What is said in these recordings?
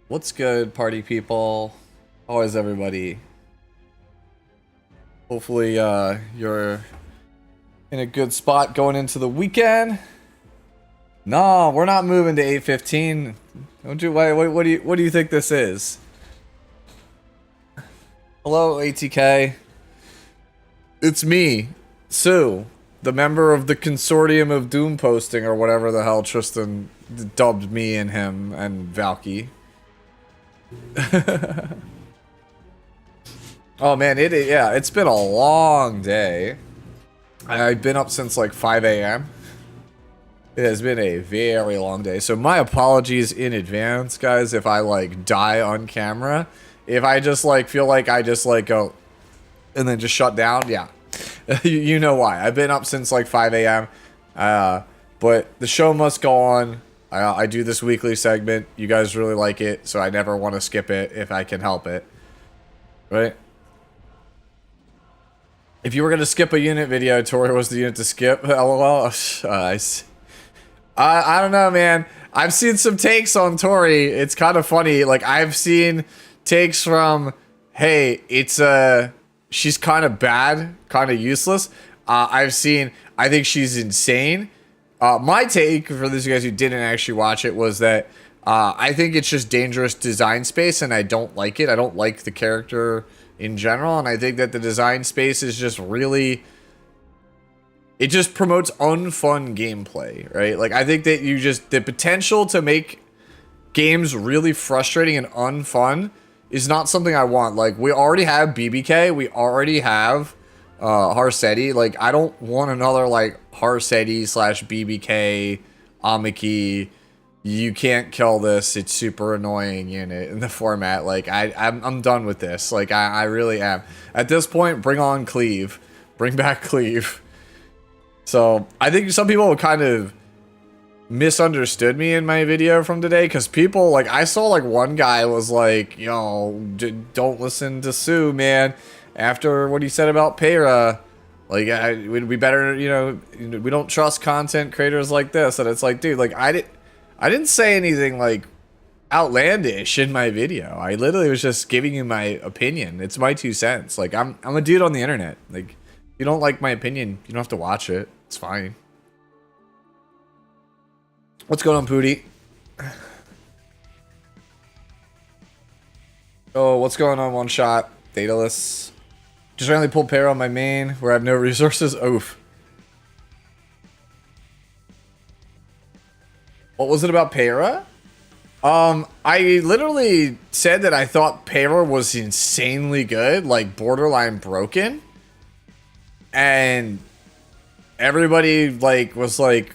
What's good, party people? How is everybody? Hopefully, you're in a good spot going into the weekend. No, we're not moving to 8:15. Don't you? What do you think this is? Hello, ATK. It's me, Sue, the member of the consortium of doom posting or whatever the hell Tristan dubbed me and him and Valky. Oh man, it's been a long day. I've been up since like 5 a.m. It has been a very long day. So my apologies in advance, guys, if I like die on camera. If I just like feel like I just like go and then just shut down, yeah. You know why. I've been up since like 5 a.m. But the show must go on. I do this weekly segment. You guys really like it, so I never want to skip it if I can help it. Right? If you were going to skip a unit video, Tori was the unit to skip. LOL. I don't know, man. I've seen some takes on Tori. It's kind of funny. Like, I've seen takes from, hey, she's kind of bad, kind of useless. I've seen, I think she's insane. My take, for those of you guys who didn't actually watch it, was that I think it's just dangerous design space, and I don't like it. I don't like the character in general, and I think that the design space is just really... It just promotes unfun gameplay, right? Like, I think that the potential to make games really frustrating and unfun is not something I want. Like, we already have BBK, we already have Harsetti. Like, I don't want another, like, Harsetti slash BBK, Amiki, you can't kill this, it's super annoying unit in the format. Like, I'm done with this. Like, I really am. At this point, bring on Cleave. Bring back Cleave. So, I think some people kind of misunderstood me in my video from today, because people, like, I saw, like, one guy was like, yo, don't listen to Sue, man. After what he said about Peyra, like, we'd be better, you know, we don't trust content creators like this. And it's like, dude, like, I didn't say anything, like, outlandish in my video. I literally was just giving you my opinion. It's my 2 cents. Like, I'm a dude on the internet. Like, if you don't like my opinion, you don't have to watch it. It's fine. What's going on, Pooty? Oh, what's going on, One Shot? Dataless. Just randomly pulled Peyra on my main where I have no resources. Oof. What was it about Peyra? I literally said that I thought Peyra was insanely good, like borderline broken. And everybody like was like,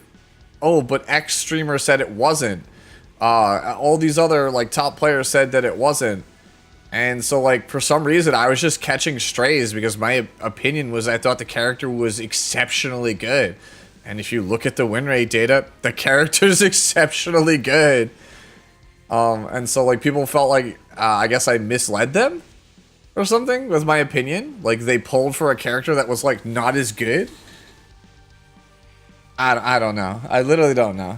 oh, but X streamer said it wasn't. All these other like top players said that it wasn't. And so, like, for some reason, I was just catching strays because my opinion was I thought the character was exceptionally good. And if you look at the win rate data, the character's exceptionally good. And so, like, people felt like, I guess I misled them or something with my opinion. Like, they pulled for a character that was, like, not as good. I don't know. I literally don't know.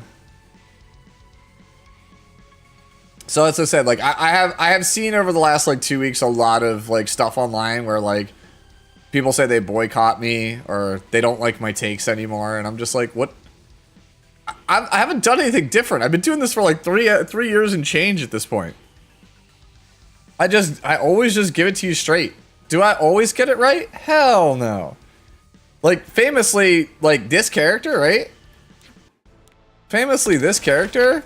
So as I said, like I have seen over the last like 2 weeks a lot of like stuff online where like people say they boycott me or they don't like my takes anymore, and I'm just like, what? I haven't done anything different. I've been doing this for like three years and change at this point. I always just give it to you straight. Do I always get it right? Hell no. Like famously, like this character, right? Famously, this character.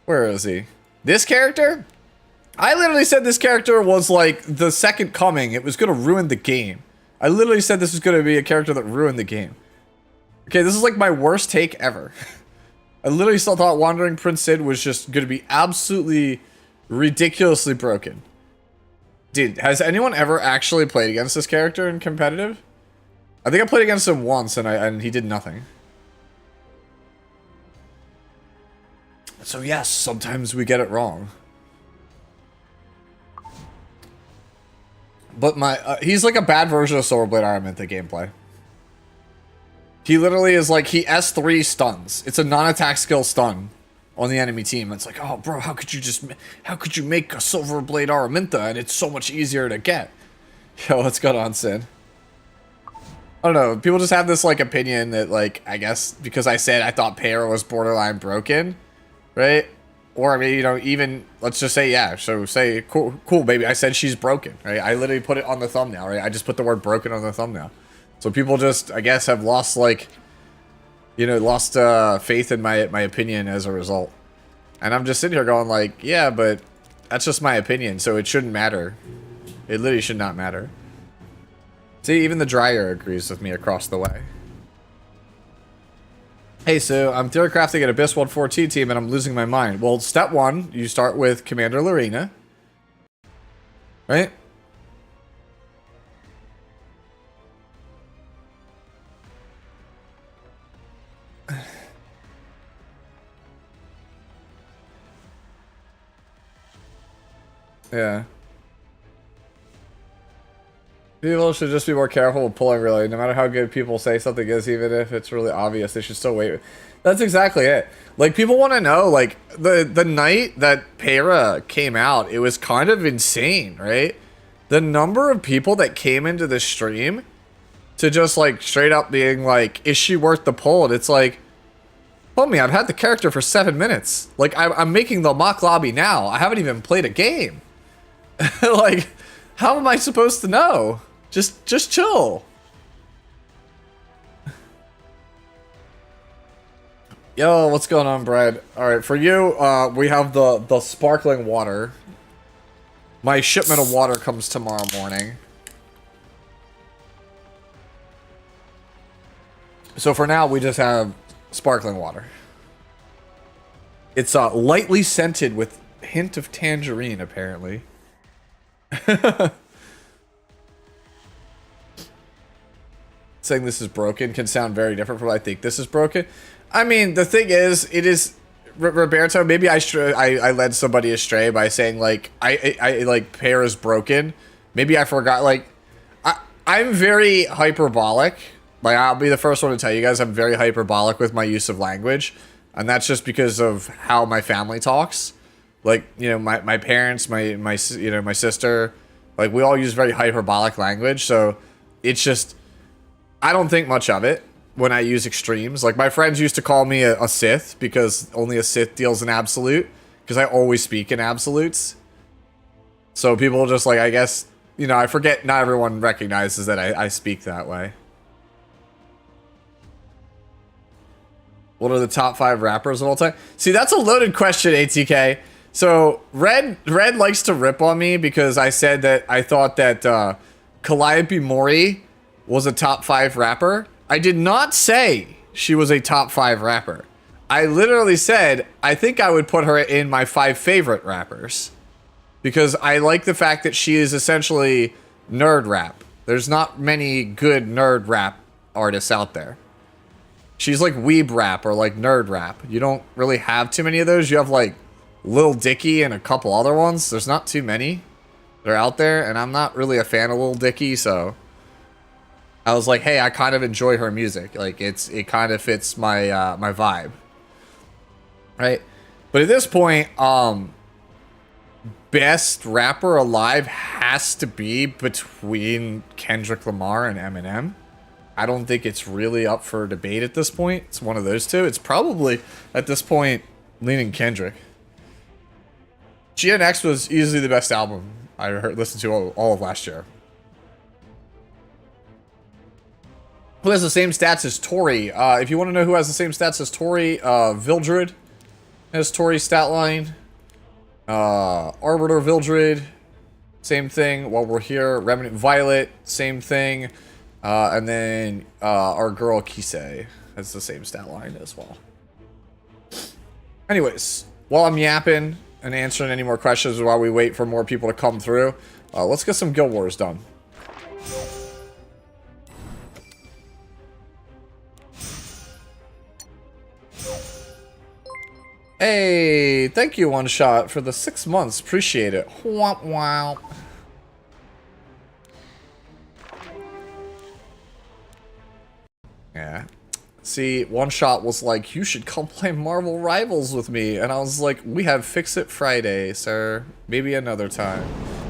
Where is he? This character? I literally said this character was like the second coming. It was going to ruin the game. I literally said this was going to be a character that ruined the game. Okay, this is like my worst take ever. I literally still thought Wandering Prince Sid was just going to be absolutely ridiculously broken. Dude, has anyone ever actually played against this character in competitive? I think I played against him once and he did nothing. So yes, sometimes we get it wrong. But he's like a bad version of Silverblade Armament, the gameplay. He literally is like, he S3 stuns. It's a non-attack skill stun on the enemy team. It's like, oh, bro, how could you make a Silver Blade Araminta and it's so much easier to get? Yo, what's going on, Sin? I don't know. People just have this, like, opinion that, like, I guess because I said I thought Para was borderline broken, right? Or, I mean, you know, even, let's just say, yeah, so say, cool, baby, I said she's broken, right? I literally put it on the thumbnail, right? I just put the word broken on the thumbnail. So people just, I guess, have lost, like, you know, lost faith in my opinion as a result. And I'm just sitting here going, like, yeah, but that's just my opinion, so it shouldn't matter. It literally should not matter. See, even the dryer agrees with me across the way. Hey, so I'm theory crafting an Abyss 114 team and I'm losing my mind. Well, step one, you start with Commander Lorena. Right? Yeah. People should just be more careful with pulling, really. No matter how good people say something is, even if it's really obvious, they should still wait. That's exactly it. Like, people want to know, like, the night that Para came out, it was kind of insane, right? The number of people that came into the stream to just, like, straight up being like, is she worth the pull? And it's like, homie, I've had the character for 7 minutes. Like, I'm making the mock lobby now. I haven't even played a game. Like, how am I supposed to know? Just chill. Yo, what's going on, Brad? Alright, for you, we have the sparkling water. My shipment of water comes tomorrow morning. So for now, we just have sparkling water. It's lightly scented with a hint of tangerine, apparently. Saying this is broken can sound very different from what I think this is broken. I mean, the thing is, it is Roberto. Maybe I led somebody astray by saying like I like pair is broken. Maybe I forgot. Like I'm very hyperbolic. Like I'll be the first one to tell you guys I'm very hyperbolic with my use of language, and that's just because of how my family talks. Like, you know, my parents, my you know, my sister, like we all use very hyperbolic language. So it's just I don't think much of it when I use extremes. Like, my friends used to call me a Sith because only a Sith deals in absolute, because I always speak in absolutes. So people just, like, I guess, you know, I forget not everyone recognizes that I speak that way. What are the top 5 rappers of all time? See, that's a loaded question, ATK. So, Red likes to rip on me because I said that I thought that Calliope Mori was a top 5 rapper. I did not say she was a top 5 rapper. I literally said I think I would put her in my 5 favorite rappers. Because I like the fact that she is essentially nerd rap. There's not many good nerd rap artists out there. She's like weeb rap or like nerd rap. You don't really have too many of those. You have like Lil Dicky and a couple other ones. There's not too many. They're out there, and I'm not really a fan of Lil Dicky, so I was like, hey, I kind of enjoy her music. Like, it kind of fits my my vibe. Right? But at this point, best rapper alive has to be between Kendrick Lamar and Eminem. I don't think it's really up for debate at this point. It's one of those two. It's probably, at this point, leaning Kendrick. GNX was easily the best album I listened to all of last year. Who has the same stats as Tori? If you want to know who has the same stats as Tori, Vildred has Tori's stat line. Arbiter Vildred, same thing. While we're here, Remnant Violet, same thing. And then our girl Kisei has the same stat line as well. Anyways, while I'm yapping and answering any more questions while we wait for more people to come through, let's get some Guild Wars done. Hey, thank you, One Shot, for the 6 months. Appreciate it. Womp womp. Yeah. See, One Shot was like, you should come play Marvel Rivals with me. And I was like, we have Fix It Friday, sir. Maybe another time.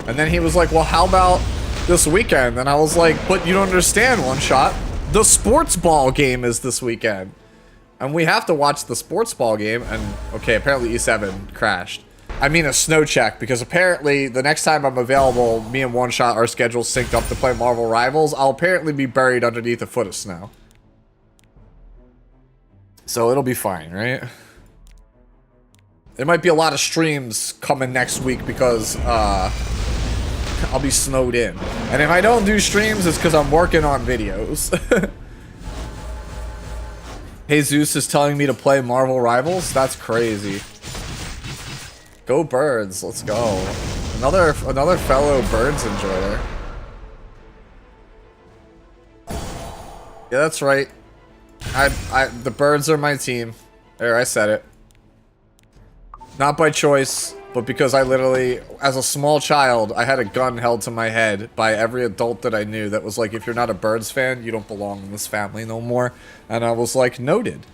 And then he was like, well, how about this weekend? And I was like, but you don't understand, One Shot. The sports ball game is this weekend. And we have to watch the sports ball game. And, okay, apparently E7 crashed. I mean a snow check, because apparently the next time I'm available, me and One Shot are scheduled synced up to play Marvel Rivals. I'll apparently be buried underneath a foot of snow. So it'll be fine, right? There might be a lot of streams coming next week because I'll be snowed in. And if I don't do streams, it's because I'm working on videos. Jesus is telling me to play Marvel Rivals? That's crazy. Go Birds, let's go. Another fellow Birds enjoyer. Yeah, that's right. The Birds are my team. There, I said it. Not by choice, but because I literally, as a small child, I had a gun held to my head by every adult that I knew that was like, if you're not a Birds fan, you don't belong in this family no more. And I was like, noted.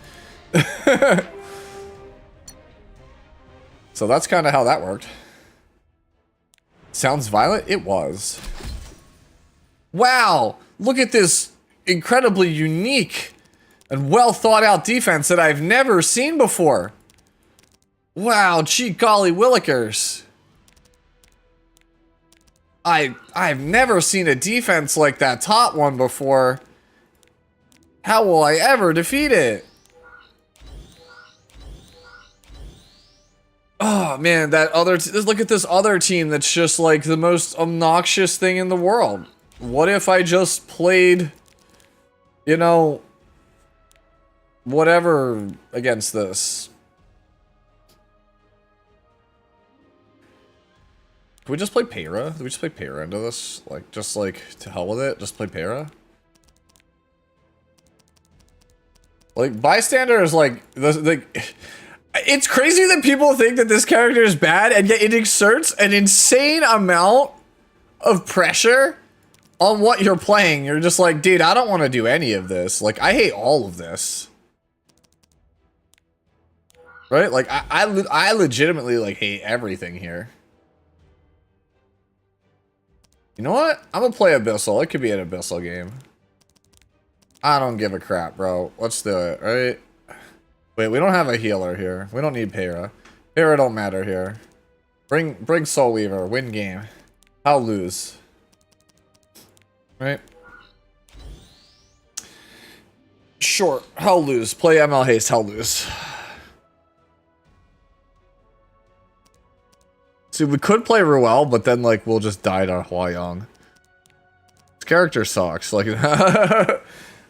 So that's kind of how that worked. Sounds violent? It was. Wow! Look at this incredibly unique and well thought out defense that I've never seen before. Wow, gee golly willikers. I've never seen a defense like that top one before. How will I ever defeat it? Oh man, that other look at this other team that's just like the most obnoxious thing in the world. What if I just played, you know, whatever against this? Can we just play Para? Do we just play Para into this? Like, just like, to hell with it? Just play Para? Like, Bystander is like, it's crazy that people think that this character is bad, and yet it exerts an insane amount of pressure on what you're playing. You're just like, dude, I don't want to do any of this. Like, I hate all of this. Right? Like, I legitimately, like, hate everything here. You know what? I'm gonna play Abyssal. It could be an Abyssal game. I don't give a crap, bro. Let's do it, right? Wait, we don't have a healer here. We don't need Para. Para don't matter here. Bring Soul Weaver. Win game. I'll lose. Right? Sure. Hell lose. Play ML Haste. Hell lose. See, we could play Ruel, but then, like, we'll just die to Huayang. This character sucks. Like,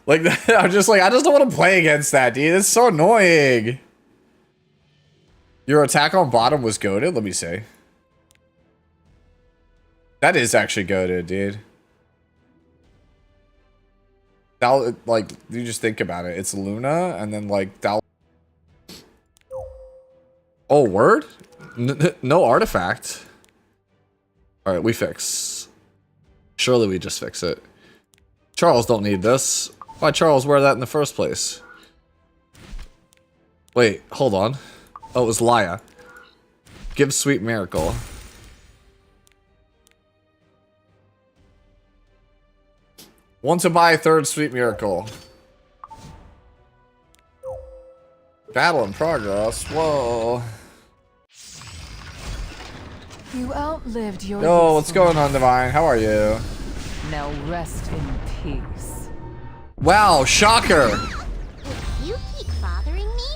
like, I'm just like, I just don't want to play against that, dude. It's so annoying. Your attack on bottom was goated? Let me see. That is actually goated, dude. That, like, you just think about it. It's Luna, and then, like, that. Oh, word? No artifact. Alright, we fix. Surely we just fix it. Charles don't need this. Why Charles wear that in the first place? Wait, hold on. Oh, it was Laya. Give Sweet Miracle. Want to buy third Sweet Miracle. Battle in progress. Whoa. You outlived your Yo, what's going on, Divine? How are you? Now rest in peace. Wow, shocker! If you keep bothering me,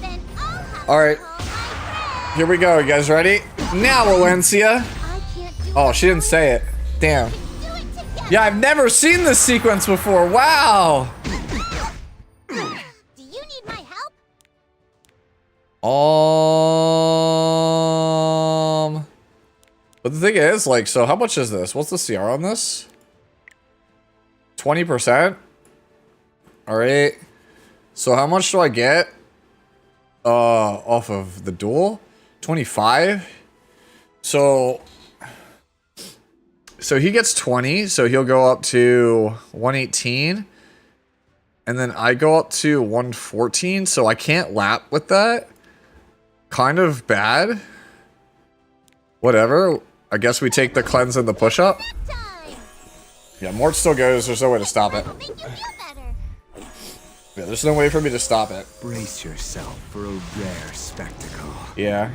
then I'll have Alright, to call my friend. here we go. You guys ready? Now, Valencia! I can't do Oh, it she didn't say it. Damn. Do it together. Yeah, I've never seen this sequence before. Wow! Do you need my help? But the thing is, like, so how much is this? What's the CR on this? 20%? Alright. So how much do I get? Off of the duel? 25? So he gets 20, so he'll go up to 118. And then I go up to 114, so I can't lap with that. Kind of bad. Whatever. I guess we take the cleanse and the push-up. Time. Yeah, Mort still goes. There's no way to stop it. Will make you feel better. Yeah, there's no way for me to stop it. Brace yourself for a rare spectacle. Yeah.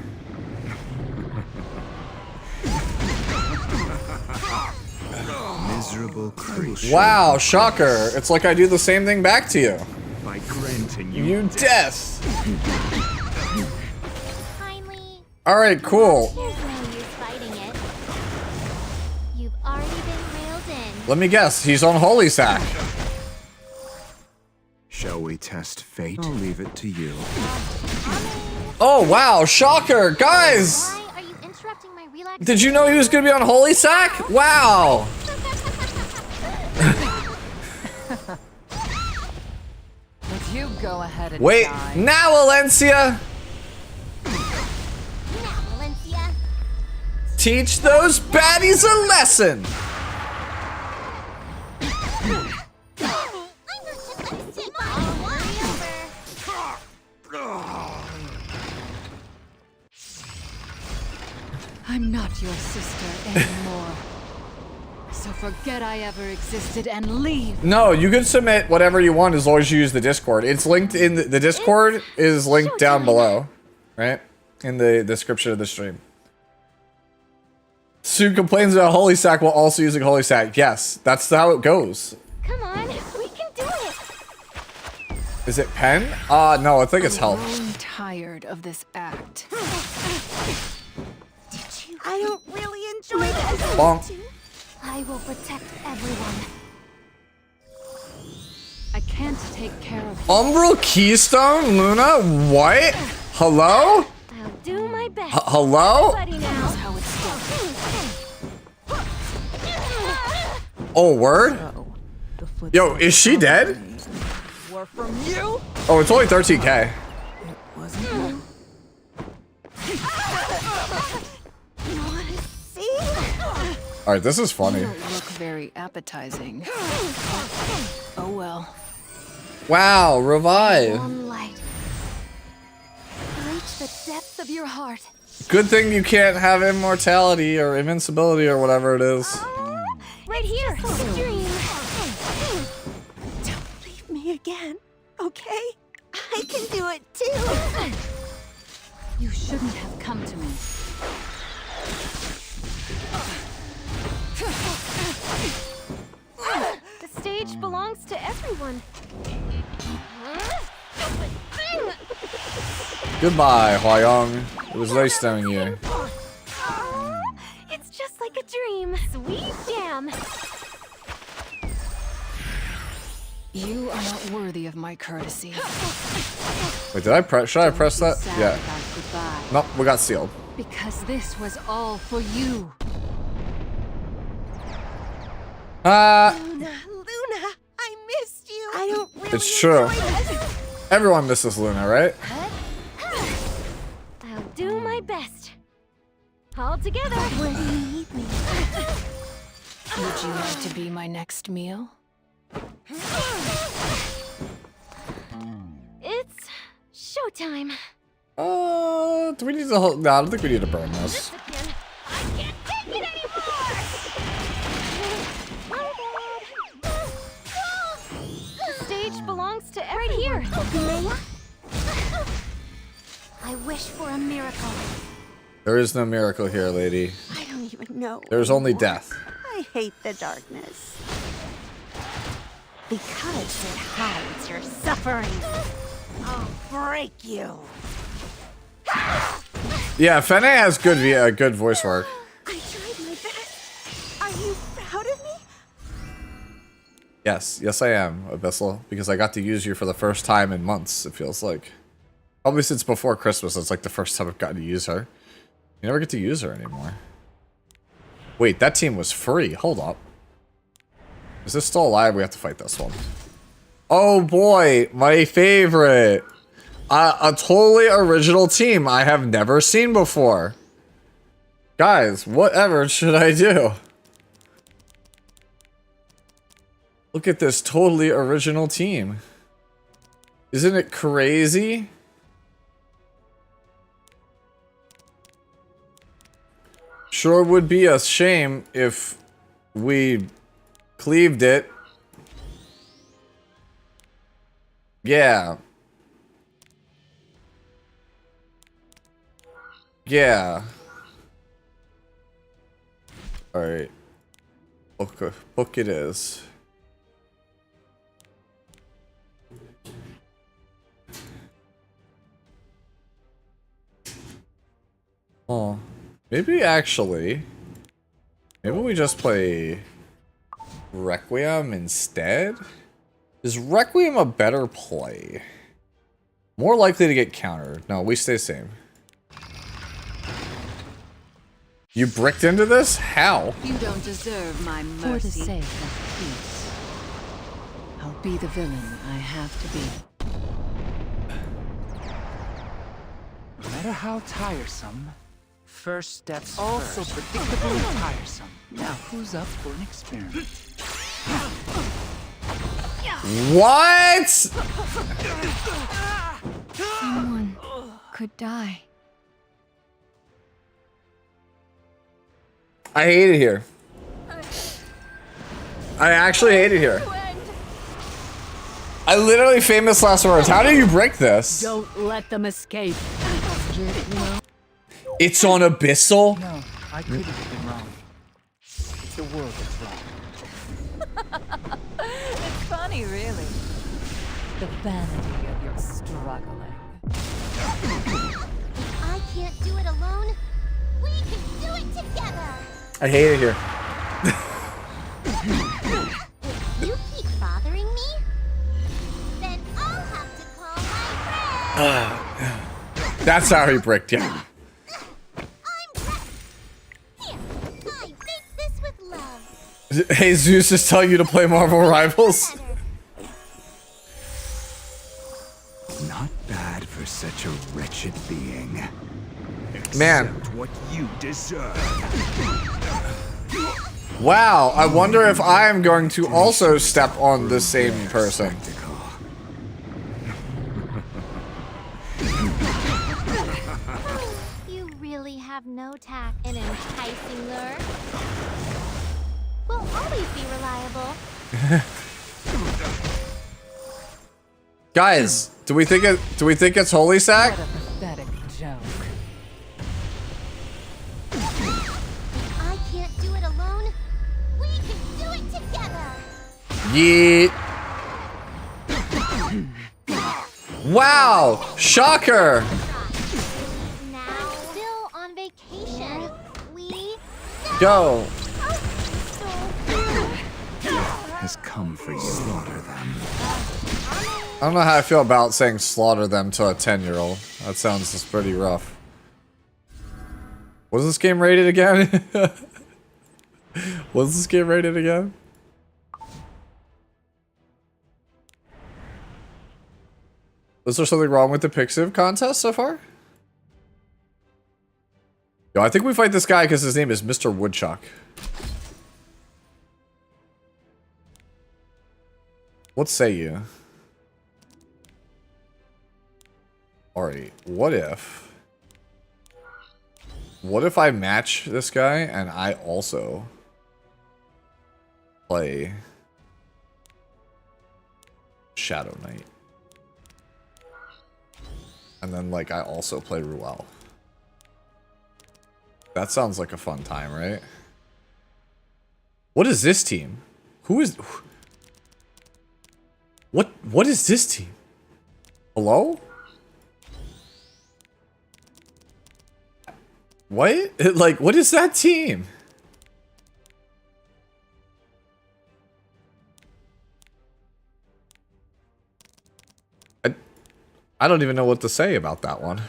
Miserable creature. Wow, shocker. It's like I do the same thing back to you. By granting you, You death. Kindly. Alright, cool. There's no use fighting it. You've already been railed in. Let me guess. He's on Holy Sack. shall we test fate? I'll leave it to you. Oh, wow. Shocker. Guys. Why are you interrupting my relaxation? Did you know he was going to be on Holy Sack? Wow. Would you go ahead and Wait. die? Now, Valencia. Now, Valencia. Teach those baddies a lesson. I'm not just gonna sit by and worry I'm not your sister anymore. So forget I ever existed and leave. No, you can submit whatever you want as long as you use the Discord. It's linked in the Discord is linked down below, right? In the description of the stream. Sue complains about Holy Sack while also using Holy Sack. Yes, that's how it goes. Come on, we can do it. Is it pen? No, I think it's health. I'm growing tired of this act. I don't really enjoy this. Bonk. I will protect everyone. I can't take care of you. Umbral Keystone? Luna? What? Hello? I'll do my best. Hello? Buddy now. That's how it's done. Oh, word? Yo, is she dead? War from you? Oh, it's only 13k. Wasn't You wanna see? Alright, this is funny. don't look very appetizing. Oh well. Wow, revive. Warm light. Reach the depths of your heart. Good thing you can't have immortality or invincibility or whatever it is. Right here. It's a dream. Don't leave me again, okay? I can do it too. You shouldn't have come to me. The stage belongs to everyone. Goodbye, Hwayoung. It was nice knowing you. It's just like a dream. Sweet jam. You are not worthy of my courtesy. Wait, did I press? Should I press that? Sad Yeah. about goodbye. Nope, we got sealed. Because this was all for you. Luna, I missed you. I don't really It's true. enjoy this. Everyone misses Luna, right? I'll do my best. All together. Where do you need me? Would you like to be my next meal? It's showtime. Do we need to hold? No, I don't think we need to burn this. Again. I can't take it anymore. My bad. The stage belongs to everyone. Right here. Leia? I wish for a miracle. There is no miracle here, lady. I don't even know. There's only anymore. death. I hate the darkness. Because it hides your suffering. I'll break you. Yeah, Fene has good voice work. I tried my best. Are you proud of me? Yes, I am, Abyssal, because I got to use you for the first time in months. It feels like, probably since before Christmas. It's like the first time I've gotten to use her. You never get to use her anymore. Wait, that team was free. Hold up. Is this still alive? We have to fight this one. Oh boy, my favorite. A totally original team I have never seen before. Guys, whatever should I do? Look at this totally original team. Isn't it crazy? Sure would be a shame if we cleaved it. Yeah. Yeah. Alright. Okay. Book it is. Oh. Maybe actually. Maybe we just play Requiem instead? Is Requiem a better play? More likely to get countered. No, we stay same. You bricked into this? How? You don't deserve my mercy. For the sake of peace, I'll be the villain I have to be. No matter how tiresome, first steps also predictably tiresome. Now who's up for an experiment? What? Someone could die. I hate it here. I actually hate it here. I literally famous last words. How do you break this? Don't let them escape. It's on Abyssal? No, I couldn't have been wrong. It's the world that's wrong. It's funny, really. The vanity of your struggling. If I can't do it alone, we can do it together. I hate it here. If you keep bothering me, then I'll have to call my friend. That's how he bricked, yeah. I'm Rex. Here, I make this with love. Hey, Zeus is telling you to play Marvel Rivals? Better. Not bad for such a wretched being. Man. Accept what you deserve. Wow, I wonder if I'm going to also step on the same person. Spectacle. You really have no tact in enticing lure. We'll always be reliable. Guys, do we think it's Holy Sack? What a pathetic joke. If I can't do it alone, we can do it together. Yeet. Wow, shocker. Now, still on vacation. We Go. Has come for you. Slaughter them. I don't know how I feel about saying slaughter them to a 10-year-old. That sounds just pretty rough. Was this game rated again? Was this game rated again? Was there something wrong with the Pixiv contest so far? Yo, I think we fight this guy because his name is Mr. Woodchuck. What say you? Alright, what if I match this guy and I also play Shadow Knight? And then, like, I also play Ruel. That sounds like a fun time, right? What is this team? Who is... What is this team? Hello? What? Like, what is that team? I don't even know what to say about that one.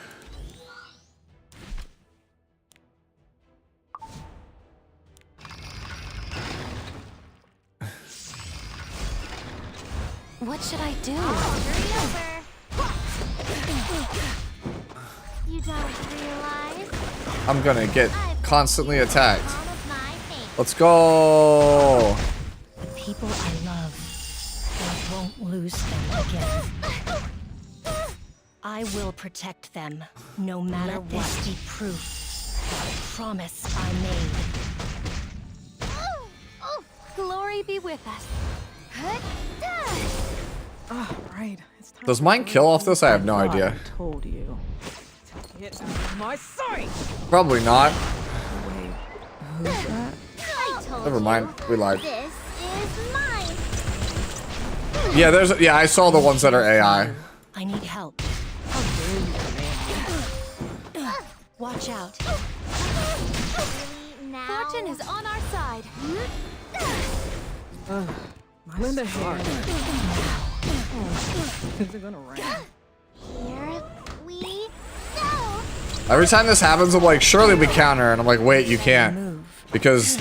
What should I do? You don't realize I'm gonna get constantly attacked. all of my pain. Let's go. The people I love, I won't lose them again. I will protect them, no matter what. Let this be proof of the promise I made. Glory be with us. Oh, right. It's time Does to mine kill off this? I have no thought idea. I told you. Get out of my sight! Probably not. Wait, who's that? I told Never you. mind. We lied. This is mine. Yeah, yeah, I saw the ones that are AI. I need help. Watch out. Really now? Fortune is on our side. Linda here. Is it gonna rain? Here we go. Every time this happens, I'm like, surely we counter, and I'm like, wait, you can't, because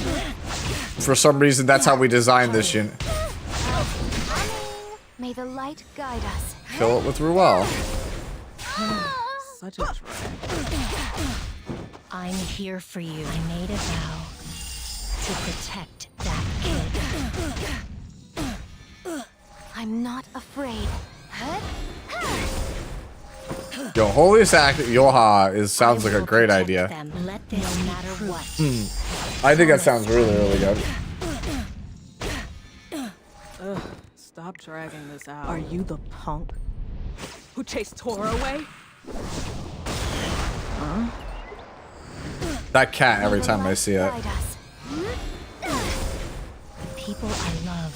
for some reason that's how we designed this unit. May the light guide us. Kill it with Ruel. Such a drag. I'm here for you. I made a vow to protect that kid. I'm not afraid. Yo, holiest act Yoha sounds like I a will great protect idea. them. Let this no matter what. I think that sounds really, really good. Stop dragging this out. Are you the punk who chased Tora away? That cat every time I see it. Guide us. The people I love.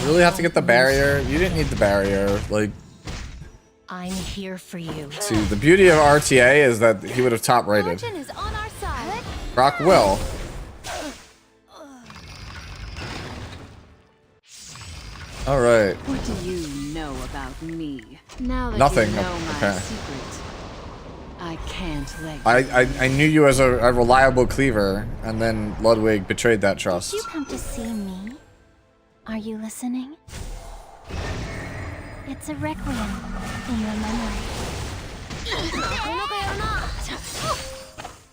You really have to get the barrier? You didn't need the barrier. Like, I'm here for you. see, the beauty of RTA is that he would have top rated. Fortune is on our side. Brock will. Alright. What do you know about me? Now that Nothing. you know my Okay. secret, I can't let you. I knew you as a reliable cleaver, and then Ludwig betrayed that trust. Did you come to see me? Are you listening? It's a requiem in your memory.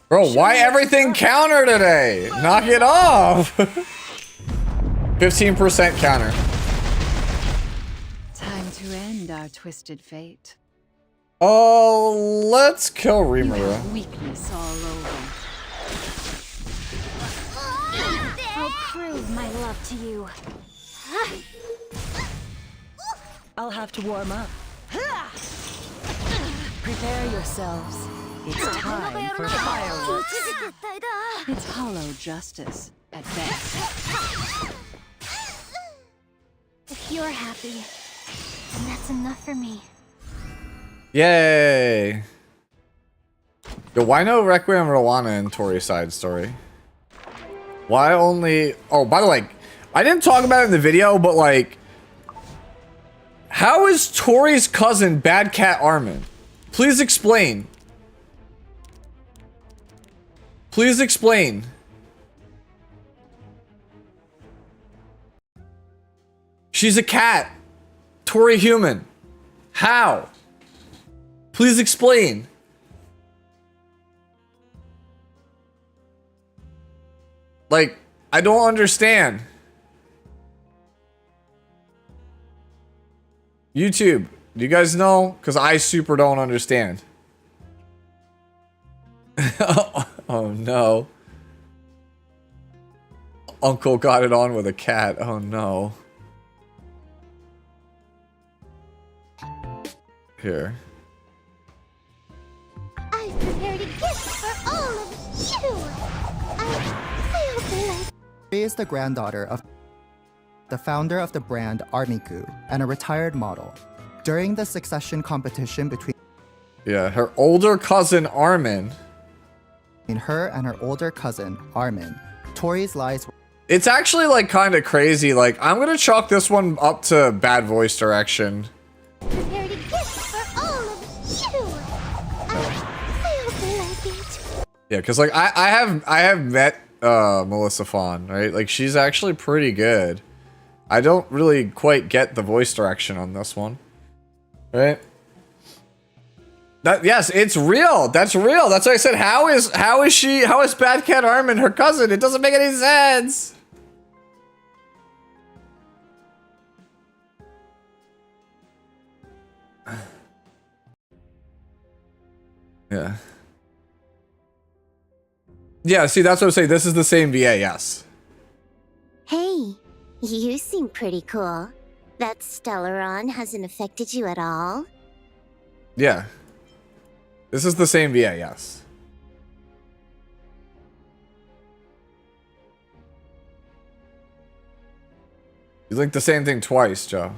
Bro, why everything counter today? Knock it off! 15% counter. Time to end our twisted fate. Oh, let's kill You Rimuru. have weakness all over. I'll prove my love to you. I'll have to warm up. Prepare yourselves. It's time for fireworks. It's hollow justice at best. If you're happy, then that's enough for me. Yay! Yo, why no Requiem Rowana in Tori's side story? Why only... Oh, by the way, I didn't talk about it in the video, but like... How is Tori's cousin Bad Cat Armin? Please explain. Please explain. She's a cat. Tori human. How? Please explain. Like, I don't understand. YouTube, do you guys know? Because I super don't understand. Oh no. Uncle got it on with a cat. Oh no. Here. I've prepared a gift for all of you. I hope you like. She is the granddaughter of the founder of the brand Armiku and a retired model. During the succession competition between Yeah, her older cousin Armin. her and her older cousin Armin, Tori's lies were It's actually like kind of crazy. Like, I'm gonna chalk this one up to bad voice direction. Prepared a gift for all of you. I hope you like it. Yeah, because like I have met Melissa Fawn, right? Like, she's actually pretty good. I don't really quite get the voice direction on this one. Right? That, yes, it's real. That's real. That's why I said, how is Bad Cat Armin her cousin? It doesn't make any sense. Yeah. Yeah, see, that's what I'm saying. This is the same VA, yes. Hey, you seem pretty cool. That Stellaron hasn't affected you at all? Yeah. This is the same VA, yes. You linked the same thing twice, Joe.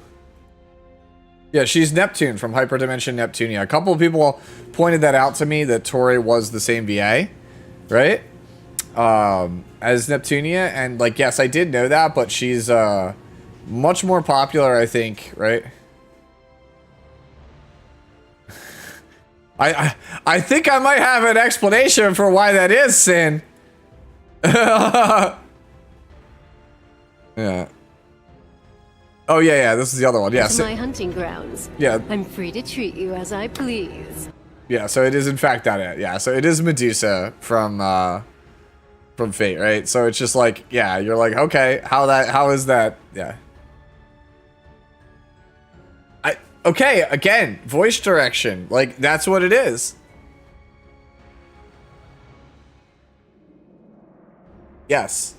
Yeah, she's Neptune from Hyperdimension Neptunia. A couple of people pointed that out to me, that Tori was the same VA, right? As Neptunia, and like, yes, I did know that, but she's much more popular, I think, right? I think I might have an explanation for why that is, Sin. Yeah. Oh yeah, this is the other one. Yeah. It's my hunting grounds. Yeah. I'm free to treat you as I please. Yeah, so it is in fact that. Yeah, so it is Medusa from Fate, right? So it's just like, yeah, you're like, okay, how is that? Yeah. Okay, again, voice direction. Like, that's what it is. Yes.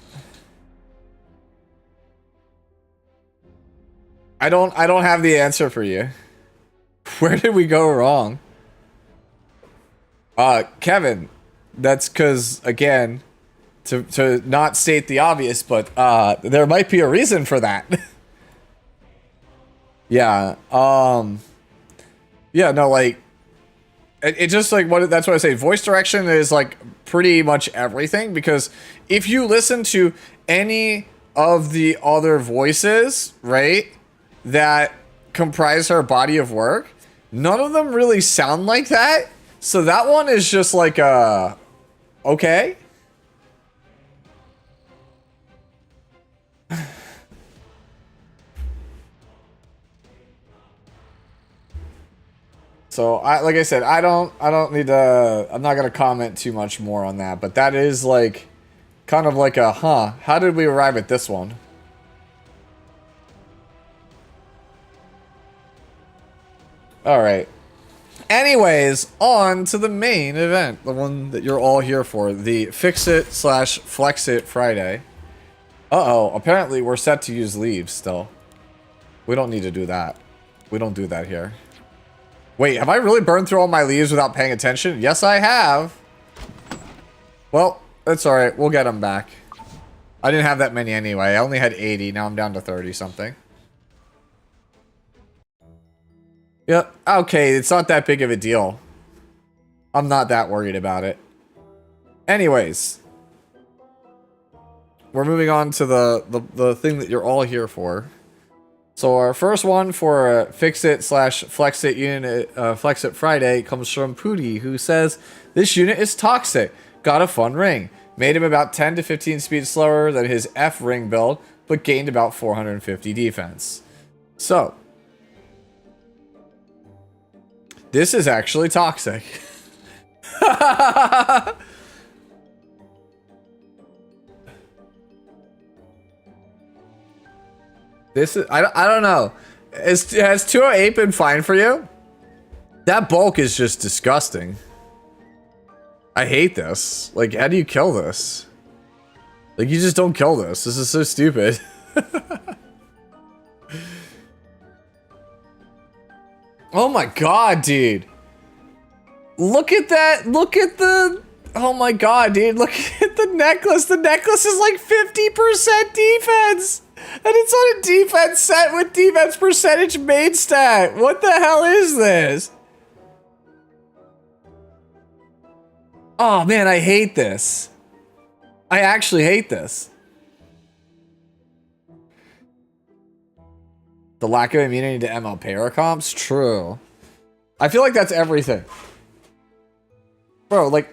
I don't have the answer for you. Where did we go wrong? Kevin, that's because, again, to not state the obvious, but there might be a reason for that. Yeah. Yeah, no, like, it just like that's what I say. Voice direction is like pretty much everything, because if you listen to any of the other voices, right, that comprise her body of work, none of them really sound like that. So that one is just like okay. So like I said, I don't need to, I'm not going to comment too much more on that, but that is like kind of like a, how did we arrive at this one? All right. Anyways, on to the main event, the one that you're all here for, the Fix-It/Flex-It Friday. Uh-oh, apparently we're set to use leaves still. We don't need to do that. We don't do that here. Wait, have I really burned through all my leaves without paying attention? Yes, I have. Well, that's alright. We'll get them back. I didn't have that many anyway. I only had 80. Now I'm down to 30 something. Yeah, okay. It's not that big of a deal. I'm not that worried about it. Anyways. We're moving on to the thing that you're all here for. So our first one for Fix-It/Flex-It unit, Flex-It Friday, comes from Pooty, who says, this unit is toxic. Got a fun ring. Made him about 10 to 15 speed slower than his F ring build, but gained about 450 defense. So, this is actually toxic. This is, I don't know. Has 208 been fine for you? That bulk is just disgusting. I hate this. Like, how do you kill this? Like, you just don't kill this. This is so stupid. Oh my god, dude. Look at that. Look at the... Oh my god, dude. Look at the necklace. The necklace is like 50% defense. And it's on a defense set with defense percentage main stat. What the hell is this? Oh man, I hate this. I actually hate this. The lack of immunity to ML paracomps? True. I feel like that's everything. Bro, like,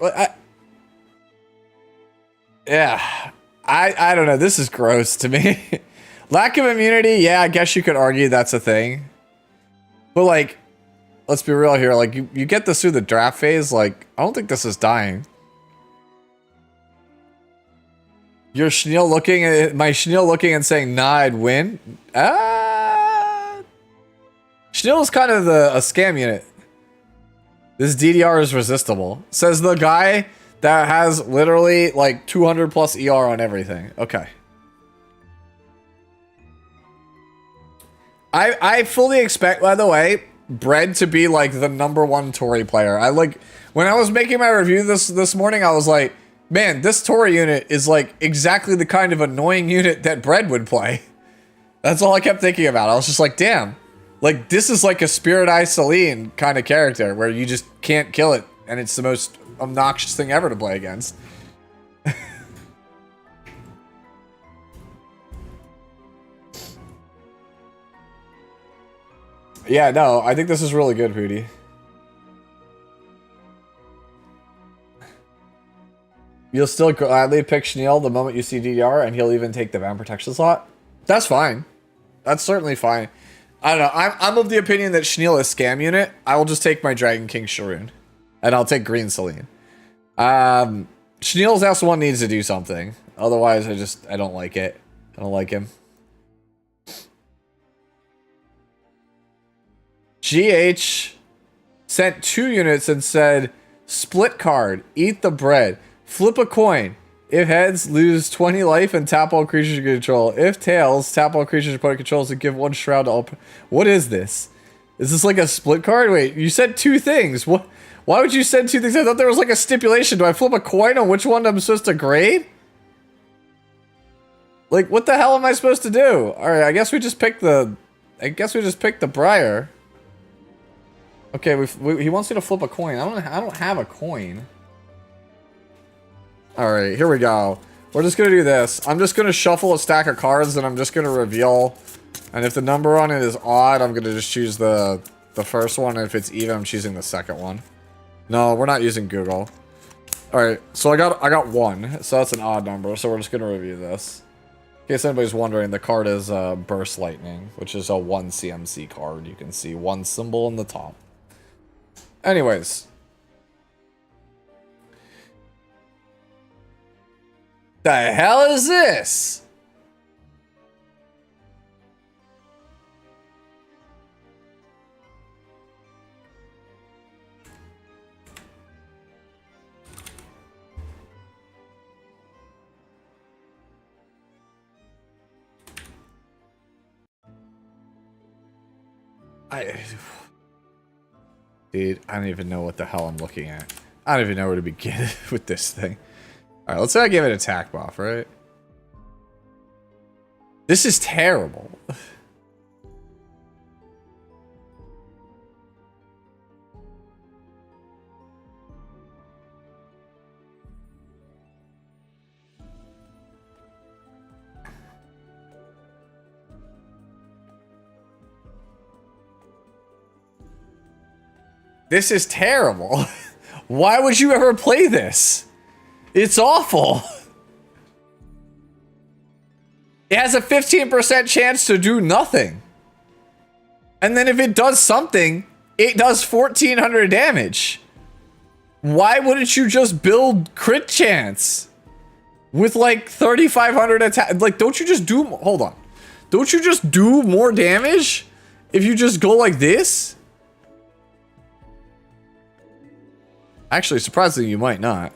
yeah. I don't know. This is gross to me. Lack of immunity, yeah, I guess you could argue that's a thing. But like, let's be real here. Like, you get this through the draft phase. Like, I don't think this is dying. Your Schneel looking at my Schneel looking and saying, nah, I'd win. Schneel is kind of a scam unit. This DDR is resistible. Says the guy that has literally like 200 plus ER on everything. Okay. I fully expect, by the way, Bread to be like the #1 Tory player. I like, when I was making my review this morning, I was like, man, this Tory unit is like exactly the kind of annoying unit that Bread would play. That's all I kept thinking about. I was just like, damn. Like, this is like a Spirit Eye Celine kind of character where you just can't kill it, and it's the most obnoxious thing ever to play against. Yeah, no, I think this is really good, Pooty. You'll still gladly pick Schneel the moment you see DDR, and he'll even take the Van Protection slot? That's fine. That's certainly fine. I don't know. I'm of the opinion that Schneel is scam unit. I will just take my Dragon King Sharoon. And I'll take Green Celine. Schneel's S1 needs to do something. Otherwise, I don't like it. I don't like him. GH sent 2 units and said, split card, eat the bread, flip a coin. If heads, lose 20 life and tap all creatures you control. If tails, tap all creatures your opponent controls and give 1 shroud to all. What is this? Is this like a split card? Wait, you said 2 things. What? Why would you send 2 things? I thought there was like a stipulation. Do I flip a coin on which one I'm supposed to grade? Like, what the hell am I supposed to do? All right, I guess we just picked the Briar. Okay, he wants you to flip a coin. I don't have a coin. All right, here we go. We're just gonna do this. I'm just gonna shuffle a stack of cards, and I'm just gonna reveal. And if the number on it is odd, I'm gonna just choose the first one. And if it's even, I'm choosing the second one. No, we're not using Google. All right, so I got 1, so that's an odd number. So we're just gonna review this. In case anybody's wondering, the card is Burst Lightning, which is a 1 CMC card. You can see 1 symbol in the top. Anyways. The hell is this? Dude, I don't even know what the hell I'm looking at. I don't even know where to begin with this thing. Alright, let's say I give it attack buff, right? This is terrible. This is terrible. Why would you ever play this? It's awful. It has a 15% chance to do nothing. And then if it does something, it does 1400 damage. Why wouldn't you just build crit chance with like 3500 attack? Like, don't you just do, hold on. Don't you just do more damage if you just go like this? Actually, surprisingly, you might not.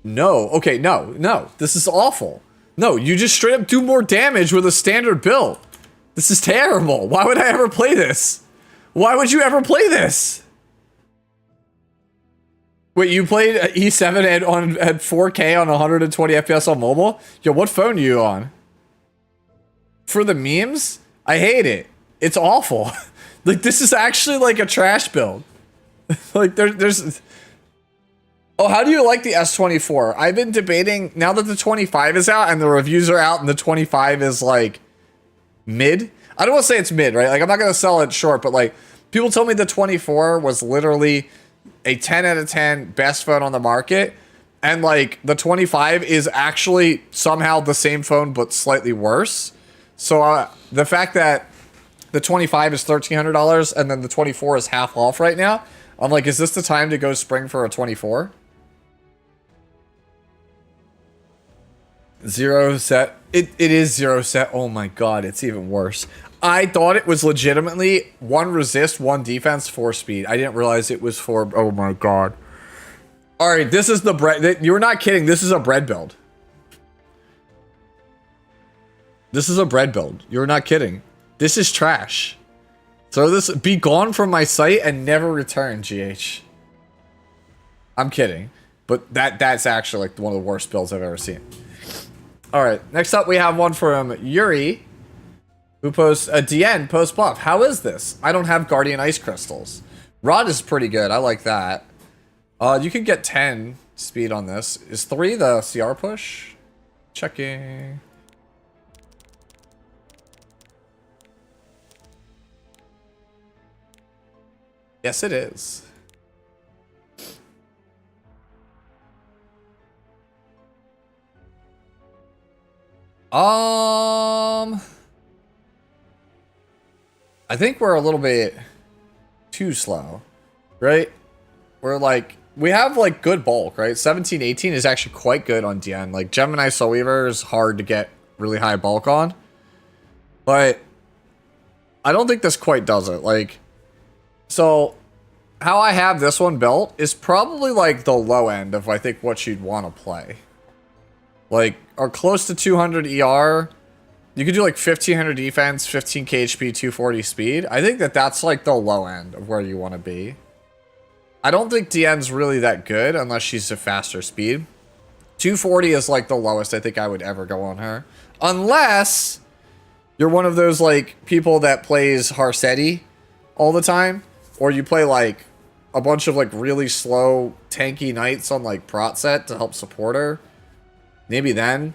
No. Okay, no. This is awful. No, you just straight up do more damage with a standard build. This is terrible. Why would I ever play this? Why would you ever play this? Wait, you played E7 at 4K on 120 FPS on mobile? Yo, what phone are you on? For the memes? I hate it. It's awful. Like, this is actually like a trash build. Like, there's... Oh, how do you like the S24? I've been debating, now that the 25 is out and the reviews are out and the 25 is like mid. I don't want to say it's mid, right? Like, I'm not going to sell it short, but like, people told me the 24 was literally a 10 out of 10 best phone on the market. And like, the 25 is actually somehow the same phone, but slightly worse. So the fact that the 25 is $1,300 and then the 24 is half off right now, I'm like, is this the time to go spring for a 24? Zero set. It is zero set. Oh my god, it's even worse. I thought it was legitimately 1 resist, 1 defense, 4 speed. I didn't realize it was 4. Oh my god. Alright, this is the bread. You're not kidding. This is a bread build. This is a bread build. You're not kidding. This is trash. So this, be gone from my site and never return, GH. I'm kidding. But that's actually like one of the worst builds I've ever seen. Alright, next up we have one from Yuri, who posts, DN post buff. How is this? I don't have Guardian Ice Crystals. Rod is pretty good. I like that. You can get 10 speed on this. Is 3 the CR push? Checking. Yes, it is. I think we're a little bit too slow, right? We're like, we have like good bulk, right? 17, 18 is actually quite good on DN. Like Gemini Soul Weaver is hard to get really high bulk on, but I don't think this quite does it. Like, so how I have this one built is probably like the low end of I think what you'd want to play. Like, or close to 200 ER. You could do like 1500 defense, 15k HP, 240 speed. I think that that's like the low end of where you want to be. I don't think DN's really that good unless she's a faster speed. 240 is like the lowest I think I would ever go on her. Unless you're one of those like people that plays Harsetti all the time. Or you play like a bunch of like really slow tanky knights on like prot set to help support her. Maybe then.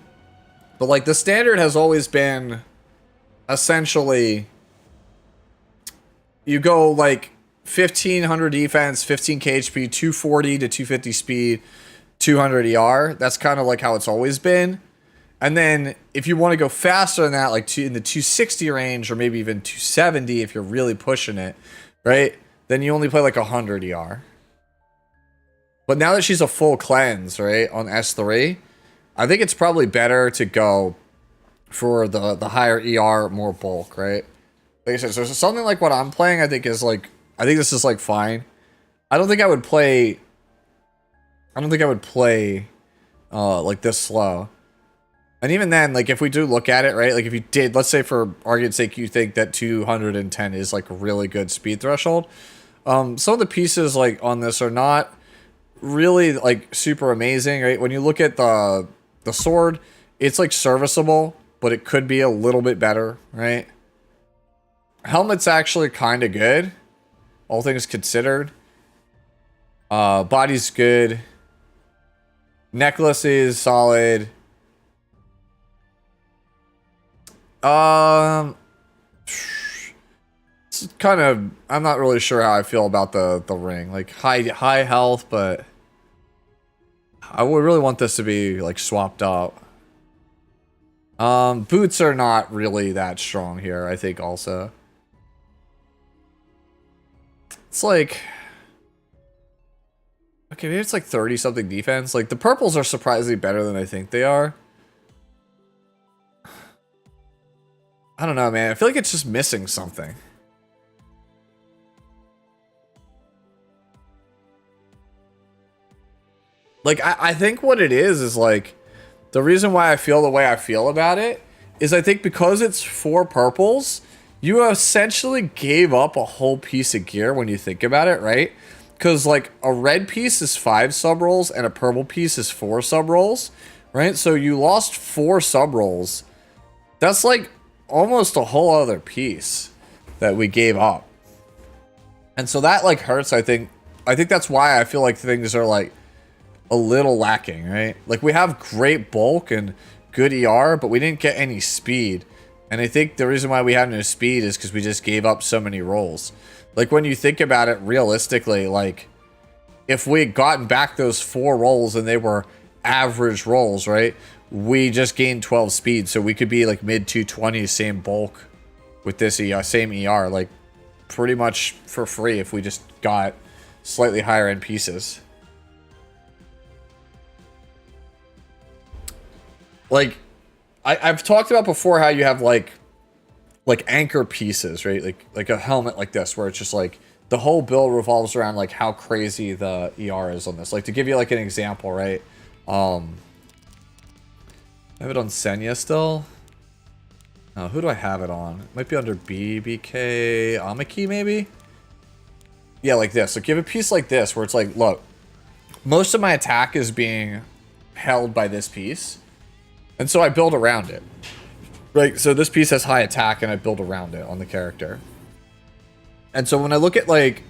But like the standard has always been essentially you go like 1500 defense, 15k HP, 240 to 250 speed, 200 ER. That's kind of like how it's always been. And then if you want to go faster than that, like in the 260 range or maybe even 270 if you're really pushing it, right? Then you only play like 100 ER. But now that she's a full cleanse, right, on S3, I think it's probably better to go for the higher ER, more bulk, right? Like I said, so something like what I'm playing, I think is like, I think this is like fine. I don't think I would play like this slow. And even then, like if we do look at it, right? Like if you did, let's say for argument's sake, you think that 210 is like a really good speed threshold. Some of the pieces like on this are not really like super amazing, right? When you look at the sword, it's like serviceable, but it could be a little bit better, right? Helmet's actually kind of good, all things considered. Body's good. Necklace is solid. It's kind of, I'm not really sure how I feel about the ring. Like high health, but I would really want this to be like swapped out. Boots are not really that strong here, I think also. It's like, okay, maybe it's like 30 something defense. Like the purples are surprisingly better than I think they are. I don't know, man. I feel like it's just missing something. Like, I think what it is like, the reason why I feel the way I feel about it is I think because it's 4 purples, you essentially gave up a whole piece of gear when you think about it, right? Because, like, a red piece is 5 sub-rolls and a purple piece is 4 sub-rolls, right? So you lost 4 sub-rolls. That's, like, almost a whole other piece that we gave up. And so that, like, hurts, I think. I think that's why I feel like things are, like, a little lacking, right? Like we have great bulk and good ER, but we didn't get any speed. And I think the reason why we have no speed is because we just gave up so many rolls. Like when you think about it realistically, like if we had gotten back those 4 rolls and they were average rolls, right? We just gained 12 speed. So we could be like mid 220s, same bulk with this same ER, like pretty much for free if we just got slightly higher end pieces. Like, I've talked about before how you have like anchor pieces, right? Like a helmet like this, where it's just like the whole build revolves around like how crazy the ER is on this. Like to give you like an example, right? I have it on Senya still. Who do I have it on? It might be under BBK Amaki maybe? Yeah, like this. Like you have a piece like this where it's like, look, most of my attack is being held by this piece. And so I build around it. Right, so this piece has high attack and I build around it on the character. And so when I look at like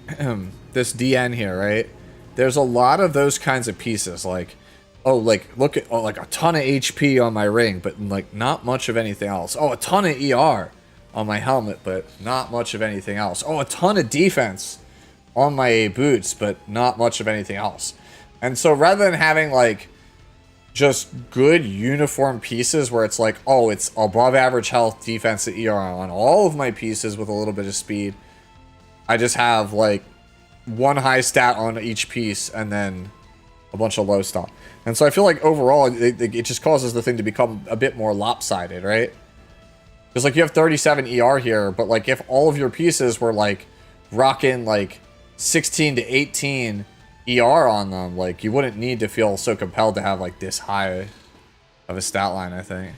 this DN here, right? There's a lot of those kinds of pieces like, oh, like look at like a ton of HP on my ring, but like not much of anything else. Oh, a ton of ER on my helmet, but not much of anything else. Oh, a ton of defense on my boots, but not much of anything else. And so rather than having like just good uniform pieces where it's like, oh, it's above average health, defense, and ER on all of my pieces with a little bit of speed, I just have like one high stat on each piece and then a bunch of low stat. And so I feel like overall it just causes the thing to become a bit more lopsided, right? Because like you have 37 ER here, but like if all of your pieces were like rocking like 16 to 18 ER on them, like you wouldn't need to feel so compelled to have like this high of a stat line, I think.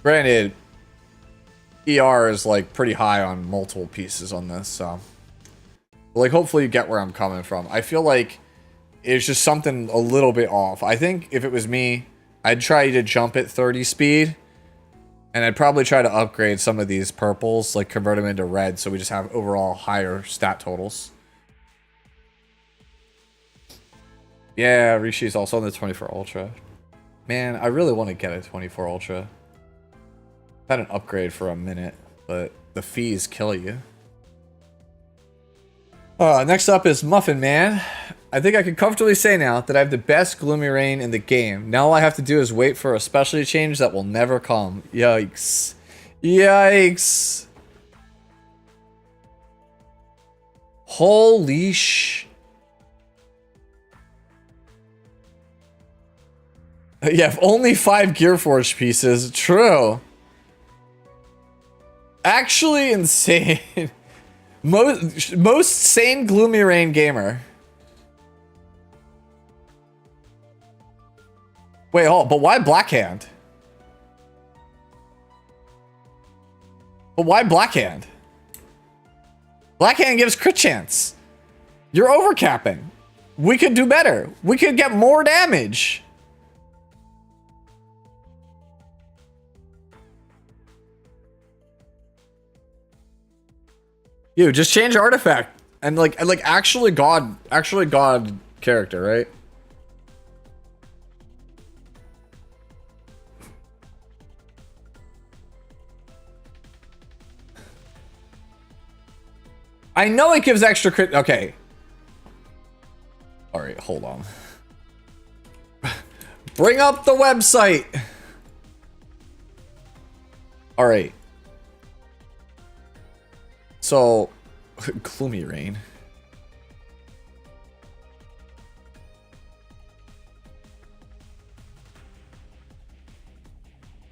Granted, ER is like pretty high on multiple pieces on this, so like hopefully you get where I'm coming from. I feel like it's just something a little bit off. I think if it was me, I'd try to jump at 30 speed, and I'd probably try to upgrade some of these purples, like convert them into red, so we just have overall higher stat totals. Yeah, Rishi's also on the 24 Ultra. Man, I really want to get a 24 Ultra. I've had an upgrade for a minute, but the fees kill you. Next up is Muffin Man. I think I can comfortably say now that I have the best Gloomy Rain in the game. Now all I have to do is wait for a specialty change that will never come. Yikes. Yikes. Holy sh... You have only 5 Gearforge pieces. True. Actually insane. Most sane Gloomy Rain gamer. Wait, hold on, but why Blackhand? But why Blackhand? Blackhand gives crit chance. You're overcapping. We could do better. We could get more damage. You just change artifact and like actually god character, right? I know it gives extra crit. Okay. All right, hold on. Bring up the website. All right. So, Gloomy Rain.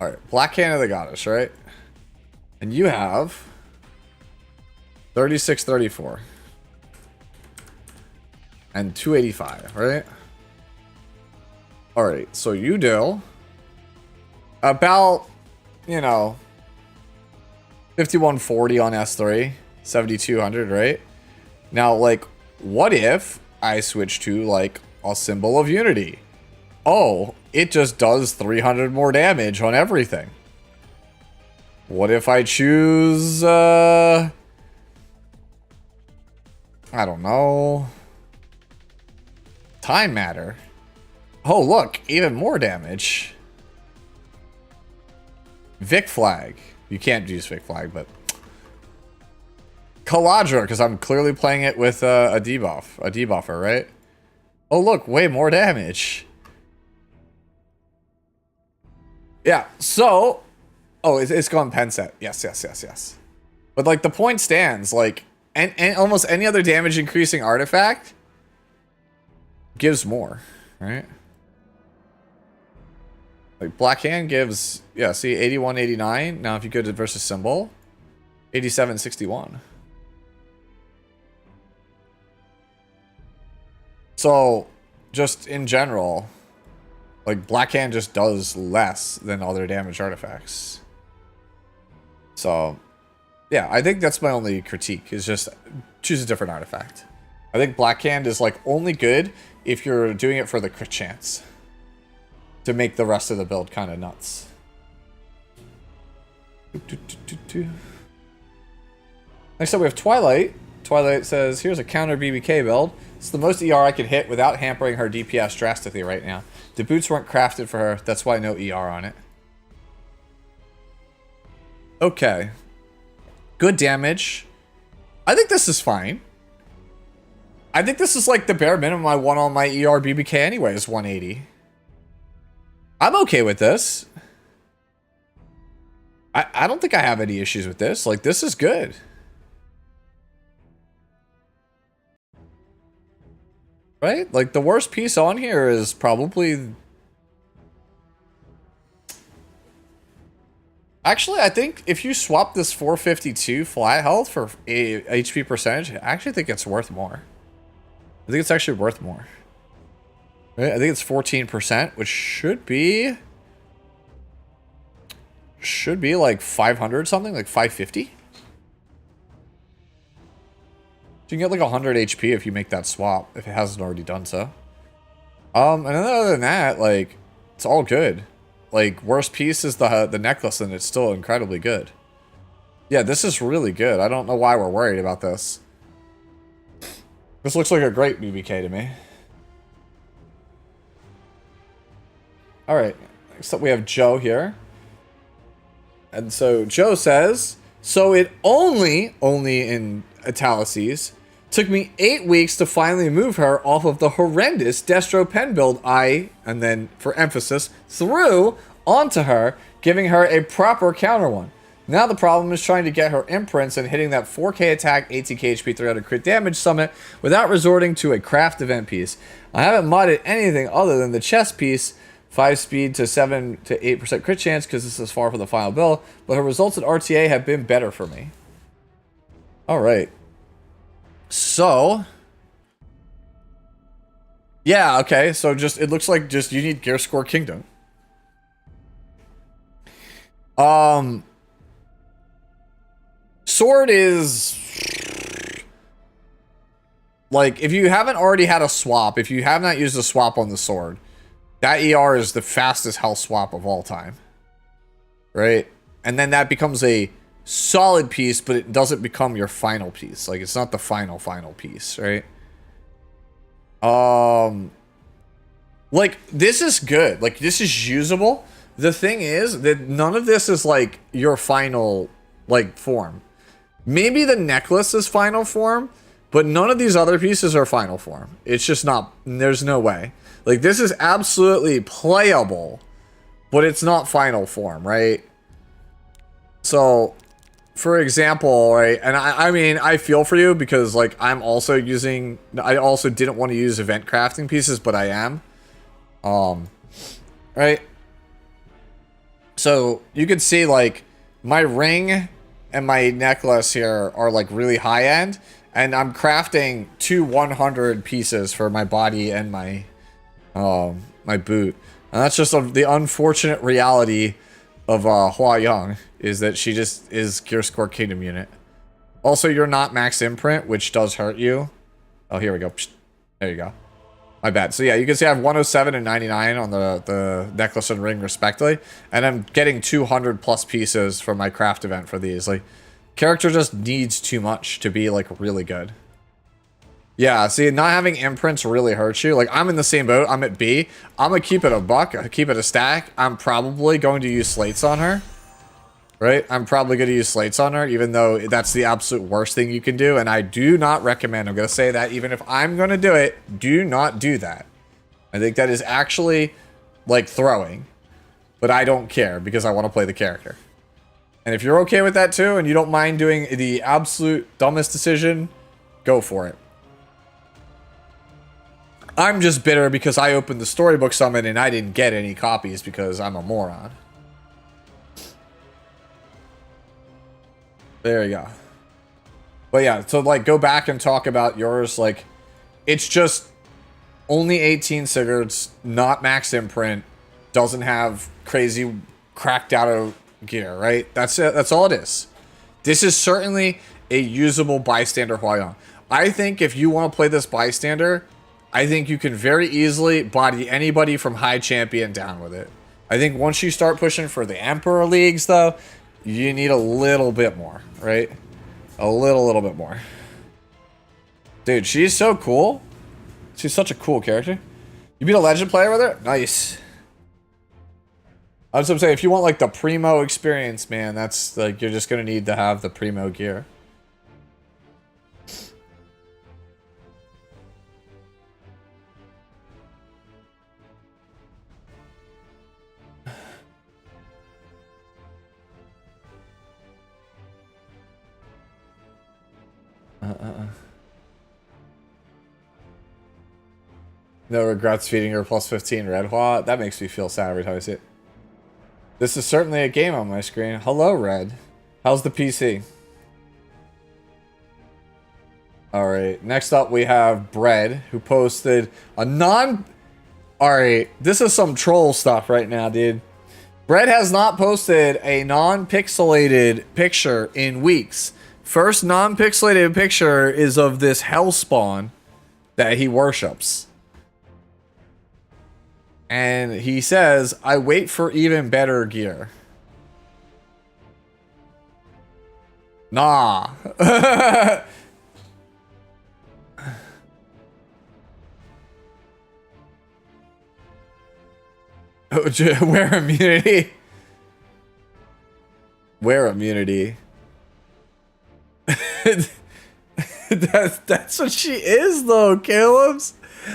Alright, Black Hand of the Goddess, right? And you have 36, 34. And 285, right? Alright, so you do about, you know, 5140 on S3, 7200, right? Now, like, what if I switch to, like, a Symbol of Unity? Oh, it just does 300 more damage on everything. What if I choose, I don't know. Time Matter. Oh, look, even more damage. Vic Flag. You can't use Vic Flag, but... Caladra, because I'm clearly playing it with a debuffer, right? Oh, look, way more damage. Yeah, so... Oh, it's gone pen set. Yes. But, like, the point stands, like, and almost any other damage increasing artifact gives more, right? Like Black Hand gives, yeah, see 81, 89. Now if you go to versus symbol, 87, 61. So just in general, like Black Hand just does less than other damage artifacts. So yeah, I think that's my only critique, is just choose a different artifact. I think Black Hand is like only good if you're doing it for the crit chance, to make the rest of the build kind of nuts. Next up we have Twilight. Twilight says, here's a counter BBK build. It's the most ER I could hit without hampering her DPS drastically right now. The boots weren't crafted for her, that's why no ER on it. Okay. Good damage. I think this is fine. I think this is like the bare minimum I want on my ER BBK anyway, is 180. I'm okay with this. I don't think I have any issues with this. Like, this is good. Right? Like, the worst piece on here is probably... Actually, I think if you swap this 452 flat health for a HP percentage, I actually think it's worth more. I think it's actually worth more. Right? I think it's 14%, which should be like 500 something, like 550. So you can get like 100 HP if you make that swap, if it hasn't already done so. And then other than that, like, it's all good. Like, worst piece is the necklace, and it's still incredibly good. Yeah, this is really good. I don't know why we're worried about this. This looks like a great BBK to me. Alright, next up we have Joe here. And so Joe says, so it only in italices, took me 8 weeks to finally move her off of the horrendous Destro pen build and then for emphasis, threw onto her, giving her a proper counter one. Now the problem is trying to get her imprints and hitting that 4k attack, 18k HP, 300 crit damage summit without resorting to a craft event piece. I haven't modded anything other than the chest piece, 5 speed to 7 to 8% crit chance because this is far from the final build, but her results at RTA have been better for me. Alright. So... yeah, okay, so just, it looks like just you need Gear Score Kingdom. Sword is... like, if you haven't already had a swap, if you have not used a swap on the sword, that ER is the fastest health swap of all time. Right? And then that becomes a solid piece, but it doesn't become your final piece. Like, it's not the final piece, right? Like, this is good. Like, this is usable. The thing is that none of this is, like, your final, like, form. Maybe the necklace is final form, but none of these other pieces are final form. It's just not, there's no way. Like, this is absolutely playable, but it's not final form, right? So, for example, right, and I mean, I feel for you because, like, I'm also using, I also didn't want to use event crafting pieces, but I am. Right? So, you can see, like, my ring and my necklace here are, like, really high end, and I'm crafting 2 100 pieces for my body and my, my boot. And that's just the unfortunate reality of Hua Young, is that she just is Gear Score Kingdom unit. Also, you're not max imprint, which does hurt you. Oh, here we go. Psst. There you go. My bad. So yeah, you can see I have 107 and 99 on the necklace and ring respectively, and I'm getting 200 plus pieces from my craft event for these. Like, character just needs too much to be, like, really good. Yeah, see, not having imprints really hurts you. Like, I'm in the same boat. I'm at B. I'm gonna keep it a buck, keep it a stack. I'm probably going to use slates on her. Right? I'm probably going to use slates on her, even though that's the absolute worst thing you can do. And I do not recommend, I'm going to say that, even if I'm going to do it, do not do that. I think that is actually, like, throwing. But I don't care, because I want to play the character. And if you're okay with that too, and you don't mind doing the absolute dumbest decision, go for it. I'm just bitter because I opened the Storybook Summit and I didn't get any copies because I'm a moron. There you go. But yeah, so like go back and talk about yours. Like, it's just only 18 cigarettes, not max imprint, doesn't have crazy cracked out of gear, right? That's it. That's all it is. This is certainly a usable bystander Huayang. I think if you want to play this bystander, I think you can very easily body anybody from high champion down with it. I think once you start pushing for the Emperor Leagues, though, you need a little bit more, right? A little bit more. Dude, she's so cool. She's such a cool character. You beat a legend player with her? Nice. I was gonna say, if you want like the primo experience, man, that's like, you're just gonna need to have the primo gear. No regrets feeding her plus 15 red Hua. That makes me feel sad every time I see it. This is certainly a game on my screen. Hello, Red. How's the PC? Alright, next up we have Bread, who posted a non... Alright, this is some troll stuff right now, dude. Bread has not posted a non-pixelated picture in weeks. First non-pixelated picture is of this hellspawn that he worships. And he says, I wait for even better gear. Nah. Wear immunity. Wear immunity. That's what she is, though, Caleb's.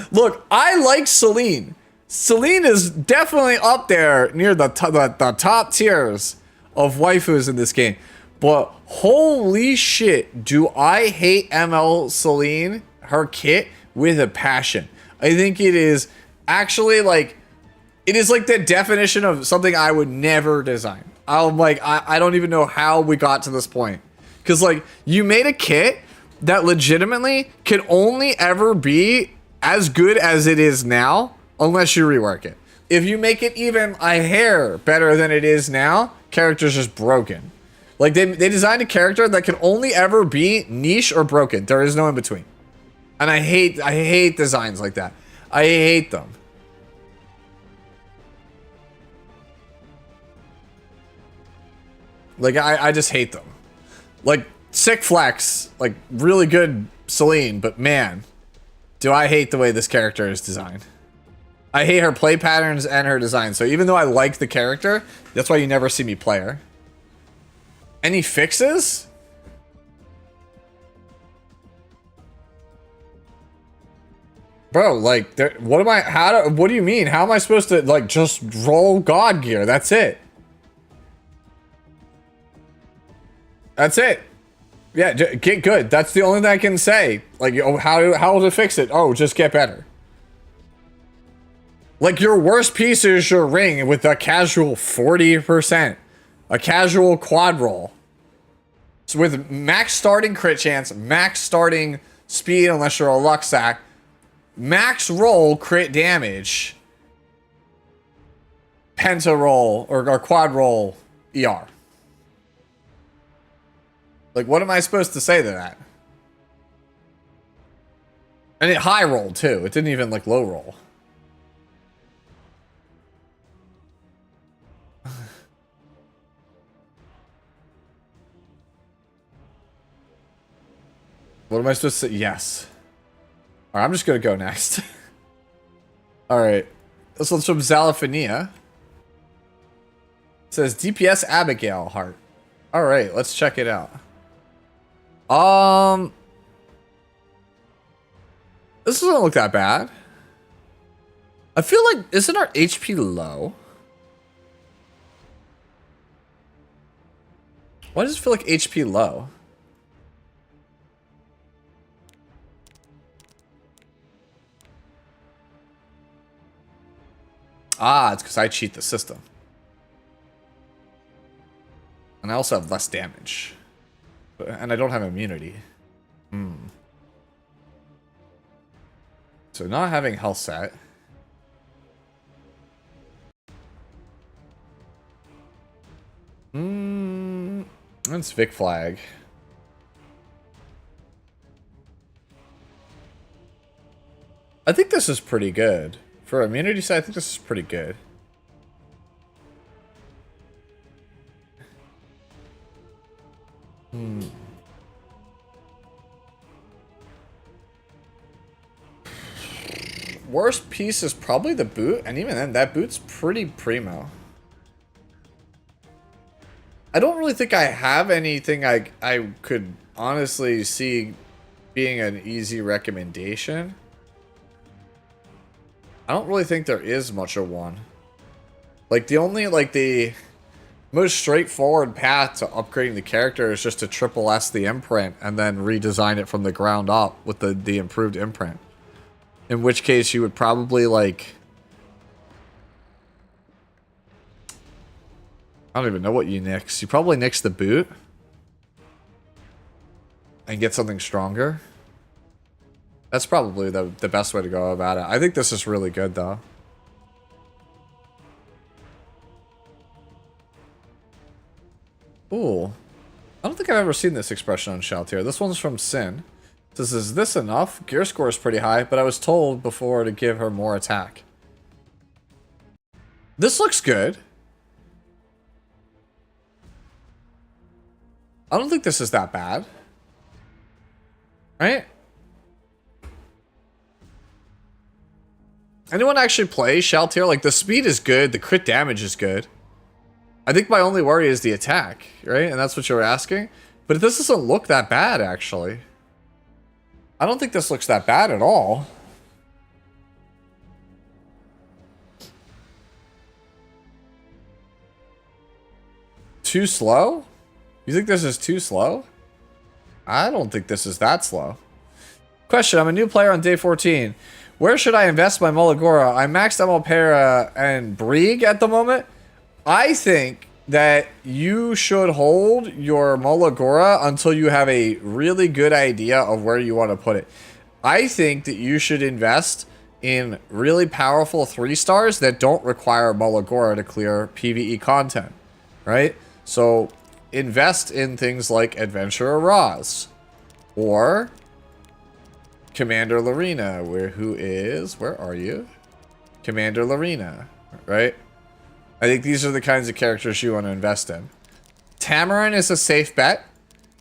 Look, I like Celine. Celine is definitely up there near the top tiers of waifus in this game. But holy shit, do I hate ML Celine, her kit, with a passion. I think it is actually like, it is like the definition of something I would never design. I'm like, I don't even know how we got to this point. Because like, you made a kit that legitimately can only ever be as good as it is now, unless you rework it. If you make it even a hair better than it is now, character's just broken. Like, they designed a character that can only ever be niche or broken. There is no in between. And I hate designs like that. I hate them. Like, I just hate them. Like, sick flex, like, really good Celine, but man, do I hate the way this character is designed. I hate her play patterns and her design. So even though I like the character, that's why you never see me play her. Any fixes? Bro, like, what do you mean? How am I supposed to, like, just roll God gear? That's it. That's it. Yeah, get good. That's the only thing I can say. Like, how to fix it? Oh, just get better. Like, your worst piece is your ring with a casual 40%. A casual quad roll. So with max starting crit chance, max starting speed unless you're a luck sack, max roll crit damage, penta roll or quad roll ER. Like, what am I supposed to say to that? And it high rolled too. It didn't even like low roll. What am I supposed to say? Yes. All right, I'm just going to go next. All right. This one's from Zalaphania. It says DPS Abigail heart. All right, let's check it out. This doesn't look that bad. I feel like, isn't our HP low? Why does it feel like HP low? Ah, it's because I cheat the system. And I also have less damage. And I don't have immunity. So not having health set. That's Vic Flag. I think this is pretty good. For immunity side, I think this is pretty good. Worst piece is probably the boot, and even then, that boot's pretty primo. I don't really think I have anything I could honestly see being an easy recommendation. I don't really think there is much of one. Like, the only, like, the most straightforward path to upgrading the character is just to triple S the imprint and then redesign it from the ground up with the improved imprint. In which case you would probably, like... I don't even know what you nix. You probably nix the boot. And get something stronger. That's probably the best way to go about it. I think this is really good, though. Ooh. I don't think I've ever seen this expression on Shaltier. This one's from Sin. It says, is this enough? Gear score is pretty high, but I was told before to give her more attack. This looks good. I don't think this is that bad. Right? Anyone actually play Shaltier? Like, the speed is good, the crit damage is good. I think my only worry is the attack, right? And that's what you were asking. But this doesn't look that bad, actually. I don't think this looks that bad at all. Too slow? You think this is too slow? I don't think this is that slow. Question, I'm a new player on day 14. Where should I invest my Mulligora? I maxed Amalpera and Brieg at the moment. I think that you should hold your Mulligora until you have a really good idea of where you want to put it. I think that you should invest in really powerful 3-stars that don't require Mulligora to clear PvE content, right? So invest in things like Adventurer Roz or Commander Larina, where are you? Commander Larina, right? I think these are the kinds of characters you want to invest in. Tamarin is a safe bet.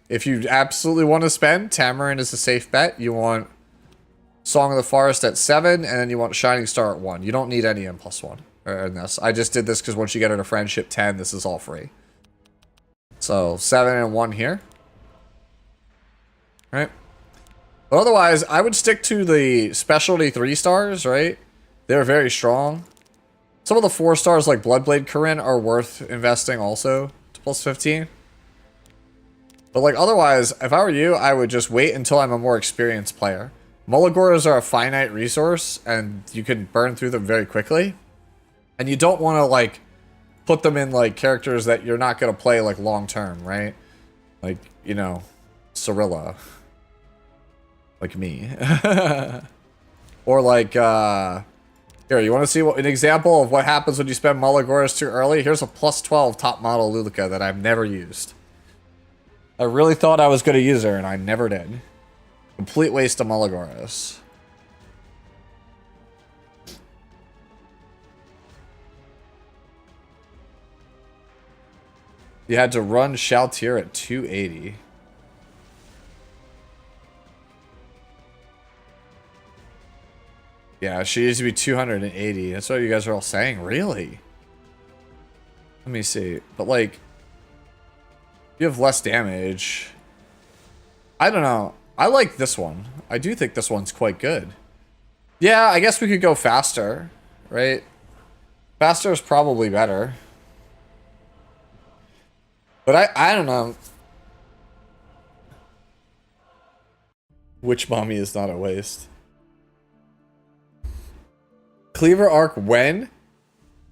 If you absolutely want to spend, Tamarin is a safe bet. You want Song of the Forest at 7, and then you want Shining Star at 1. You don't need any N+1 in this. I just did this because once you get into Friendship 10, this is all free. So 7 and 1 here. Right? But otherwise, I would stick to the specialty 3-stars, right? They're very strong. Some of the 4-stars like Bloodblade Corinne are worth investing also to +15. But like otherwise, if I were you, I would just wait until I'm a more experienced player. Mulligoras are a finite resource and you can burn through them very quickly. And you don't want to like put them in like characters that you're not going to play like long term, right? Like, you know, Cirilla. Like me. Or like, here, you want to see an example of what happens when you spend Mulligoras too early? Here's a +12 top model Luluka that I've never used. I really thought I was going to use her, and I never did. Complete waste of Mulligoras. You had to run Shaltier at 280. Yeah, she used to be 280. That's what you guys are all saying. Really? Let me see. But, like, you have less damage. I don't know. I like this one. I do think this one's quite good. Yeah, I guess we could go faster, right? Faster is probably better. But I don't know. Which mommy is not a waste? Cleaver arc when?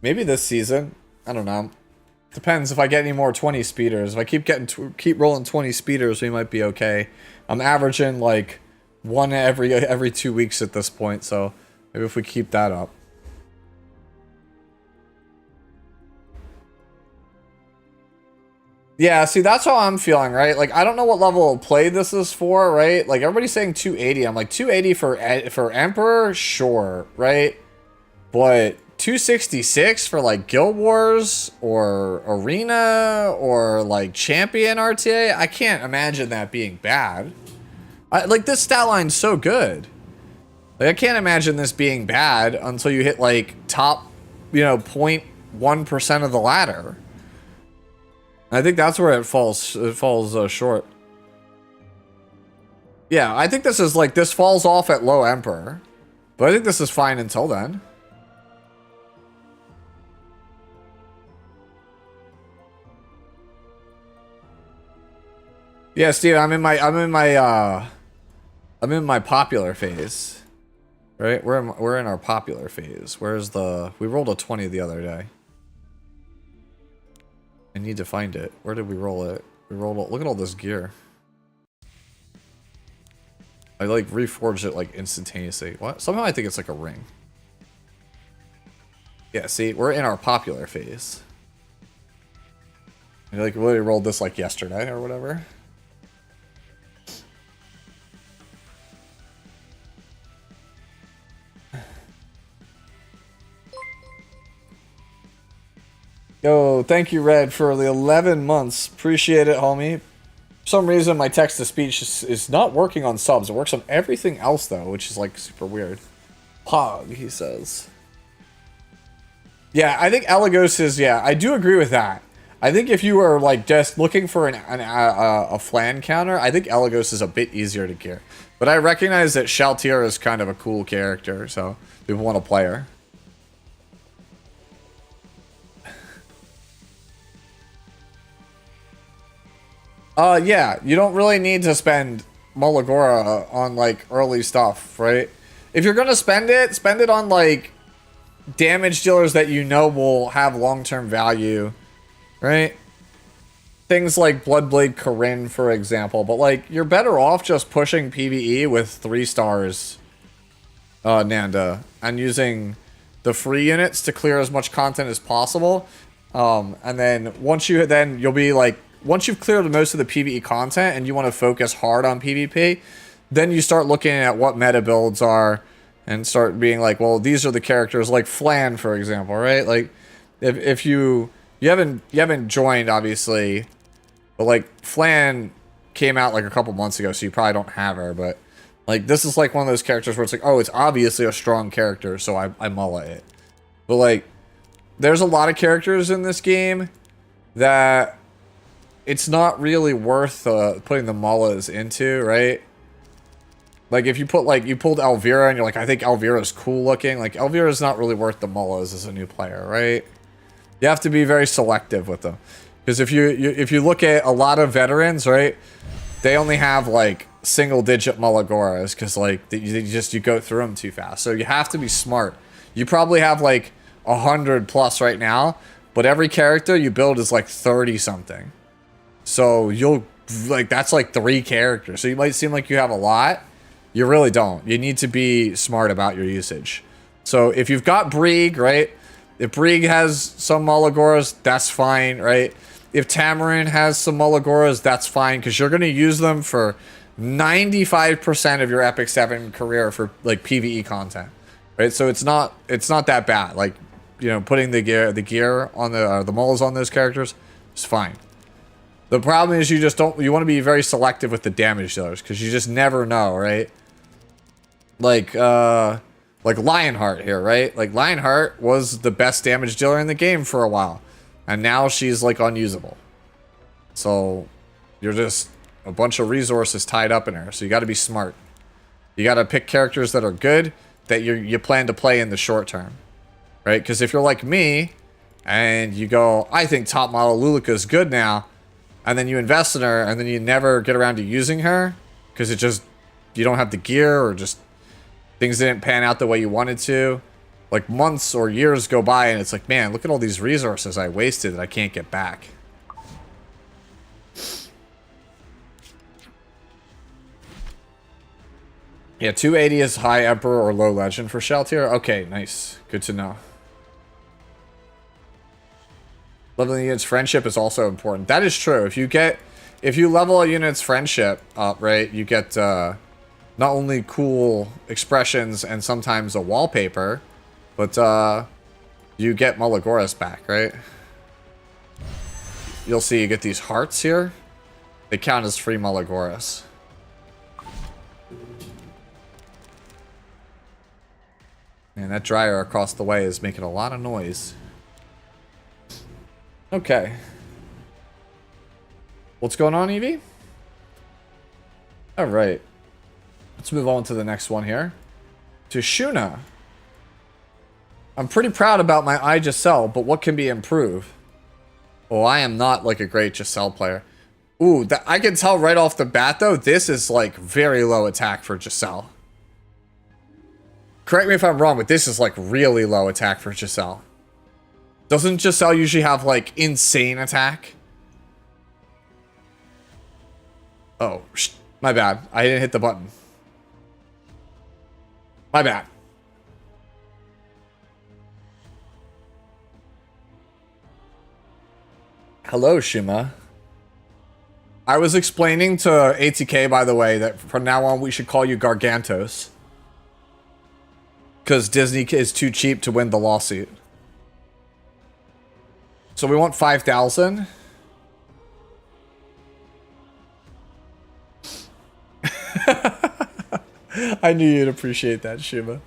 Maybe this season. I don't know. Depends if I get any more 20 speeders. If I keep rolling 20 speeders, we might be okay. I'm averaging like one every 2 weeks at this point, so maybe if we keep that up. Yeah, see, that's how I'm feeling, right? Like, I don't know what level of play this is for, right? Like, everybody's saying 280. I'm like, 280 for Emperor? Sure, right? But 266 for, like, Guild Wars or Arena or, like, Champion RTA? I can't imagine that being bad. Like, this stat line's so good. Like, I can't imagine this being bad until you hit, like, top, you know, 0.1% of the ladder. I think that's where it falls short. Yeah, I think this is like, this falls off at low Emperor. But I think this is fine until then. Yeah, Steve, I'm in my popular phase. Right? We're in our popular phase. Where's the, we rolled a 20 the other day. I need to find it. Where did we roll it? We rolled it. Look at all this gear. I like reforged it like instantaneously. What? Somehow I think it's like a ring. Yeah, see, we're in our popular phase. I like really rolled this like yesterday or whatever. Yo, thank you, Red, for the 11 months. Appreciate it, homie. For some reason, my text-to-speech is not working on subs. It works on everything else, though, which is, like, super weird. Pog, he says. Yeah, I think Elagos is, yeah, I do agree with that. I think if you were, like, just looking for a flan counter, I think Elagos is a bit easier to gear. But I recognize that Shaltir is kind of a cool character, so people want to play her. Yeah, you don't really need to spend Mulligora on, like, early stuff, right? If you're gonna spend it on, like, damage dealers that you know will have long-term value, right? Things like Bloodblade Corinne, for example. But, like, you're better off just pushing PvE with 3 stars, Nanda, and using the free units to clear as much content as possible. And then once you'll be, like, once you've cleared most of the PvE content and you want to focus hard on PvP, then you start looking at what meta builds are and start being like, well, these are the characters, like Flan, for example, right? Like, if you haven't joined, obviously, but like Flan came out like a couple months ago, so you probably don't have her, but like this is like one of those characters where it's like, oh, it's obviously a strong character, so I mullet it. But like, there's a lot of characters in this game that it's not really worth putting the mullahs into, right? Like, if you put, like, you pulled Elvira and you're like, I think Elvira's cool looking. Like, Elvira's not really worth the mullahs as a new player, right? You have to be very selective with them. Because if you look at a lot of veterans, right, they only have, like, single-digit Mullagoras because, like, you go through them too fast. So you have to be smart. You probably have, like, 100 plus right now, but every character you build is, like, 30-something. So you'll, like, that's like 3 characters. So you might seem like you have a lot. You really don't. You need to be smart about your usage. So if you've got Brieg, right? If Brieg has some Mullagoras, that's fine, right? If Tamarin has some Mullagoras, that's fine, because you're going to use them for 95% of your Epic 7 career for, like, PvE content, right? So it's not that bad. Like, you know, putting the gear on the mullahs on those characters is fine. The problem is you want to be very selective with the damage dealers, because you just never know, right? Like Lionheart here, right? Like, Lionheart was the best damage dealer in the game for a while, and now she's, like, unusable. So you're just a bunch of resources tied up in her, so you got to be smart. You got to pick characters that are good, that you plan to play in the short term, right? Because if you're like me, and you go, I think top model Lulika is good now, and then you invest in her, and then you never get around to using her because it just, you don't have the gear, or just things didn't pan out the way you wanted to. Like months or years go by and it's like, man, look at all these resources I wasted that I can't get back. Yeah, 280 is high Emperor or low legend for Shell tier. Okay, nice. Good to know. Leveling the unit's friendship is also important. That is true. If you level a unit's friendship up, right, you get not only cool expressions and sometimes a wallpaper, but you get Malagoras back, right? You'll see you get these hearts here. They count as free Malagoras. Man, that dryer across the way is making a lot of noise. Okay. What's going on, Evie? Alright. Let's move on to the next one here. To Shuna. I'm pretty proud about my Giselle, but what can be improved? Oh, I am not like a great Giselle player. Ooh, I can tell right off the bat though, this is like very low attack for Giselle. Correct me if I'm wrong, but this is like really low attack for Giselle. Doesn't Giselle usually have like insane attack? Oh, my bad. I didn't hit the button. My bad. Hello, Shima. I was explaining to ATK, by the way, that from now on we should call you Gargantos. Because Disney is too cheap to win the lawsuit. So we want 5,000. I knew you'd appreciate that, Shima.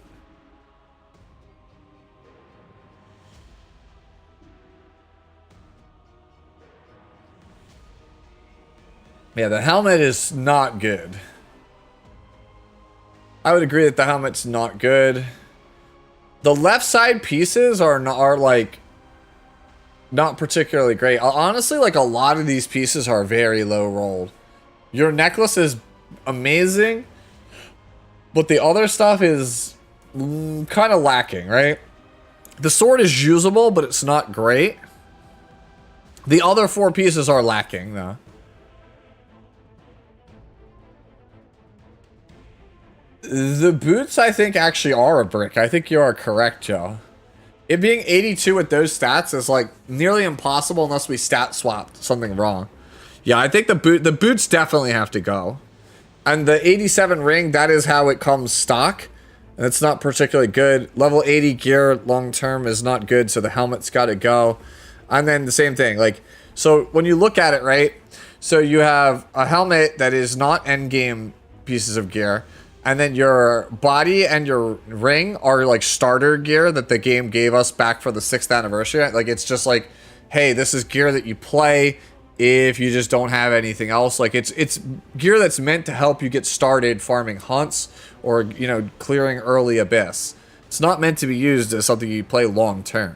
Yeah, the helmet is not good. I would agree that the helmet's not good. The left side pieces are like not particularly great. Honestly, like a lot of these pieces are very low rolled. Your necklace is amazing, but the other stuff is kind of lacking, right? The sword is usable, but it's not great. The other 4 pieces are lacking, though. The boots, I think, actually are a brick. I think you are correct, Joe. It being 82 with those stats is like nearly impossible unless we stat swapped something wrong. Yeah, I think the boots definitely have to go. And the 87 ring, that is how it comes stock. And it's not particularly good. Level 80 gear long term is not good, so the helmet's got to go. And then the same thing, like, so when you look at it, right? So you have a helmet that is not endgame pieces of gear. And then your body and your ring are like starter gear that the game gave us back for the 6th anniversary. Like, it's just like, hey, this is gear that you play if you just don't have anything else. Like, it's gear that's meant to help you get started farming hunts or, you know, clearing early abyss. It's not meant to be used as something you play long term.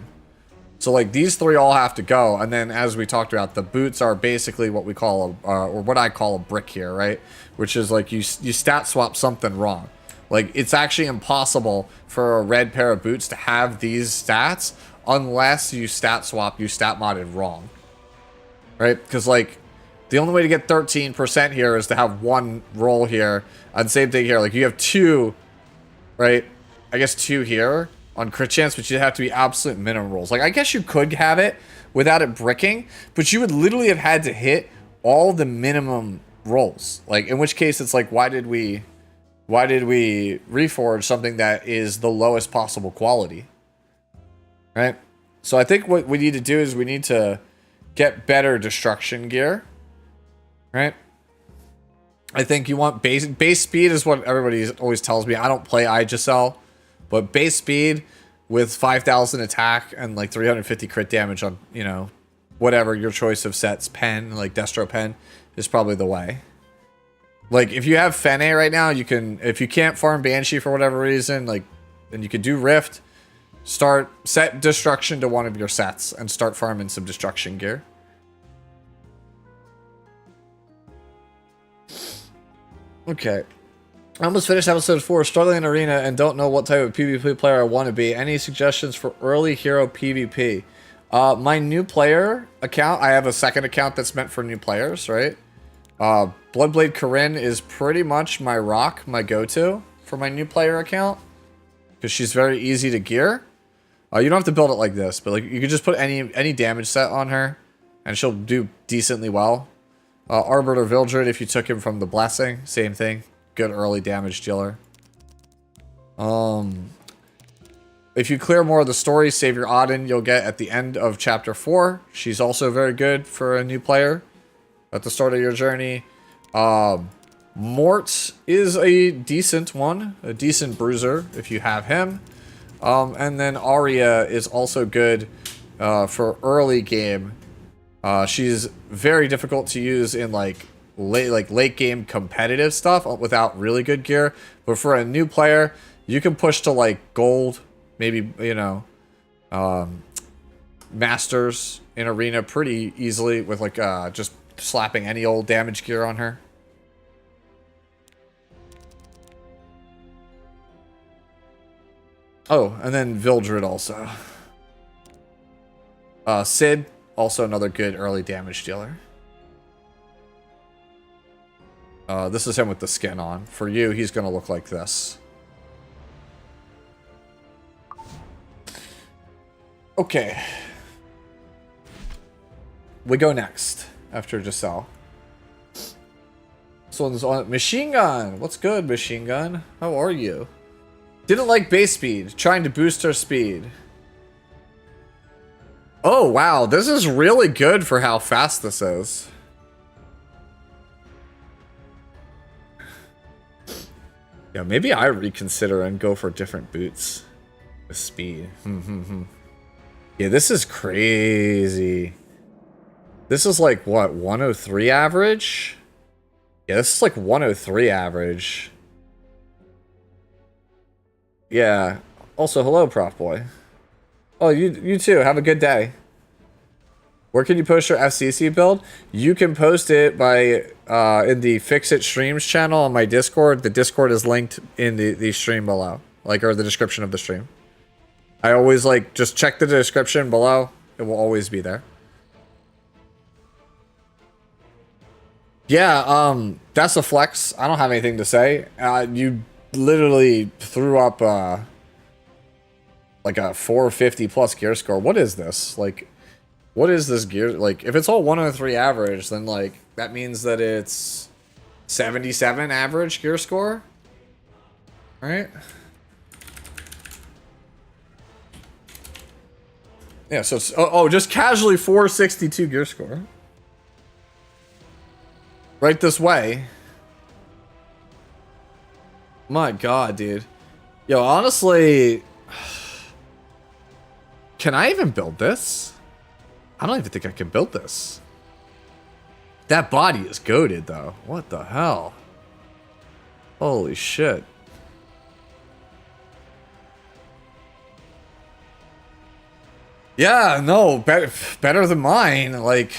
So like these 3 all have to go. And then as we talked about, the boots are basically what we call or what I call a brick here, right? Which is like you stat swap something wrong. Like, it's actually impossible for a red pair of boots to have these stats unless you stat swap, you stat modded wrong. Right? Because like the only way to get 13% here is to have 1 roll here. And same thing here. Like, you have 2, right? I guess 2 here on crit chance, but you'd have to be absolute minimum rolls. Like, I guess you could have it without it bricking, but you would literally have had to hit all the minimum rolls. Like, in which case it's like, why did we reforge something that is the lowest possible quality? Right? So I think what we need to do is we need to get better destruction gear. Right? I think you want base speed is what everybody always tells me. I don't play Giselle, but base speed with 5,000 attack and like 350 crit damage on, you know, whatever your choice of sets, pen, like Destro pen, is probably the way. Like, if you have Fene right now, you can, if you can't farm Banshee for whatever reason, like, then you could do Rift, set Destruction to one of your sets, and start farming some Destruction gear. Okay. I almost finished episode 4, struggling in arena, and don't know what type of PvP player I want to be. Any suggestions for early hero PvP? My new player account, I have a second account that's meant for new players, right? Bloodblade Corinne is pretty much my rock, my go-to for my new player account. Because she's very easy to gear. You don't have to build it like this, but like you could just put any damage set on her, and she'll do decently well. Arbiter Vildred, if you took him from the Blessing, same thing. Good early damage dealer. If you clear more of the story, Savior Auden you'll get at the end of chapter 4. She's also very good for a new player at the start of your journey. Mort is a decent one, a decent bruiser if you have him. And then Arya is also good for early game. She's very difficult to use in like late game competitive stuff without really good gear. But for a new player, you can push to like gold, maybe, you know, masters in arena pretty easily with like just slapping any old damage gear on her. Oh, and then Vildred also. Sid, also another good early damage dealer. This is him with the skin on. For you, he's going to look like this. Okay. We go next after Giselle. This one's on Machine Gun. What's good, Machine Gun? How are you? Didn't like base speed. Trying to boost her speed. Oh, wow. This is really good for how fast this is. Yeah, maybe I reconsider and go for different boots with speed. Yeah, this is crazy. This is like, what, 103 average? Yeah, this is like 103 average. Yeah. Also, hello, Prof Boy. Oh, you too. Have a good day. Where can you post your FCC build? You can post it by in the Fix It Streams channel on my Discord. The Discord is linked in the stream below, like, or the description of the stream. I always like just check the description below. It will always be there. Yeah, that's a flex. I don't have anything to say. You literally threw up like a 450 plus gear score. What is this? Like, what is this gear? Like, if it's all 103 average, then like that means that it's 77 average gear score, right? Yeah, so it's just casually 462 gear score. Right this way. My god, dude. Yo, honestly, can I even build this? I don't even think I can build this. That body is goated, though. What the hell? Holy shit. Yeah, no, better than mine. Like,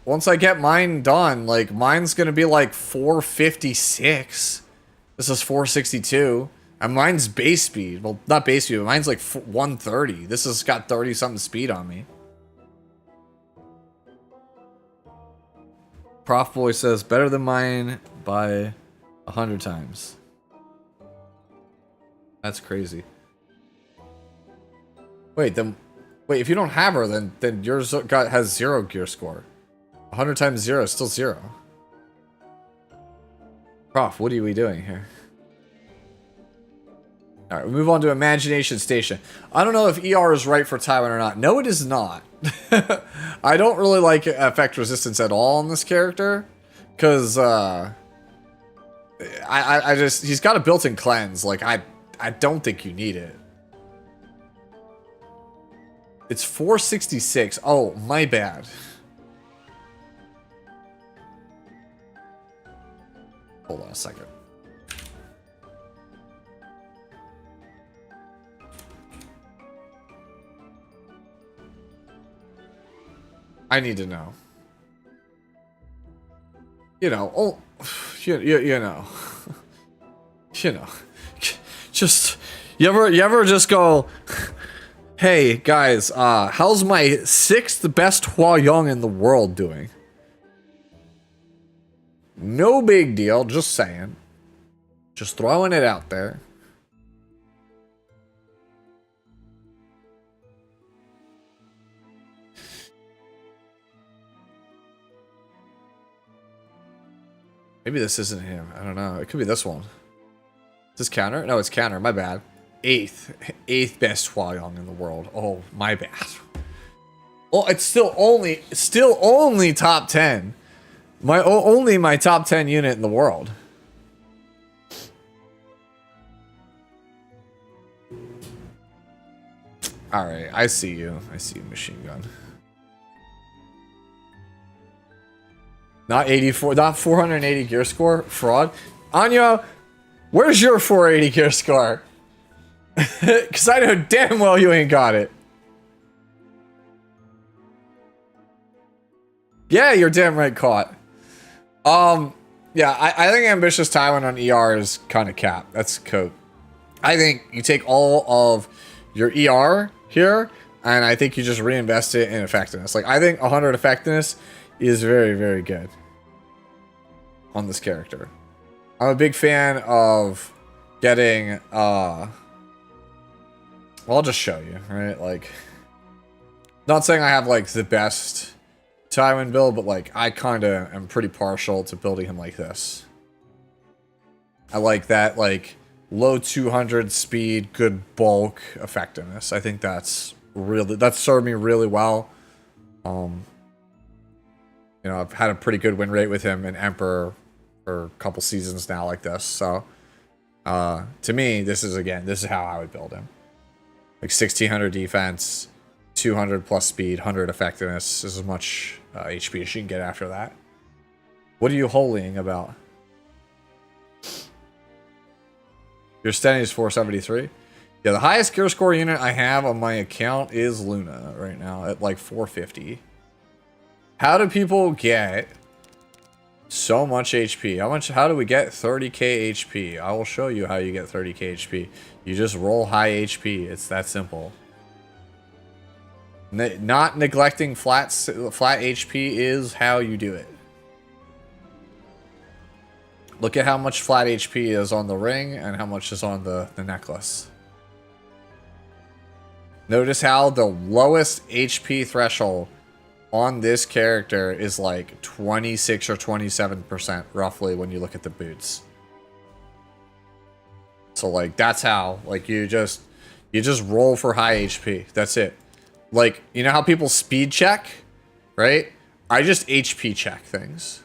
once I get mine done, like, mine's gonna be like 456. This is 462. And mine's base speed. Well, not base speed, but mine's like 130. This has got 30-something speed on me. Prof Boy says, better than mine by 100 times. That's crazy. Wait, if you don't have her, then yours has 0 gear score. 100 times 0 is still 0. Prof, what are we doing here? Alright, we move on to Imagination Station. I don't know if ER is right for Tywin or not. No, it is not. I don't really like effect resistance at all on this character. Because, I just, he's got a built-in cleanse. Like, I don't think you need it. It's 466. Oh, my bad. Hold on a second. I need to know. You know, you know. you know, just you ever just go, hey guys, how's my 6th best Hua Young in the world doing? No big deal, just saying. Just throwing it out there. Maybe this isn't him. I don't know. It could be this one. Is this counter? No, it's counter. My bad. 8th best Hua Young in the world. Oh, my bad. Well, it's still only top 10. Only my top 10 unit in the world. All right, I see you. I see you, machine gun. Not 84, not 480 gear score. Fraud. Anya, where's your 480 gear score? Because I know damn well you ain't got it. Yeah, you're damn right caught. Yeah, I think Ambitious Tywin on ER is kind of cap. That's coke. I think you take all of your ER here, and I think you just reinvest it in effectiveness. Like, I think 100 effectiveness is very, very good on this character. I'm a big fan of getting, well, I'll just show you, right? Like, not saying I have, like, the best Tywin build, but, like, I kind of am pretty partial to building him like this. I like that, like, low 200 speed, good bulk effectiveness. I think that's served me really well. You know, I've had a pretty good win rate with him in Emperor for a couple seasons now like this. So, to me, this is how I would build him. Like 1600 defense, 200 plus speed, 100 effectiveness. Is as much HP as you can get after that. What are you holying about? Your standing is 473. Yeah, the highest gear score unit I have on my account is Luna right now at like 450. How do people get so much HP? How do we get 30k HP? I will show you how you get 30k HP. You just roll high HP. It's that simple. Not neglecting flat HP is how you do it. Look at how much flat HP is on the ring and how much is on the necklace. Notice how the lowest HP threshold on this character is like 26 or 27% roughly when you look at the boots. So like that's how, like, you just roll for high HP. That's it. Like, you know how people speed check, right? I just HP check things.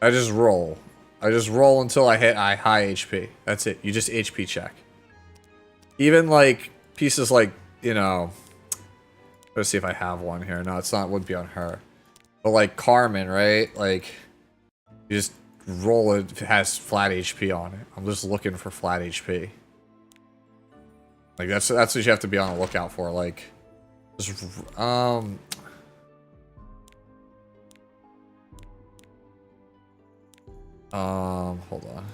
I just roll. I just roll until I hit high HP. That's it. You just HP check. Even like pieces like, you know, let's see if I have one here. No, it's not, would be on her. But like Carmen, right? Like, you just roll it, if it has flat HP on it. I'm just looking for flat HP. Like that's what you have to be on the lookout for. Like, just hold on.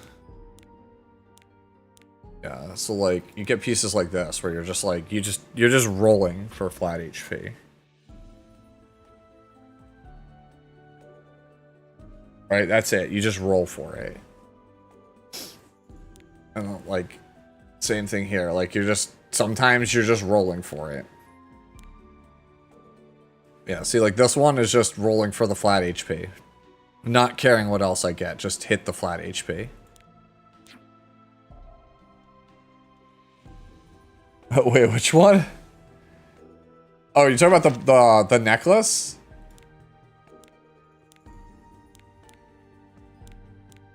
Yeah, so like you get pieces like this where you're just like you're just rolling for flat HP. Right, that's it. You just roll for it. And like same thing here. Like sometimes you're just rolling for it. Yeah, see, like this one is just rolling for the flat HP. Not caring what else I get, just hit the flat HP. Oh, wait, which one? Oh, you're talking about the necklace?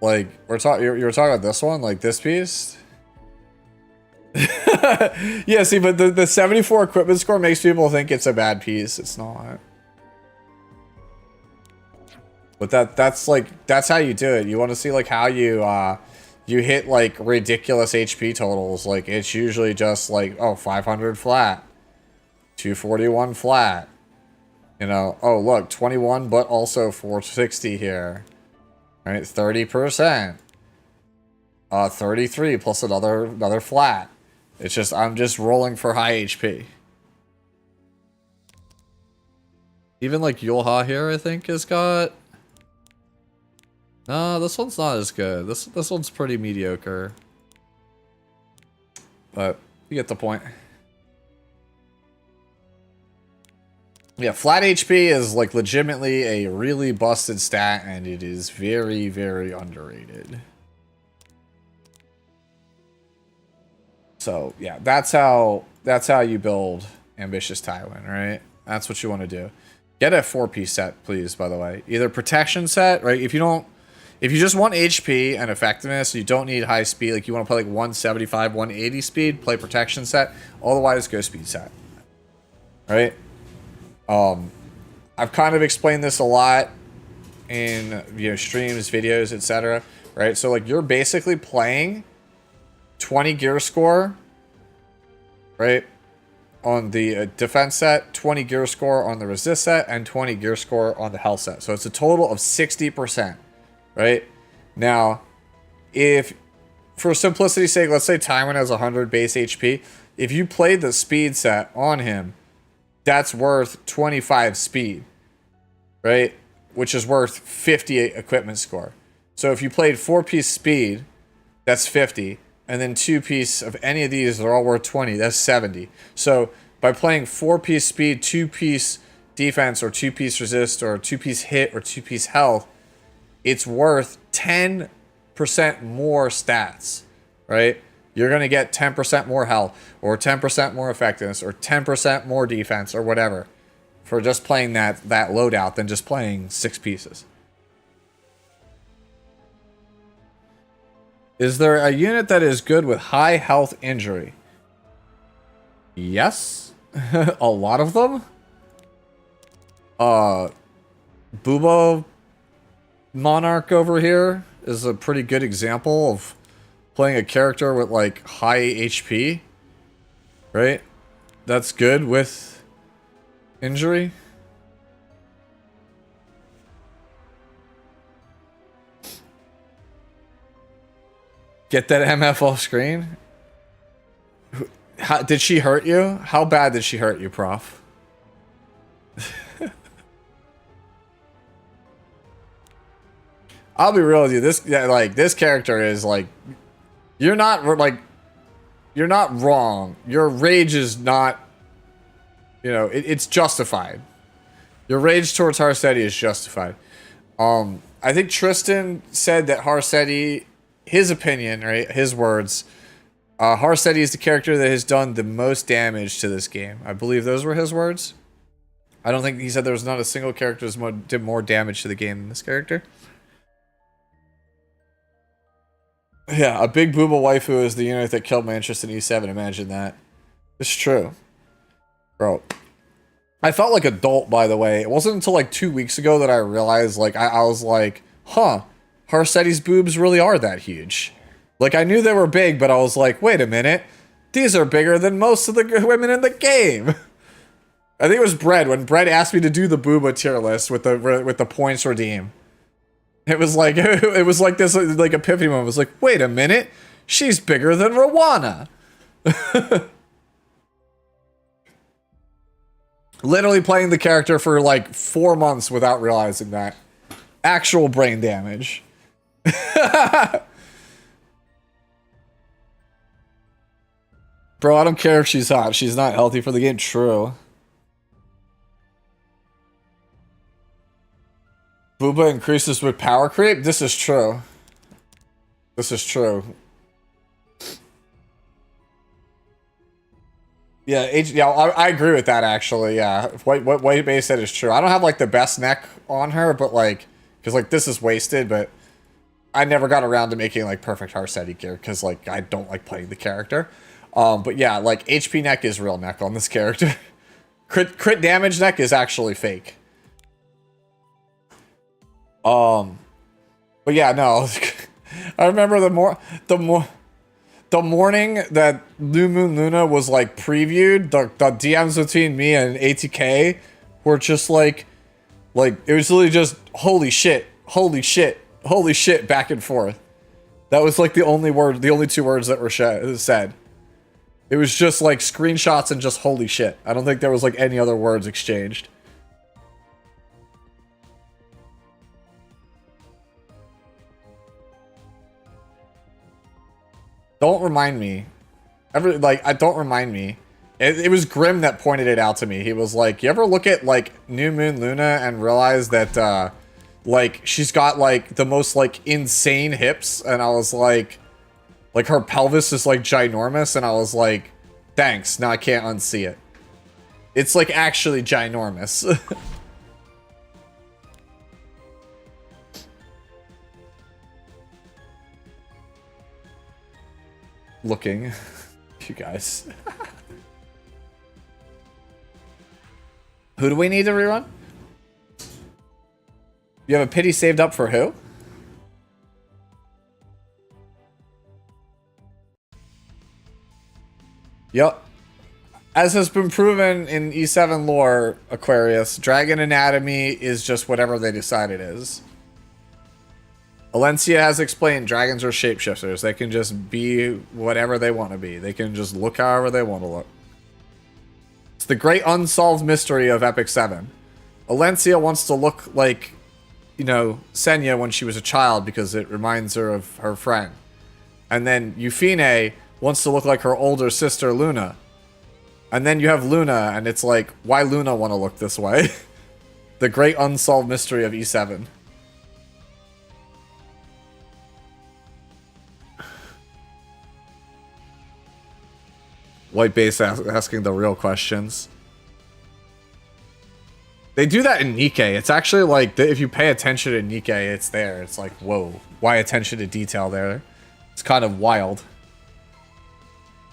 Like, you were talking about this one? Like this piece? Yeah, see, but the 74 equipment score makes people think it's a bad piece. It's not. But that's how you do it. You want to see like how you hit like ridiculous HP totals. Like it's usually just like, oh, 500 flat, 241 flat. You know, oh look, 21 but also 460 here. Right, 30%. 33 plus another flat. It's just, I'm just rolling for high HP. Even like Yulha here, I think, has got... No, this one's not as good. This one's pretty mediocre. But you get the point. Yeah, flat HP is like legitimately a really busted stat, and it is very, very underrated. So yeah, that's how you build Ambitious Tywin, right? That's what you want to do. Get a 4-piece set, please, by the way. Either protection set, right? If you just want HP and effectiveness, you don't need high speed, like you want to play like 175, 180 speed, play protection set. Otherwise, go speed set. Right? I've kind of explained this a lot in streams, videos, etc. Right? So like you're basically playing 20 gear score, right? On the defense set, 20 gear score on the resist set, and 20 gear score on the health set. So it's a total of 60%, right? Now, if, for simplicity's sake, let's say Tywin has 100 base HP. If you played the speed set on him, that's worth 25 speed, right? Which is worth 50 equipment score. So if you played 4-piece speed, that's 50. And then 2-piece of any of these, they're all worth 20. That's 70. So by playing 4-piece speed, 2-piece defense, or 2-piece resist, or 2-piece hit, or 2-piece health, it's worth 10% more stats, right? You're going to get 10% more health, or 10% more effectiveness, or 10% more defense, or whatever, for just playing that loadout than just playing 6 pieces. Is there a unit that is good with high health injury? Yes. A lot of them. Bubo Monarch over here is a pretty good example of playing a character with like high HP. Right? That's good with injury. Get that MF off screen? Did she hurt you? How bad did she hurt you, Prof? I'll be real with you. This character is like, you're not wrong. Your rage is not, it's justified. Your rage towards Harsetti is justified. I think Tristan said that Harsetti, his opinion, right? His words. Harsetti is the character that has done the most damage to this game. I believe those were his words. I don't think he said there was not a single character that did more damage to the game than this character. Yeah, a big booba waifu is the unit that killed my interest in E7. Imagine that. It's true. Bro. I felt like adult, by the way. It wasn't until like 2 weeks ago that I realized, like, I was like, huh. Harsetti's boobs really are that huge. Like, I knew they were big, but I was like, wait a minute. These are bigger than most of the women in the game. I think it was Bread, when Bread asked me to do the booba tier list with the points redeem. It was like this like epiphany moment. It was like, wait a minute. She's bigger than Rowana. Literally playing the character for like 4 months without realizing that. Actual brain damage. Bro, I don't care if she's hot. She's not healthy for the game. True. Booba increases with power creep? This is true. This is true. Yeah, I agree with that, actually. Yeah, what White Bay said is true. I don't have like the best neck on her, but like, because like this is wasted, but I never got around to making like perfect Harsetti gear because like I don't like playing the character. But yeah, like HP neck is real neck on this character. Crit damage neck is actually fake. But yeah, no. I remember the morning that New Moon Luna was like previewed, the DMs between me and ATK were just like it was literally just holy shit, back and forth. That was like the only two words that were said. It was just like screenshots and just holy shit. I don't think there was like any other words exchanged. Don't remind me. Don't remind me. It was Grim that pointed it out to me. He was like, you ever look at like New Moon Luna and realize that like she's got like the most like insane hips? And I was like her pelvis is like ginormous, and I was like, thanks, now I can't unsee it. It's like actually ginormous. Looking. You guys. Who do we need to rerun? You have a pity saved up for who? Yup. As has been proven in E7 lore, Aquarius, Dragon Anatomy is just whatever they decide it is. Alencia has explained dragons are shapeshifters. They can just be whatever they want to be. They can just look however they want to look. It's the great unsolved mystery of Epic 7. Alencia wants to look like, you know, Senya when she was a child because it reminds her of her friend. And then Euphine wants to look like her older sister Luna. And then you have Luna, and it's like, why Luna want to look this way? The great unsolved mystery of E7. White Base asking the real questions. They do that in Nikkei. It's actually like, if you pay attention to Nikkei, it's there. It's like, whoa, why attention to detail there? It's kind of wild.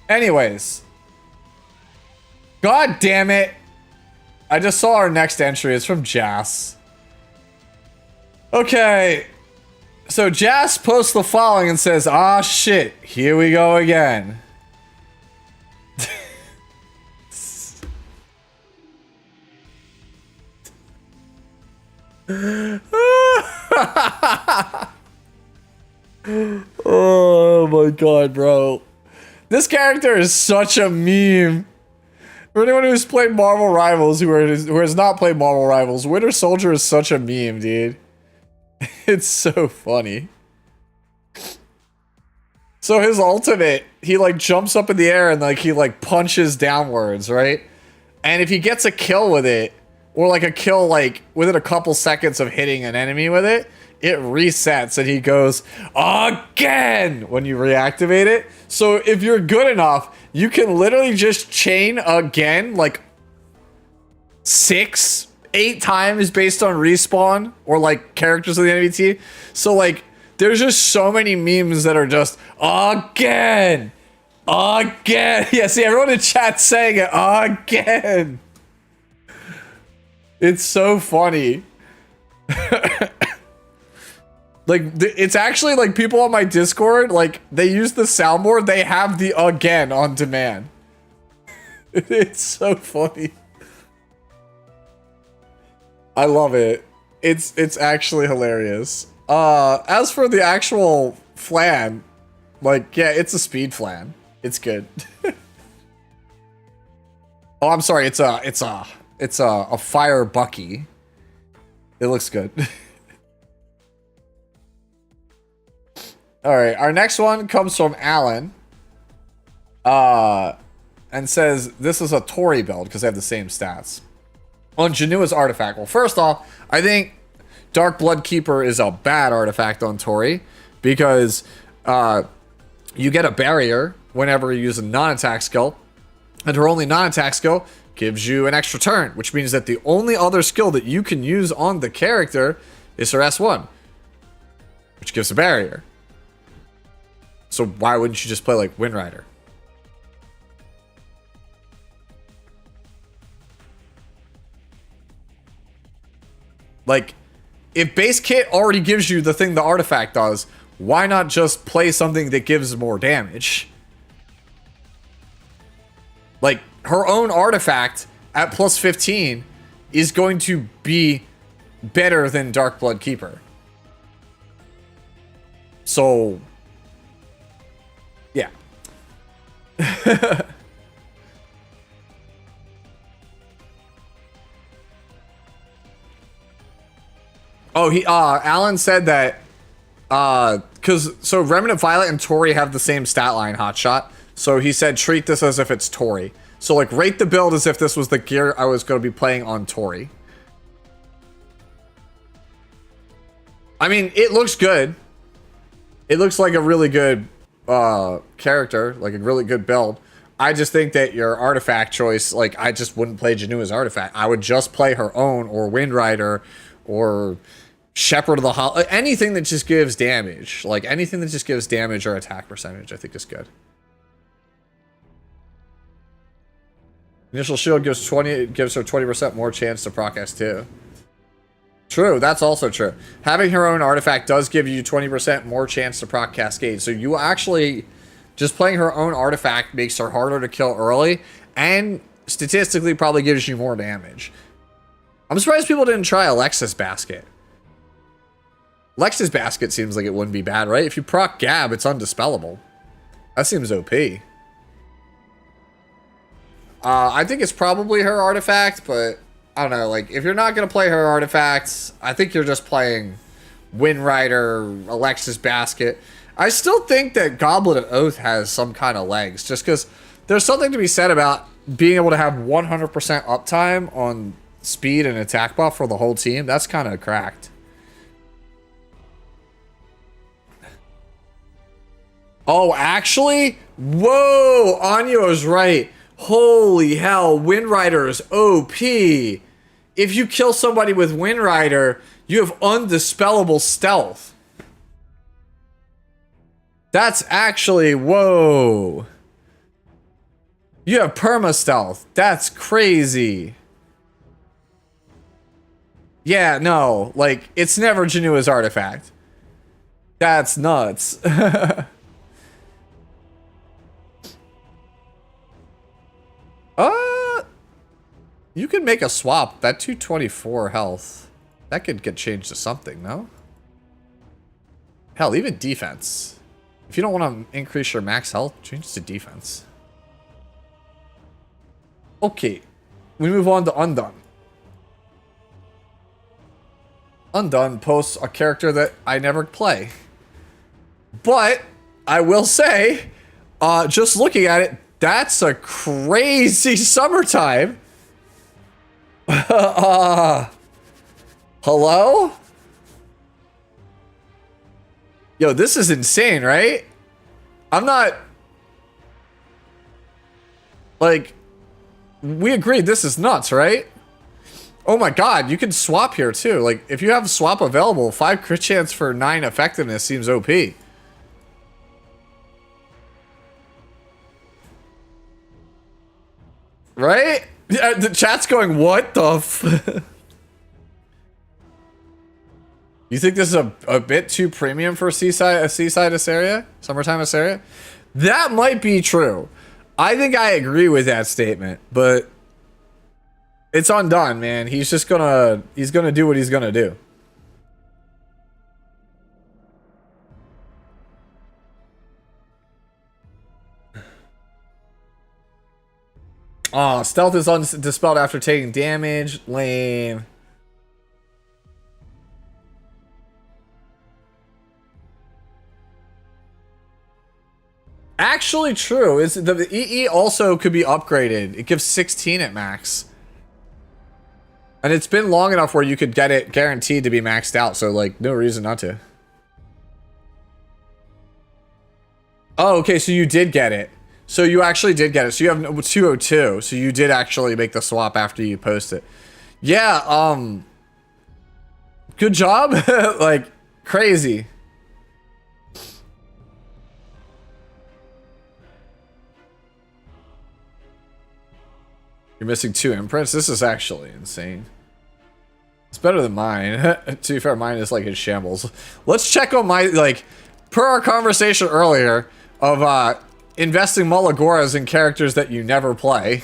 Anyways. God damn it. I just saw our next entry. It's from Jas. Okay. So Jas posts the following and says, ah shit, here we go again. Oh my god, bro. This character is such a meme. For anyone who's played Marvel Rivals, who has not played Marvel Rivals, Winter Soldier is such a meme, dude. It's so funny. So his ultimate, he like jumps up in the air and like he like punches downwards, right? And if he gets a kill with it, or like a kill like within a couple seconds of hitting an enemy with it, it resets and he goes again when you reactivate it. So if you're good enough, you can literally just chain again like 6, 8 times based on respawn or like characters of the enemy team. So like there's just so many memes that are just again. Yeah, see everyone in chat saying it again. It's so funny. Like, it's actually, like, people on my Discord, like, they use the soundboard, they have the again on demand. It's so funny. I love it. It's actually hilarious. As for the actual flan, like, yeah, it's a speed flan. It's good. Oh, I'm sorry, it's a fire Bucky. It looks good. All right, our next one comes from Alan. And says this is a Tori build because they have the same stats. On Janua's artifact. Well, first off, I think Dark Blood Keeper is a bad artifact on Tori because you get a barrier whenever you use a non-attack skill, and her only non-attack skill gives you an extra turn, which means that the only other skill that you can use on the character is her S1, which gives a barrier. So why wouldn't you just play like Wind Rider? Like, if base kit already gives you the thing the artifact does, why not just play something that gives more damage? Like, her own artifact at plus 15 is going to be better than Dark Blood Keeper. So, Oh, Alan said that, so Remnant Violet and Tori have the same stat line, Hotshot. So he said treat this as if it's Tori. So like rate the build as if this was the gear I was going to be playing on Tori. I mean, it looks good. It looks like a really good character, like a really good build. I just think that your artifact choice, like, I just wouldn't play Janua's artifact. I would just play her own, or Wind Rider, or Shepherd of the Hollow. Anything that just gives damage. Like, anything that just gives damage or attack percentage, I think is good. Initial shield gives her 20% more chance to proc S2. True, that's also true. Having her own artifact does give you 20% more chance to proc Cascade. So you actually, just playing her own artifact makes her harder to kill early, and statistically probably gives you more damage. I'm surprised people didn't try Alexa's Basket. Alexa's Basket seems like it wouldn't be bad, right? If you proc Gab, it's undispellable. That seems OP. I think it's probably her artifact, but I don't know. Like, if you're not going to play her artifacts, I think you're just playing Wind Rider, Alexa's Basket. I still think that Goblet of Oath has some kind of legs, just because there's something to be said about being able to have 100% uptime on speed and attack buff for the whole team. That's kind of cracked. Oh, actually? Whoa! Anyo's right. Holy hell, Wind Rider is OP. If you kill somebody with Wind Rider, you have undispellable stealth. That's actually, whoa. You have perma stealth. That's crazy. Yeah, no, like, it's never Janua's artifact. That's nuts. You could make a swap. That 224 health, that could get changed to something, no? Hell, even defense. If you don't want to increase your max health, change it to defense. Okay, we move on to Undone. Undone posts a character that I never play. But I will say, just looking at it, that's a crazy summertime. Hello? Yo, this is insane, right? I'm not... Like, we agreed this is nuts, right? Oh my god, you can swap here too. Like, if you have swap available, 5 crit chance for 9 effectiveness seems OP. Right? Yeah, the chat's going, what the f... You think this is a bit too premium for seaside Assyria? Summertime Assyria? That might be true. I think I agree with that statement, but it's Undone, man. He's just gonna do what he's gonna do. Oh, stealth is undispelled after taking damage. Lame. Actually true. Is the EE also could be upgraded. It gives 16 at max. And it's been long enough where you could get it guaranteed to be maxed out, so like no reason not to. Oh, okay, so you did get it. So you actually did get it. So you have 202. So you did actually make the swap after you post it. Yeah, good job. Like, crazy. You're missing 2 imprints? This is actually insane. It's better than mine. To be fair, mine is like in shambles. Let's check on my, like, per our conversation earlier of, investing Malagoras in characters that you never play.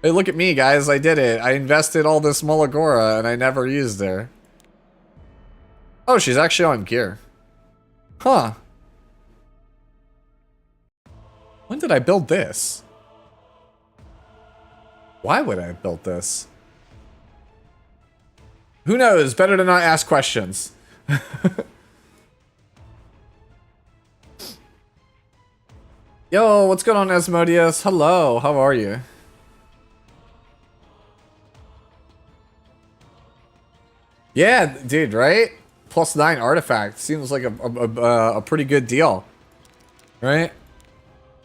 Hey, look at me, guys. I did it. I invested all this Malagora and I never used her. Oh, she's actually on gear. Huh. When did I build this? Why would I have built this? Who knows? Better to not ask questions. Yo, what's going on, Asmodeus? Hello, how are you? Yeah, dude, right? +9 artifact. Seems like a pretty good deal. Right?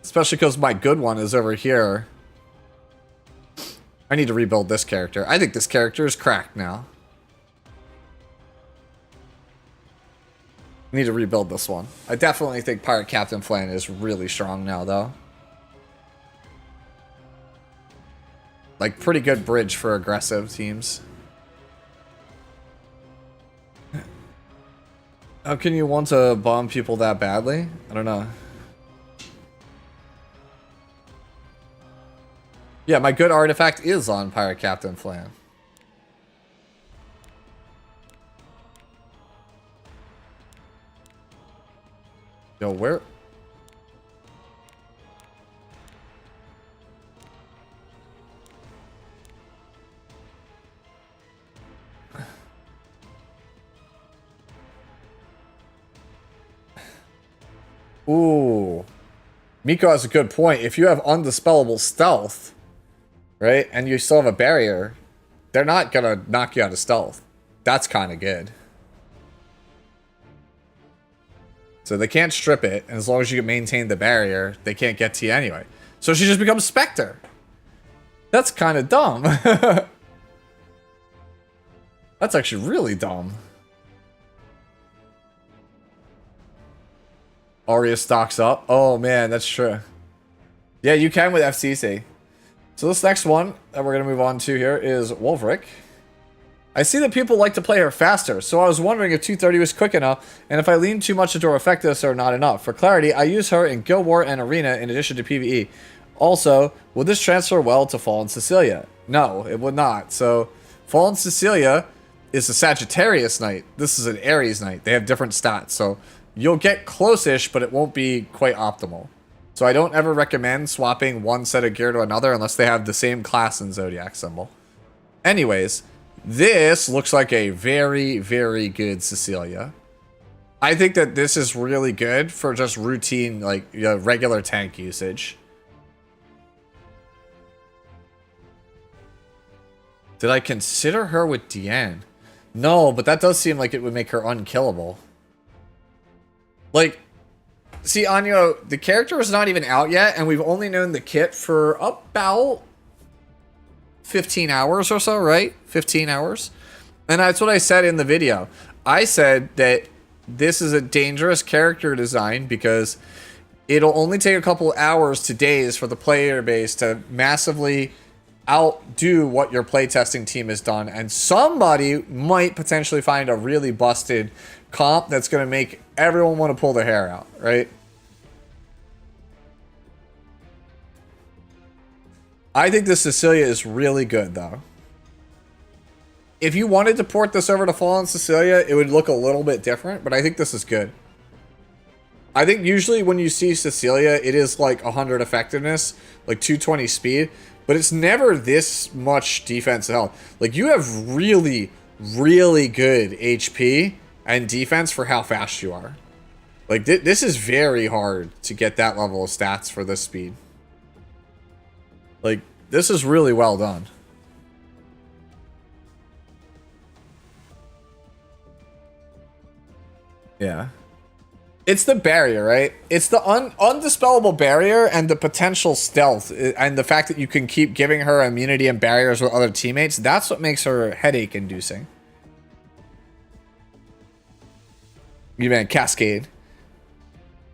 Especially because my good one is over here. I need to rebuild this character. I think this character is cracked now. I need to rebuild this one. I definitely think Pirate Captain Flan is really strong now, though. Like, pretty good bridge for aggressive teams. How can you want to bomb people that badly? I don't know. Yeah, my good artifact is on Pirate Captain Flan. Yo, where? Ooh. Miko has a good point. If you have undispellable stealth, right, and you still have a barrier, they're not gonna knock you out of stealth. That's kind of good. So they can't strip it, and as long as you maintain the barrier, they can't get to you anyway. So she just becomes Spectre. That's kind of dumb. That's actually really dumb. Arya stocks up. Oh man, that's true. Yeah, you can with FCC. So this next one that we're going to move on to here is Wolverick. I see that people like to play her faster, so I was wondering if 230 was quick enough, and if I lean too much into her effectiveness or not enough. For clarity, I use her in Guild War and Arena in addition to PvE. Also, would this transfer well to Fallen Cecilia? No, it would not. So, Fallen Cecilia is a Sagittarius Knight. This is an Aries Knight. They have different stats, so you'll get close-ish, but it won't be quite optimal. So I don't ever recommend swapping one set of gear to another unless they have the same class and zodiac symbol. Anyways, this looks like a very, very good Cecilia. I think that this is really good for just routine, like, regular tank usage. Did I consider her with Diane? No, but that does seem like it would make her unkillable. Like, see, Anya, the character is not even out yet, and we've only known the kit for about 15 hours or so, right? 15 hours. And that's what I said in the video. I said that this is a dangerous character design because it'll only take a couple hours to days for the player base to massively outdo what your playtesting team has done. And somebody might potentially find a really busted comp that's going to make everyone want to pull their hair out, right? I think the Cecilia is really good, though. If you wanted to port this over to Fallen Cecilia, it would look a little bit different, but I think this is good. I think usually when you see Cecilia, it is like 100 effectiveness, like 220 speed, but it's never this much defense and health. Like, you have really, really good HP and defense for how fast you are. Like, this is very hard to get that level of stats for this speed. Like, this is really well done. Yeah. It's the barrier, right? It's the undispellable barrier and the potential stealth and the fact that you can keep giving her immunity and barriers with other teammates. That's what makes her headache inducing. You man, Cascade.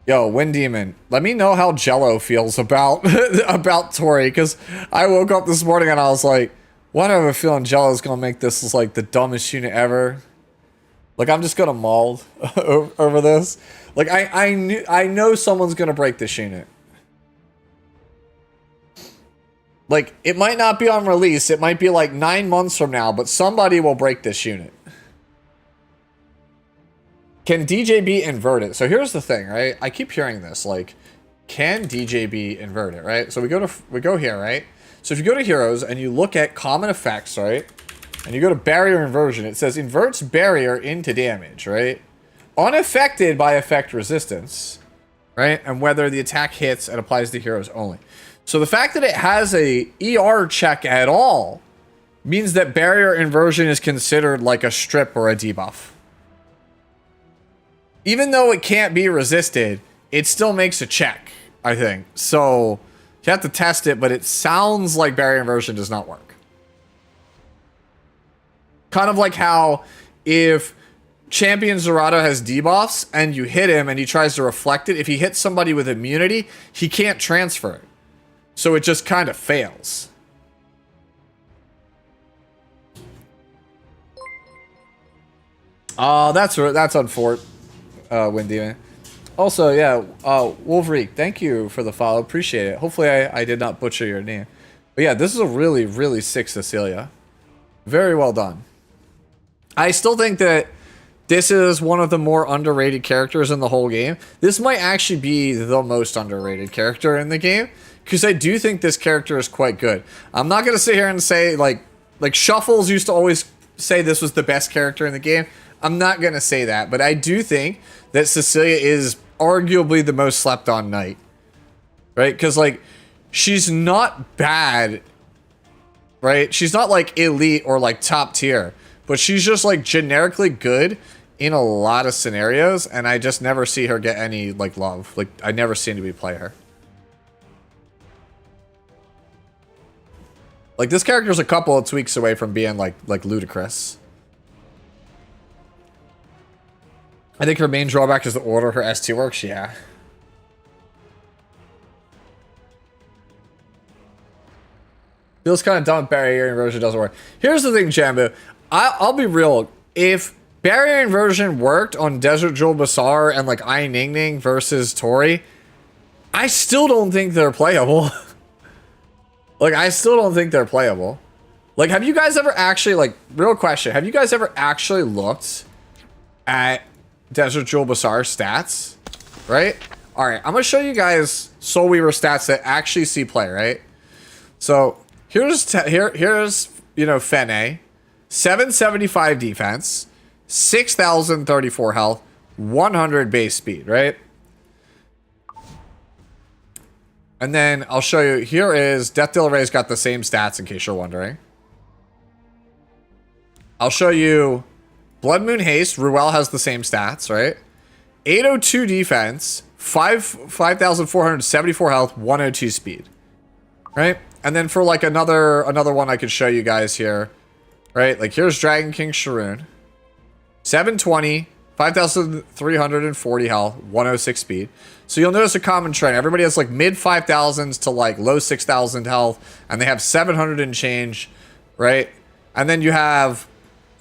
Yo, Wind Demon, let me know how Jello feels about about Tori, because I woke up this morning and I was like, why do I have a feeling Jello's gonna make this like the dumbest unit ever? Like, I'm just gonna maul over this. Like, I know someone's gonna break this unit. Like, it might not be on release, it might be like 9 months from now, but somebody will break this unit. Can DJB invert it? So here's the thing, right? I keep hearing this, like, can DJB invert it, right? So we go here, right? So if you go to heroes and you look at common effects, right? And you go to barrier inversion, it says inverts barrier into damage, right? Unaffected by effect resistance, right? And whether the attack hits and applies to heroes only. So the fact that it has a ER check at all means that barrier inversion is considered like a strip or a debuff. Even though it can't be resisted, it still makes a check, I think. So you have to test it, but it sounds like barrier inversion does not work. Kind of like how if Champion Zerato has debuffs and you hit him and he tries to reflect it, if he hits somebody with immunity, he can't transfer it. So it just kind of fails. That's unfortunate, Windy, man. Also, yeah, Wolverine, thank you for the follow. Appreciate it. Hopefully I did not butcher your name. But yeah, this is a really, really sick Cecilia. Very well done. I still think that this is one of the more underrated characters in the whole game. This might actually be the most underrated character in the game, because I do think this character is quite good. I'm not going to sit here and say, like Shuffles used to always say this was the best character in the game. I'm not going to say that, but I do think that Cecilia is arguably the most slept on knight. Right? Because, like, she's not bad, right? She's not, like, elite or, like, top tier. But she's just, like, generically good in a lot of scenarios, and I just never see her get any, like, love. Like, I never see anybody play her. Like, this character's a couple of tweaks away from being, like ludicrous. I think her main drawback is the order her ST works, yeah. Feels kind of dumb if barrier inversion doesn't work. Here's the thing, Jambu. I'll be real. If barrier inversion worked on Desert Jewel Basar and like Ai Ningning versus Tori, I still don't think they're playable. Like, I still don't think they're playable. Like, have you guys ever actually, like, real question, have you guys ever actually looked at Desert Jewel Basar stats? Right? Alright, I'm gonna show you guys Soul Weaver stats that actually see play, right? So, here's you know, Fene. 775 defense, 6,034 health, 100 base speed, right? And then I'll show you, here is Death Dealer Ray's got the same stats in case you're wondering. I'll show you Blood Moon Haste, Ruel has the same stats, right? 802 defense, 5,474 health, 102 speed. Right? And then for like another one I could show you guys here. Right? Like here's Dragon King Sharoon. 720, 5,340 health, 106 speed. So you'll notice a common trend. Everybody has like mid 5,000s to like low 6,000 health, and they have 700 and change, right? And then you have,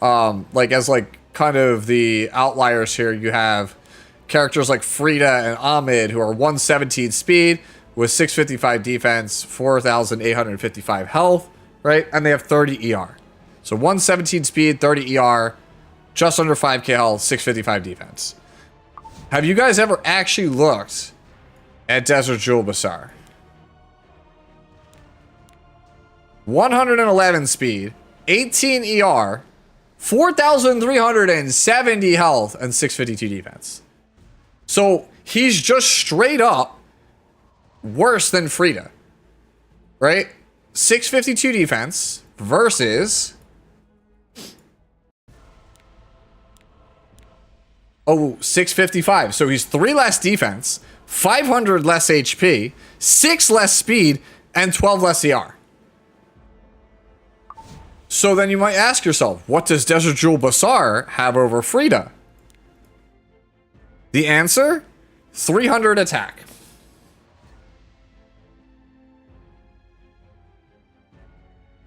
like as like kind of the outliers here, you have characters like Frida and Ahmed who are 117 speed with 655 defense, 4,855 health, right? And they have 30 ER. So 117 speed, 30 ER, just under 5k health, 655 defense. Have you guys ever actually looked at Desert Jewel Basar? 111 speed, 18 ER, 4,370 health, and 652 defense. So he's just straight up worse than Frida, right? 652 defense versus... Oh, 655. So he's 3 less defense, 500 less HP, 6 less speed, and 12 less ER. So then you might ask yourself, what does Desert Jewel Basar have over Frida? The answer? 300 attack.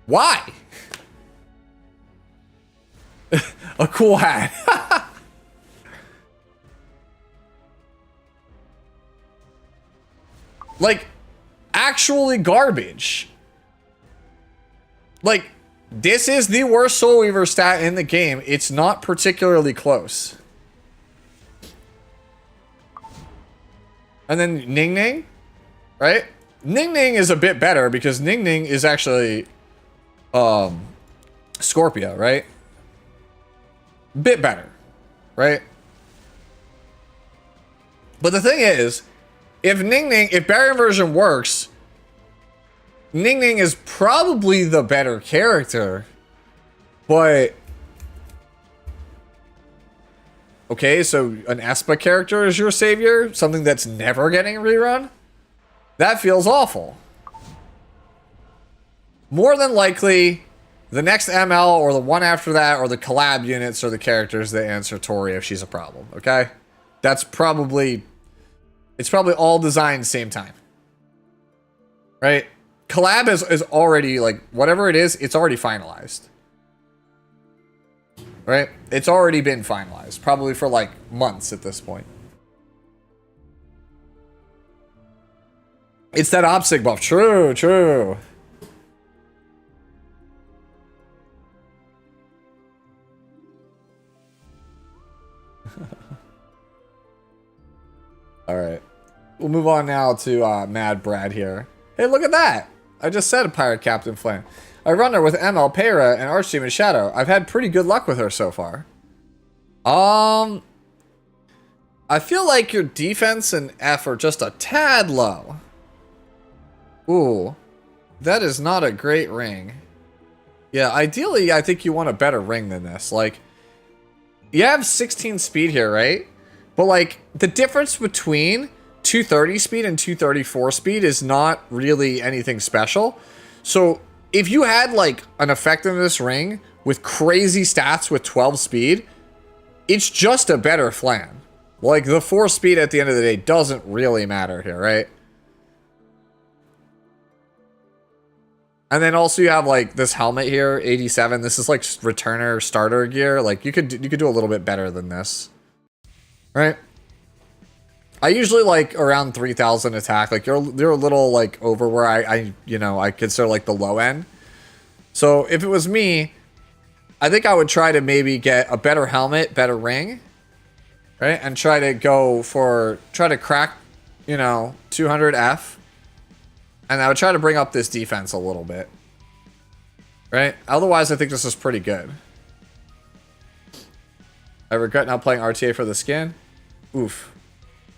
Why? A cool hat. Like, actually garbage. Like, this is the worst Soul Weaver stat in the game. It's not particularly close. And then Ning Ning, right? Ning Ning is a bit better because Ning Ning is actually Scorpio, right? Bit better, right? But the thing is, if Barrier Inversion works, Ning Ning is probably the better character, but okay, so an Espa character is your savior, something that's never getting rerun? That feels awful. More than likely, the next ML or the one after that or the collab units are the characters that answer Tori if she's a problem, okay? That's probably... It's probably all designed same time. Right? Collab is already, like, whatever it is, it's already finalized. Right? It's already been finalized. Probably for, like, months at this point. It's that OPSIC buff. True, true. Alright. We'll move on now to Mad Brad here. Hey, look at that! I just said a Pirate Captain Flame. I run her with ML, Peyra, and Archdemon Shadow. I've had pretty good luck with her so far. I feel like your defense and F are just a tad low. Ooh. That is not a great ring. Yeah, ideally, I think you want a better ring than this. Like, you have 16 speed here, right? But, like, the difference between 230 speed and 234 speed is not really anything special. So, if you had, like, an effectiveness ring with crazy stats with 12 speed, it's just a better flan. Like, the 4 speed at the end of the day doesn't really matter here, right? And then also you have, like, this helmet here, 87. This is, like, returner starter gear. Like, you could do a little bit better than this. Right? I usually like around 3,000 attack. Like you're a little like over where I consider like the low end. So if it was me, I think I would try to maybe get a better helmet, better ring, right? And try to crack, 200 F. And I would try to bring up this defense a little bit. Right? Otherwise, I think this is pretty good. I regret not playing RTA for the skin. Oof.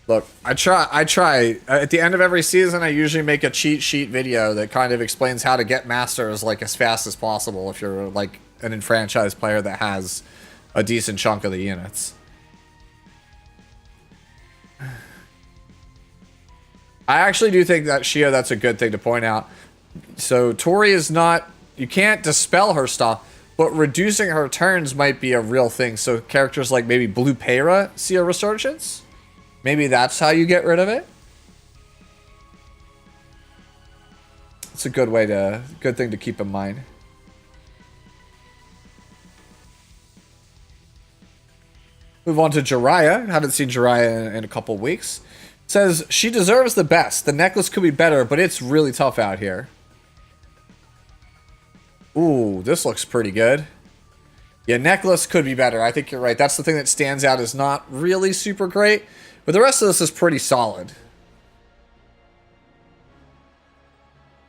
Look, I try. At the end of every season, I usually make a cheat sheet video that kind of explains how to get masters like as fast as possible if you're like an enfranchised player that has a decent chunk of the units. I actually do think that Shio, that's a good thing to point out. So Tori is not, you can't dispel her stuff, but reducing her turns might be a real thing. So characters like maybe Blue Peyra see a resurgence. Maybe that's how you get rid of it. It's a good thing to keep in mind. Move on to Jiraiya. Haven't seen Jiraiya in a couple weeks. Says, she deserves the best. The necklace could be better, but it's really tough out here. Ooh, this looks pretty good. Yeah, necklace could be better. I think you're right. That's the thing that stands out is not really super great. But the rest of this is pretty solid.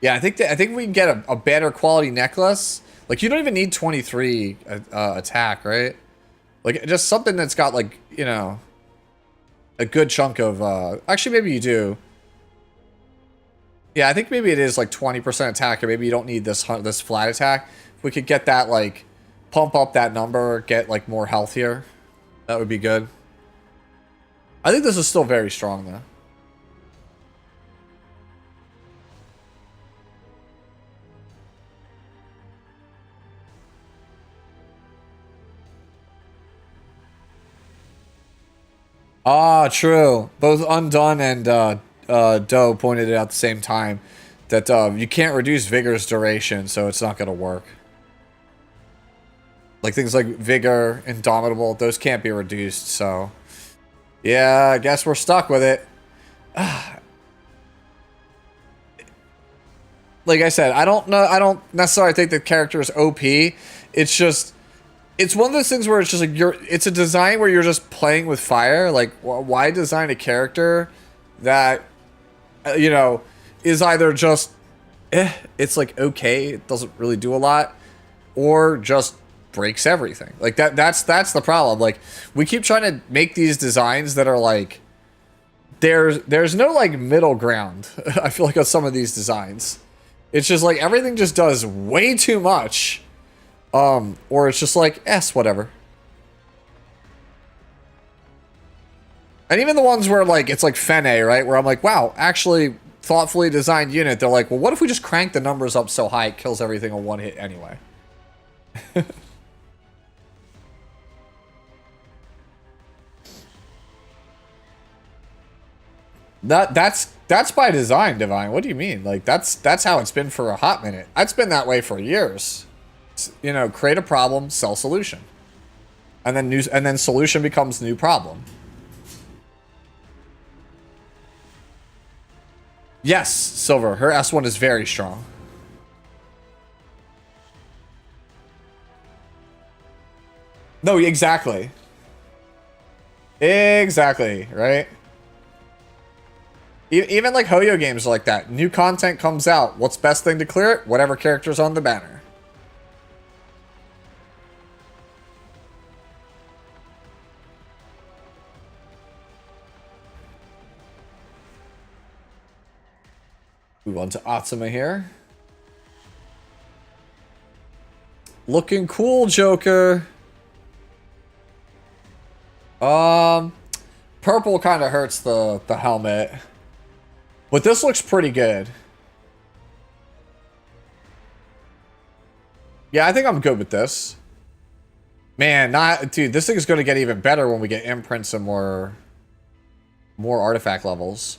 Yeah, I think we can get a better quality necklace. Like, you don't even need 23 attack, right? Like, just something that's got, like, a good chunk of... actually, maybe you do. Yeah, I think maybe it is, like, 20% attack, or maybe you don't need this flat attack. If we could get that, like, pump up that number, get, like, more health here, that would be good. I think this is still very strong, though. Ah, true. Both Undone and Doe pointed it out at the same time that you can't reduce Vigor's duration, so it's not going to work. Like things like Vigor, Indomitable, those can't be reduced, so... Yeah, I guess we're stuck with it. Like I said, I don't necessarily think the character is OP. It's just, it's one of those things where it's just like it's a design where you're just playing with fire. Like, why design a character that, is either just, it's like okay, it doesn't really do a lot, or just breaks everything. Like that's the problem. Like we keep trying to make these designs that are like, there's no like middle ground. I feel like on some of these designs, it's just like everything just does way too much, or it's just like whatever. And even the ones where like it's like Fene, right, where I'm like, wow, actually thoughtfully designed unit. They're like, well, what if we just crank the numbers up so high it kills everything on one hit anyway? That's by design, Divine. What do you mean? Like that's how it's been for a hot minute. It's been that way for years. You know, create a problem, sell solution, and then solution becomes new problem. Yes, Silver. Her S1 is very strong. No, exactly. Exactly, right? Even like Hoyo games are like that. New content comes out. What's best thing to clear it? Whatever character's on the banner. Move on to Atsuma here. Looking cool, Joker. Purple kind of hurts the helmet. But this looks pretty good. Yeah, I think I'm good with this. Man, dude, this thing is going to get even better when we get imprints and more artifact levels.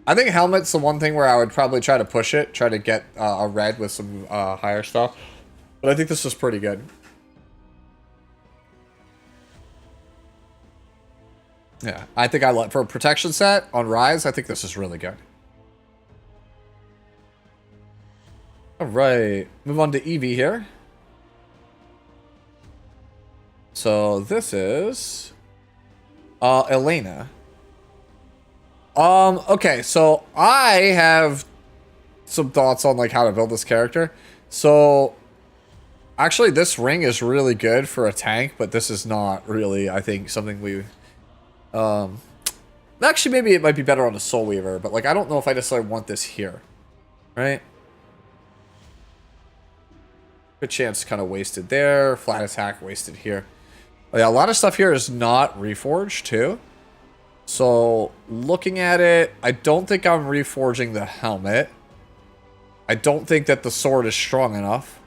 I think helmet's the one thing where I would probably try to push it, try to get a red with some higher stuff. But I think this is pretty good. Yeah, I think for a protection set on Rise, I think this is really good. All right, move on to Eevee here. So this is Elena. Okay, so I have some thoughts on like how to build this character. So actually this ring is really good for a tank, but this is not really, I think, something we actually maybe it might be better on a Soul Weaver, but like I don't know if I necessarily want this here. Right? Good chance kind of wasted there. Flat attack wasted here. Oh, yeah, a lot of stuff here is not reforged too. So looking at it, I don't think I'm reforging the helmet. I don't think that the sword is strong enough.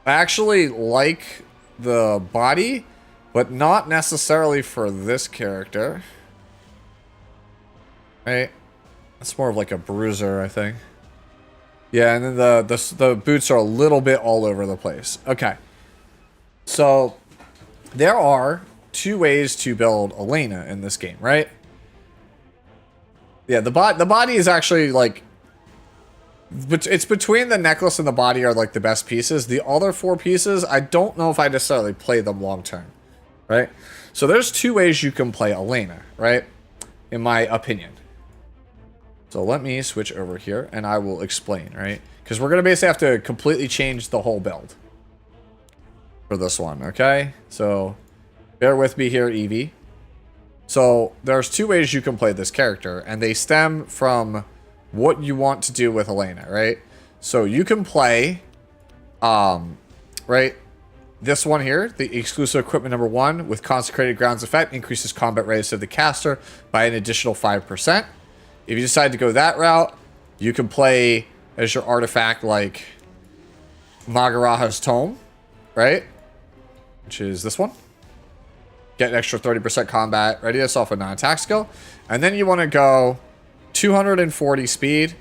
I actually like the body, but not necessarily for this character. Right? It's more of like a bruiser, I think. Yeah, and then the boots are a little bit all over the place. Okay. So there are two ways to build Elena in this game, right? Yeah, the body is actually like, but it's between the necklace and the body are like the best pieces. The other four pieces, I don't know if I necessarily play them long term, right? So there's two ways you can play Elena, right? In my opinion. So let me switch over here and I will explain, right? Because we're going to basically have to completely change the whole build for this one, okay? So bear with me here, Eevee. So there's two ways you can play this character, and they stem from what you want to do with Elena, right? So you can play, right, this one here, the exclusive equipment number 1 with Consecrated Grounds effect, increases combat radius of the caster by an additional 5%. If you decide to go that route, you can play as your artifact like Magaraha's Tome, right? Which is this one. Get an extra 30% combat radius off a non-attack skill. And then you want to go 240 speed,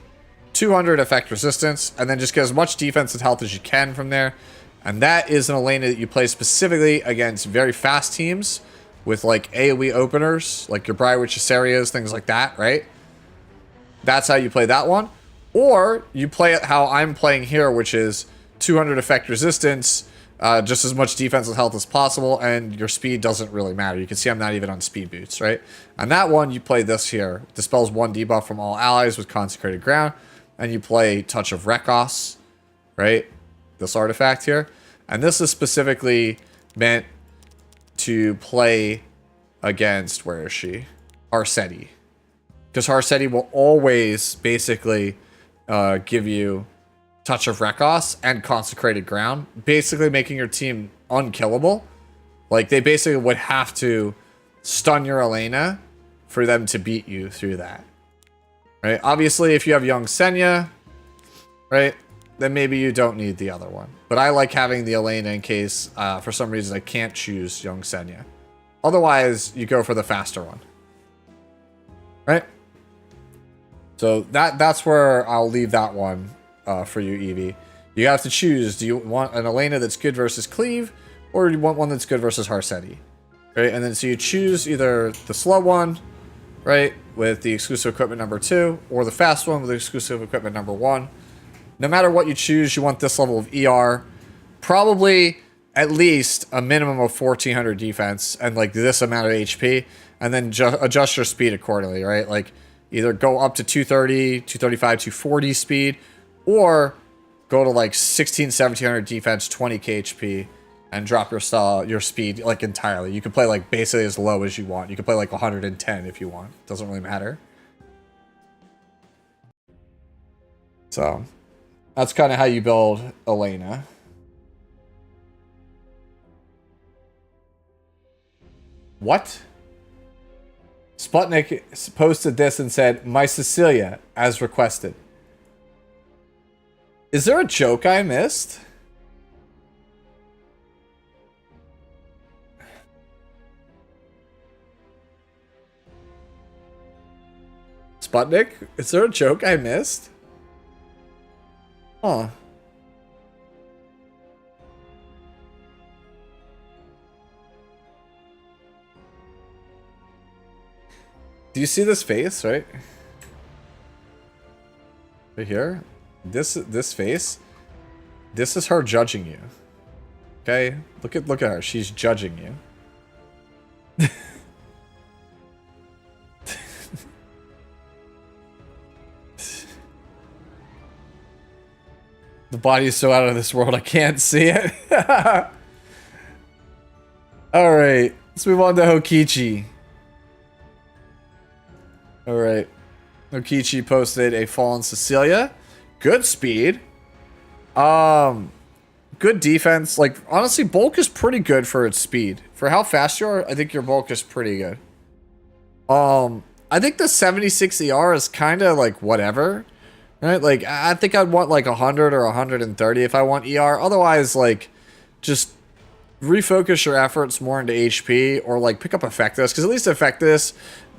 200 effect resistance, and then just get as much defense and health as you can from there. And that is an Elena that you play specifically against very fast teams with like AoE openers, like your Briarwitch Cecilias, things like that, right? That's how you play that one. Or you play it how I'm playing here, which is 200 effect resistance, just as much defense and health as possible, and your speed doesn't really matter. You can see I'm not even on speed boots, right? On that one, you play this here. Dispels 1 debuff from all allies with Consecrated Ground, and you play Touch of Rekos, right? This artifact here. And this is specifically meant to play against, where is she? Arceti. Because Arceti will always basically give you Touch of Rekos and Consecrated Ground, basically making your team unkillable. Like, they basically would have to stun your Elena for them to beat you through that. Right? Obviously, if you have young Senya, right, then maybe you don't need the other one. But I like having the Elena in case, for some reason, I can't choose young Senya. Otherwise, you go for the faster one. Right? So that's where I'll leave that one. For you, Evie. You have to choose. Do you want an Elena that's good versus Cleave, or do you want one that's good versus Arceti? Right? And then so you choose either the slow one, right, with the exclusive equipment number 2, or the fast one with the exclusive equipment number 1. No matter what you choose, you want this level of ER. Probably at least a minimum of 1400 defense and like this amount of HP, and then adjust your speed accordingly, right? Like either go up to 230, 235, 240 speed, or go to like 1700 defense, 20k HP, and drop your speed like entirely. You can play like basically as low as you want. You can play like 110 if you want. Doesn't really matter. So that's kind of how you build Elena. What? Sputnik posted this and said, "My Cecilia, as requested." Is there a joke I missed? Sputnik? Is there a joke I missed? Huh. Do you see this face, right? Right here? This face, this is her judging you. Okay, look at her. She's judging you. The body is so out of this world, I can't see it. All right, let's move on to Hokichi. All right, Hokichi posted a fallen Cecilia. Good speed. Good defense. Like, honestly, bulk is pretty good for its speed. For how fast you are, I think your bulk is pretty good. I think the 76 ER is kind of like whatever. Right? Like, I think I'd want like 100 or 130 if I want ER. Otherwise, like, just refocus your efforts more into HP or like pick up Effectus. Because at least Effectus,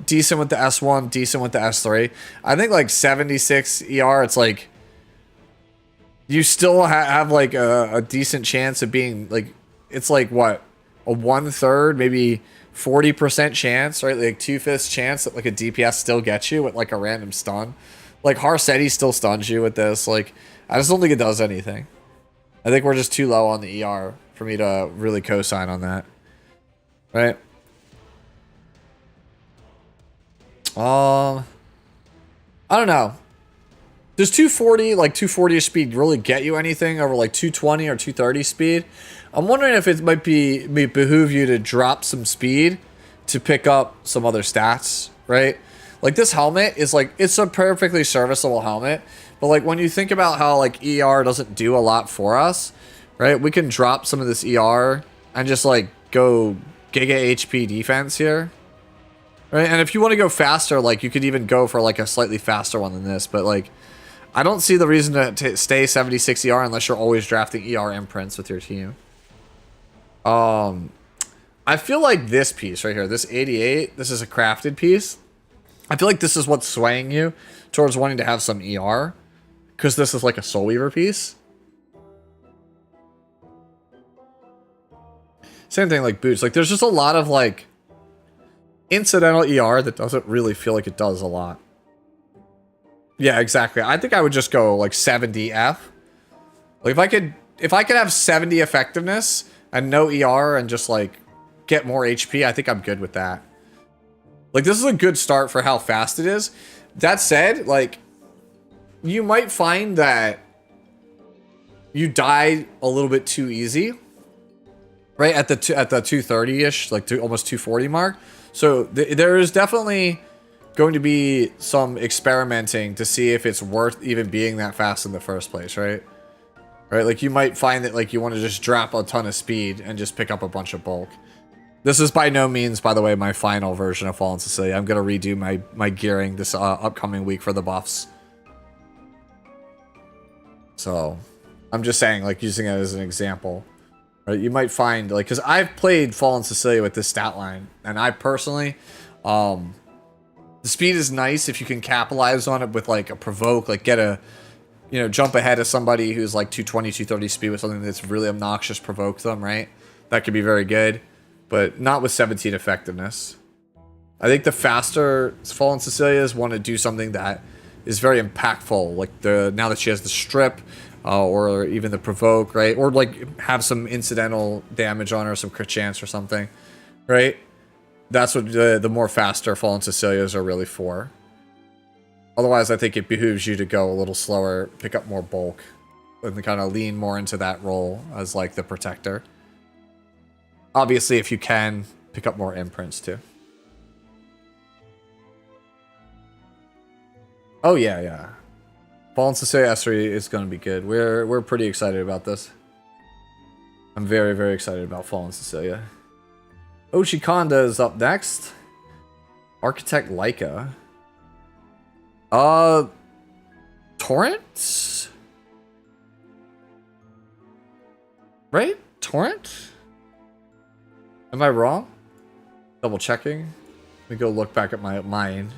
decent with the S1, decent with the S3. I think like 76 ER, it's like, you still have like a decent chance of being like, it's like what, a 1/3, maybe 40% chance, right? Like 2/5 chance that like a DPS still gets you with like a random stun. Like Arceti still stuns you with this. Like, I just don't think it does anything. I think we're just too low on the ER for me to really co-sign on that. Right? I don't know. Does 240, like 240 speed really get you anything over like 220 or 230 speed? I'm wondering if it might behoove you to drop some speed to pick up some other stats, right? Like this helmet is like, it's a perfectly serviceable helmet, but like when you think about how like ER doesn't do a lot for us, right? We can drop some of this ER and just like go giga HP defense here, right? And if you want to go faster, like you could even go for like a slightly faster one than this, but like, I don't see the reason to stay 76 ER unless you're always drafting ER imprints with your team. I feel like this piece right here, this 88, this is a crafted piece. I feel like this is what's swaying you towards wanting to have some ER, because this is like a Soul Weaver piece. Same thing like boots. Like there's just a lot of like incidental ER that doesn't really feel like it does a lot. Yeah, exactly. I think I would just go like 70F. Like if I could if I could have 70 effectiveness and no ER and just like get more HP, I think I'm good with that. Like, this is a good start for how fast it is. That said, like, you might find that you die a little bit too easy, right? At the 230-ish, like almost 240 mark. So there is definitely going to be some experimenting to see if it's worth even being that fast in the first place, right? Right, like you might find that like you want to just drop a ton of speed and just pick up a bunch of bulk. This is by no means, by the way, my final version of Fallen Cecilia. I'm gonna redo my gearing this upcoming week for the buffs. So, I'm just saying, like, using it as an example. Right? You might find, like, because I've played Fallen Cecilia with this stat line, and I personally, the speed is nice if you can capitalize on it with, like, a provoke, like, get a, you know, jump ahead of somebody who's, like, 220, 230 speed with something that's really obnoxious, provoke them, right? That could be very good, but not with 17 effectiveness. I think the faster Fallen Cecilias want to do something that is very impactful, like now that she has the strip, or even the provoke, right? Or like have some incidental damage on her, some crit chance or something, right? That's what the more faster Fallen Cecilias are really for. Otherwise, I think it behooves you to go a little slower, pick up more bulk, and kind of lean more into that role as like the protector. Obviously, if you can, pick up more imprints too. Oh yeah, yeah. Fallen Cecilia S3 is going to be good. We're pretty excited about this. I'm very, very excited about Fallen Cecilia. Ochikonda is up next. Architect Leica. Torrent? Right? Torrent? Am I wrong? Double checking. Let me go look back at my mine.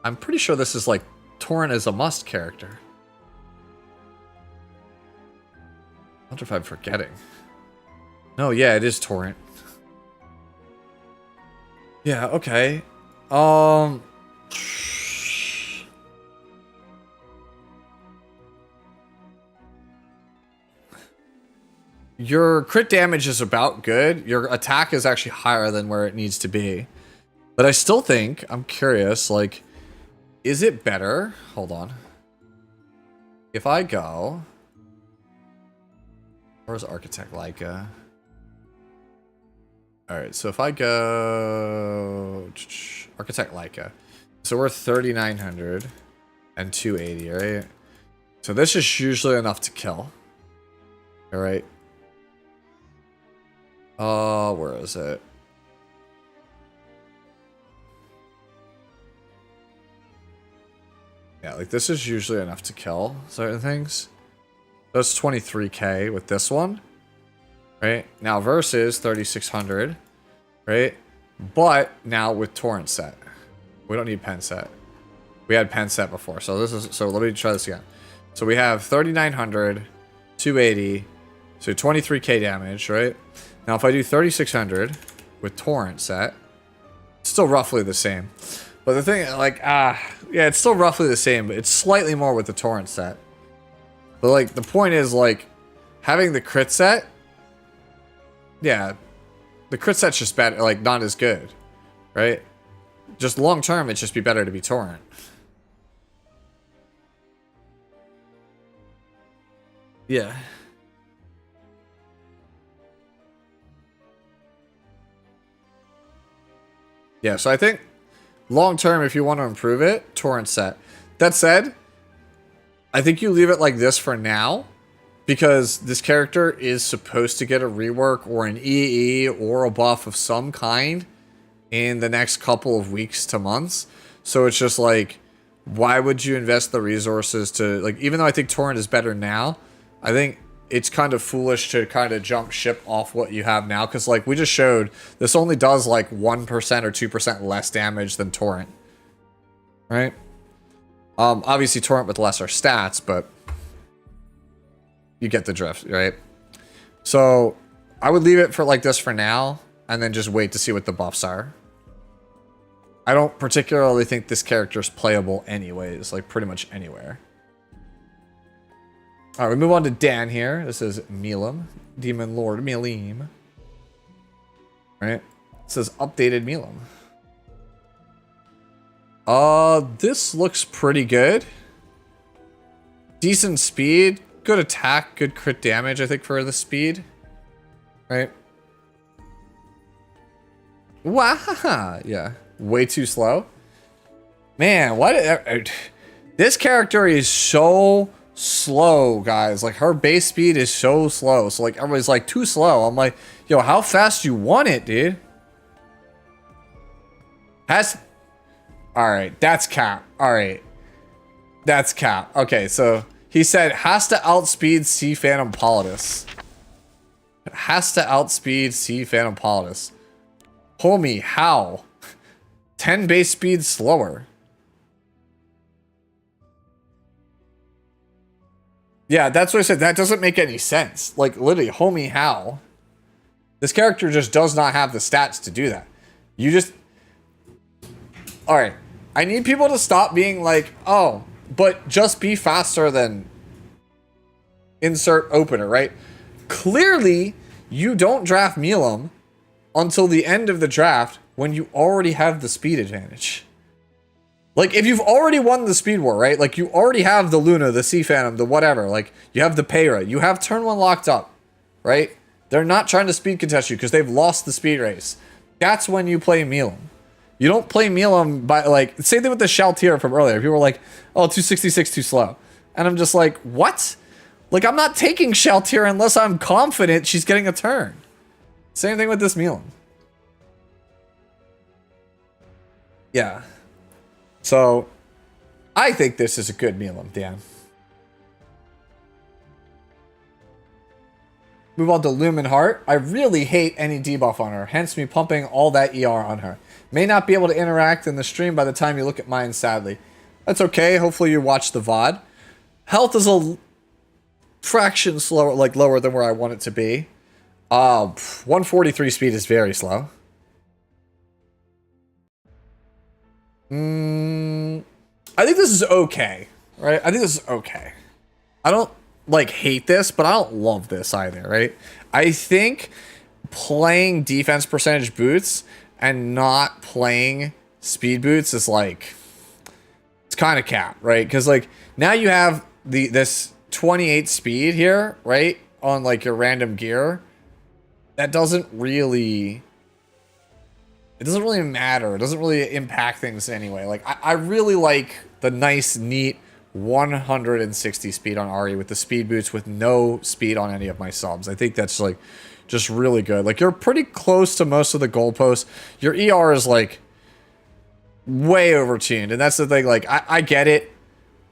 I'm pretty sure this is like Torrent is a must character. I wonder if I'm forgetting. No, yeah, it is Torrent. Yeah, okay. Your crit damage is about good. Your attack is actually higher than where it needs to be. But I still think, I'm curious, like, is it better? Hold on. If I go... Where's Architect Leica? Alright, so if I go... Architect Leica. So we're 3,900 and 280, right? So this is usually enough to kill. Alright. Where is it? Yeah, like this is usually enough to kill certain things. That's 23k with this one. Right? Now versus 3,600. Right? But now with Torrent set. We don't need pen set. We had pen set before. So let me try this again. So we have 3,900, 280, so 23k damage, right? Now if I do 3,600 with Torrent set, it's still roughly the same. But the thing, like, yeah, it's still roughly the same, but it's slightly more with the Torrent set. But, like, the point is, like, having the crit set, yeah, the crit set's just better, like, not as good, right? Just long term, it'd just be better to be Torrent. Yeah. Yeah, so I think long term, if you want to improve it, Torrent set. That said, I think you leave it like this for now, because this character is supposed to get a rework or an EE or a buff of some kind in the next couple of weeks to months. So it's just like, why would you invest the resources to, like, even though I think Torrent is better now, I think it's kind of foolish to kind of jump ship off what you have now, because like we just showed, this only does like 1% or 2% less damage than Torrent, right? Obviously Torrent with lesser stats, but you get the drift, right? So I would leave it for like this for now, and then just wait to see what the buffs are. I don't particularly think this character is playable anyways, like pretty much anywhere. All right, we move on to Dan here. This is Milam, Demon Lord Milim. All right, it says updated Milam. This looks pretty good. Decent speed, good attack, good crit damage, I think, for the speed. Right? Wow, yeah. Way too slow. Man, what? This character is so slow, guys. Like, her base speed is so slow. So, like, everybody's like, too slow. I'm like, yo, how fast you want it, dude? Alright, that's cap. Alright. That's cap. Okay, so he said has to outspeed C Phantom Politis. Has to outspeed C Phantom Politis. Homie, how? 10 base speed slower. Yeah, that's what I said. That doesn't make any sense. Like, literally, homie, how? This character just does not have the stats to do that. You just... Alright. I need people to stop being like, oh, but just be faster than insert opener, right? Clearly, you don't draft Milam until the end of the draft when you already have the speed advantage. Like, if you've already won the speed war, right? Like, you already have the Luna, the Sea Phantom, the whatever. Like, you have the Payra. You have turn 1 locked up, right? They're not trying to speed contest you because they've lost the speed race. That's when you play Milam. You don't play Milam by, like, same thing with the Shaltir from earlier. People were like, oh, 266 too slow. And I'm just like, what? Like, I'm not taking Shaltir unless I'm confident she's getting a turn. Same thing with this Milam. Yeah. So, I think this is a good Milam, Dan. Move on to Lumen Heart. I really hate any debuff on her, hence me pumping all that ER on her. May not be able to interact in the stream by the time you look at mine, sadly. That's okay, hopefully you watch the VOD. Health is a fraction slower, like lower than where I want it to be. 143 speed is very slow. I think this is okay, right? I think this is okay. I don't, like, hate this, but I don't love this either, right? I think playing defense percentage boots and not playing speed boots is, like, it's kind of cap, right? Because, like, now you have this 28 speed here, right? On, like, your random gear. That doesn't really... It doesn't really matter. It doesn't really impact things anyway. Like, I really like the nice, neat 160 speed on Ari with the speed boots with no speed on any of my subs. I think that's, like, just really good. Like, you're pretty close to most of the goalposts. Your ER is, like, way overtuned. And that's the thing. Like, I get it.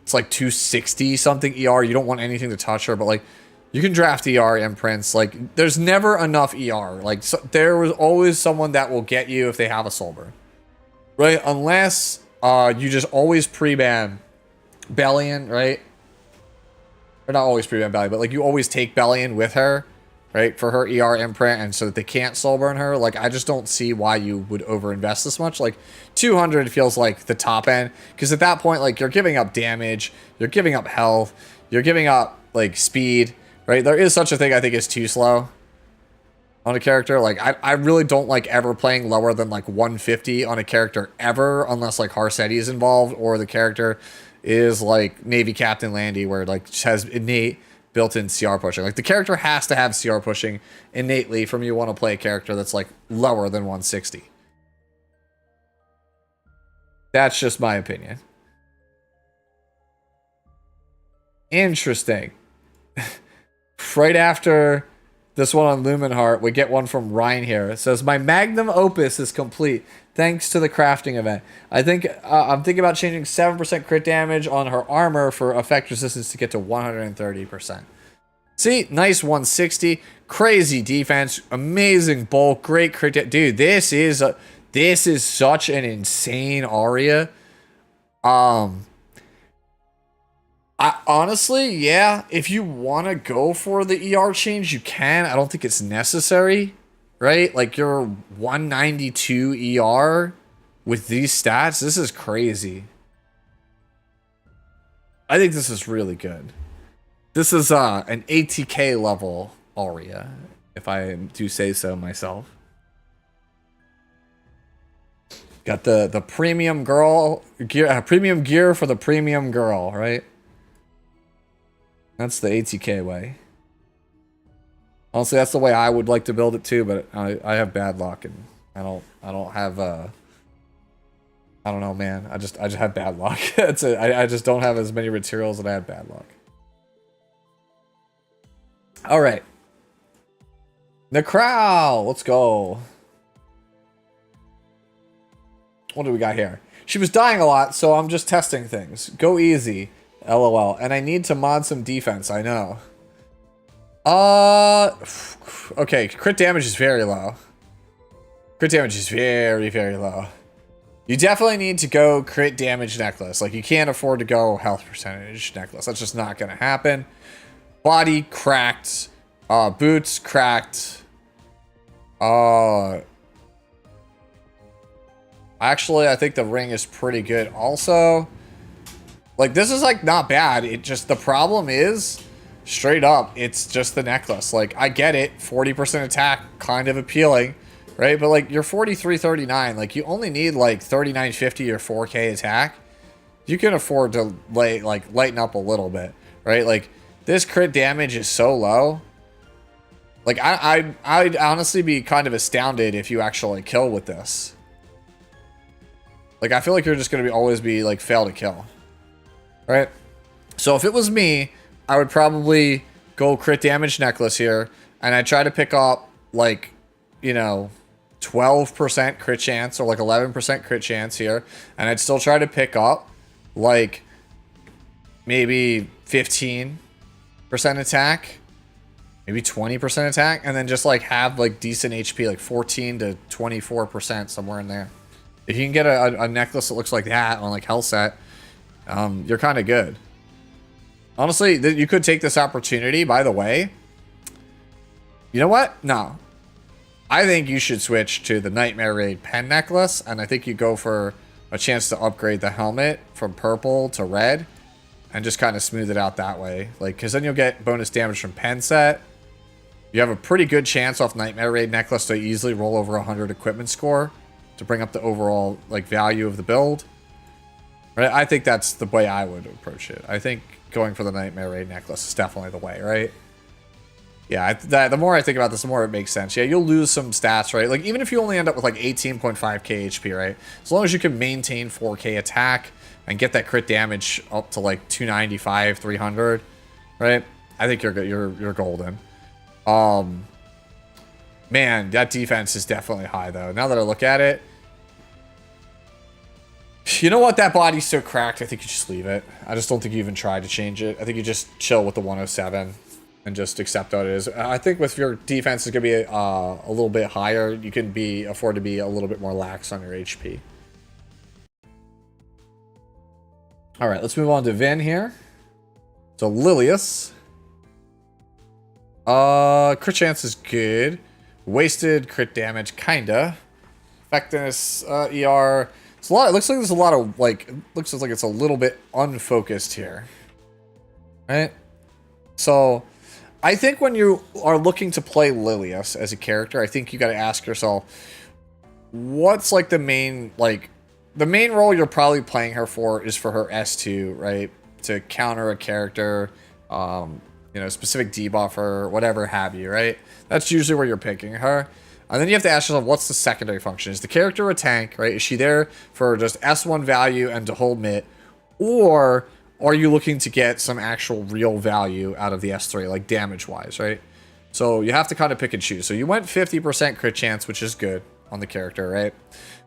It's, like, 260 something ER. You don't want anything to touch her. But, like, you can draft ER imprints. Like, there's never enough ER. Like, so, there was always someone that will get you if they have a Soulburn. Right? Unless you just always pre-ban Bellion, right? Or not always pre-ban Bellion, but, like, you always take Bellion with her, right? For her ER imprint, and so that they can't Soulburn her. Like, I just don't see why you would overinvest this much. Like, 200 feels like the top end. Because at that point, like, you're giving up damage. You're giving up health. You're giving up, like, speed. Right, there is such a thing I think is too slow on a character. Like, I really don't like ever playing lower than, like, 150 on a character ever, unless, like, Harsetti is involved, or the character is, like, Navy Captain Landy, where, like, just has innate built-in CR pushing. Like, the character has to have CR pushing innately from you want to play a character that's, like, lower than 160. That's just my opinion. Interesting. Right after this one on Lumen Heart, we get one from Ryan here. It says, my magnum opus is complete thanks to the crafting event. I think I'm thinking about changing 7% crit damage on her armor for effect resistance to get to 130%. See, nice 160, crazy defense, amazing bulk, great crit. Dude, this is such an insane aria. Honestly, yeah, if you want to go for the ER change, you can. I don't think it's necessary, right? Like, you're 192 ER with these stats. This is crazy. I think this is really good. This is an ATK level Aria, if I do say so myself. Got the premium girl gear, premium gear for the premium girl, right? That's the ATK way. Honestly, that's the way I would like to build it too, but I have bad luck and I don't have I don't know, man. I just have bad luck. I just don't have as many materials and I have bad luck. All right. The crowd. Let's go. What do we got here? She was dying a lot, so I'm just testing things. Go easy. LOL. And I need to mod some defense, I know. Okay, crit damage is very low. Crit damage is very, very low. You definitely need to go crit damage necklace. Like, you can't afford to go health percentage necklace. That's just not gonna happen. Body cracked. Boots cracked. Actually, I think the ring is pretty good also. Like, this is, like, not bad. It just, the problem is, straight up, it's just the necklace. Like, I get it. 40% attack, kind of appealing, right? But, like, you're 4339. Like, you only need, like, 3950 or 4k attack. You can afford to, lighten up a little bit, right? Like, this crit damage is so low. Like, I'd honestly be kind of astounded if you actually kill with this. Like, I feel like you're just going to always be, like, fail to kill. Right? So if it was me, I would probably go crit damage necklace here. And I'd try to pick up, like, you know, 12% crit chance or, like, 11% crit chance here. And I'd still try to pick up, like, maybe 15% attack. Maybe 20% attack. And then just, like, have, like, decent HP, like 14 to 24%, somewhere in there. If you can get a necklace that looks like that on, like, health set, you're kind of good. Honestly, you could take this opportunity, by the way. You know what? No. I think you should switch to the Nightmare Raid pen necklace, and I think you go for a chance to upgrade the helmet from purple to red, and just kind of smooth it out that way. Like, because then you'll get bonus damage from pen set. You have a pretty good chance off Nightmare Raid necklace to easily roll over 100 equipment score to bring up the overall, like, value of the build. Right? I think that's the way I would approach it. I think going for the Nightmare Raid necklace is definitely the way, right? Yeah, the more I think about this, the more it makes sense. Yeah, you'll lose some stats, right? Like, even if you only end up with, like, 18.5k HP, right? As long as you can maintain 4k attack and get that crit damage up to, like, 295, 300, right? I think you're good. You're golden. Man, that defense is definitely high, though. Now that I look at it, you know what? That body's so cracked, I think you just leave it. I just don't think you even try to change it. I think you just chill with the 107 and just accept what it is. I think with your defense is going to be a little bit higher, you can afford to be a little bit more lax on your HP. All right, let's move on to Vin here. So Lilius. Crit chance is good. Wasted crit damage, kinda. Effectiveness, ER. It's a lot. It looks like there's a lot of, like, it looks like it's a little bit unfocused here. Right? So, I think when you are looking to play Lilius as a character, I think you got to ask yourself, what's, like, the main role you're probably playing her for is for her S2, right? To counter a character, you know, specific debuffer, whatever have you, right? That's usually where you're picking her. And then you have to ask yourself, what's the secondary function? Is the character a tank, right? Is she there for just S1 value and to hold mid? Or are you looking to get some actual real value out of the S3, like damage-wise, right? So you have to kind of pick and choose. So you went 50% crit chance, which is good on the character, right?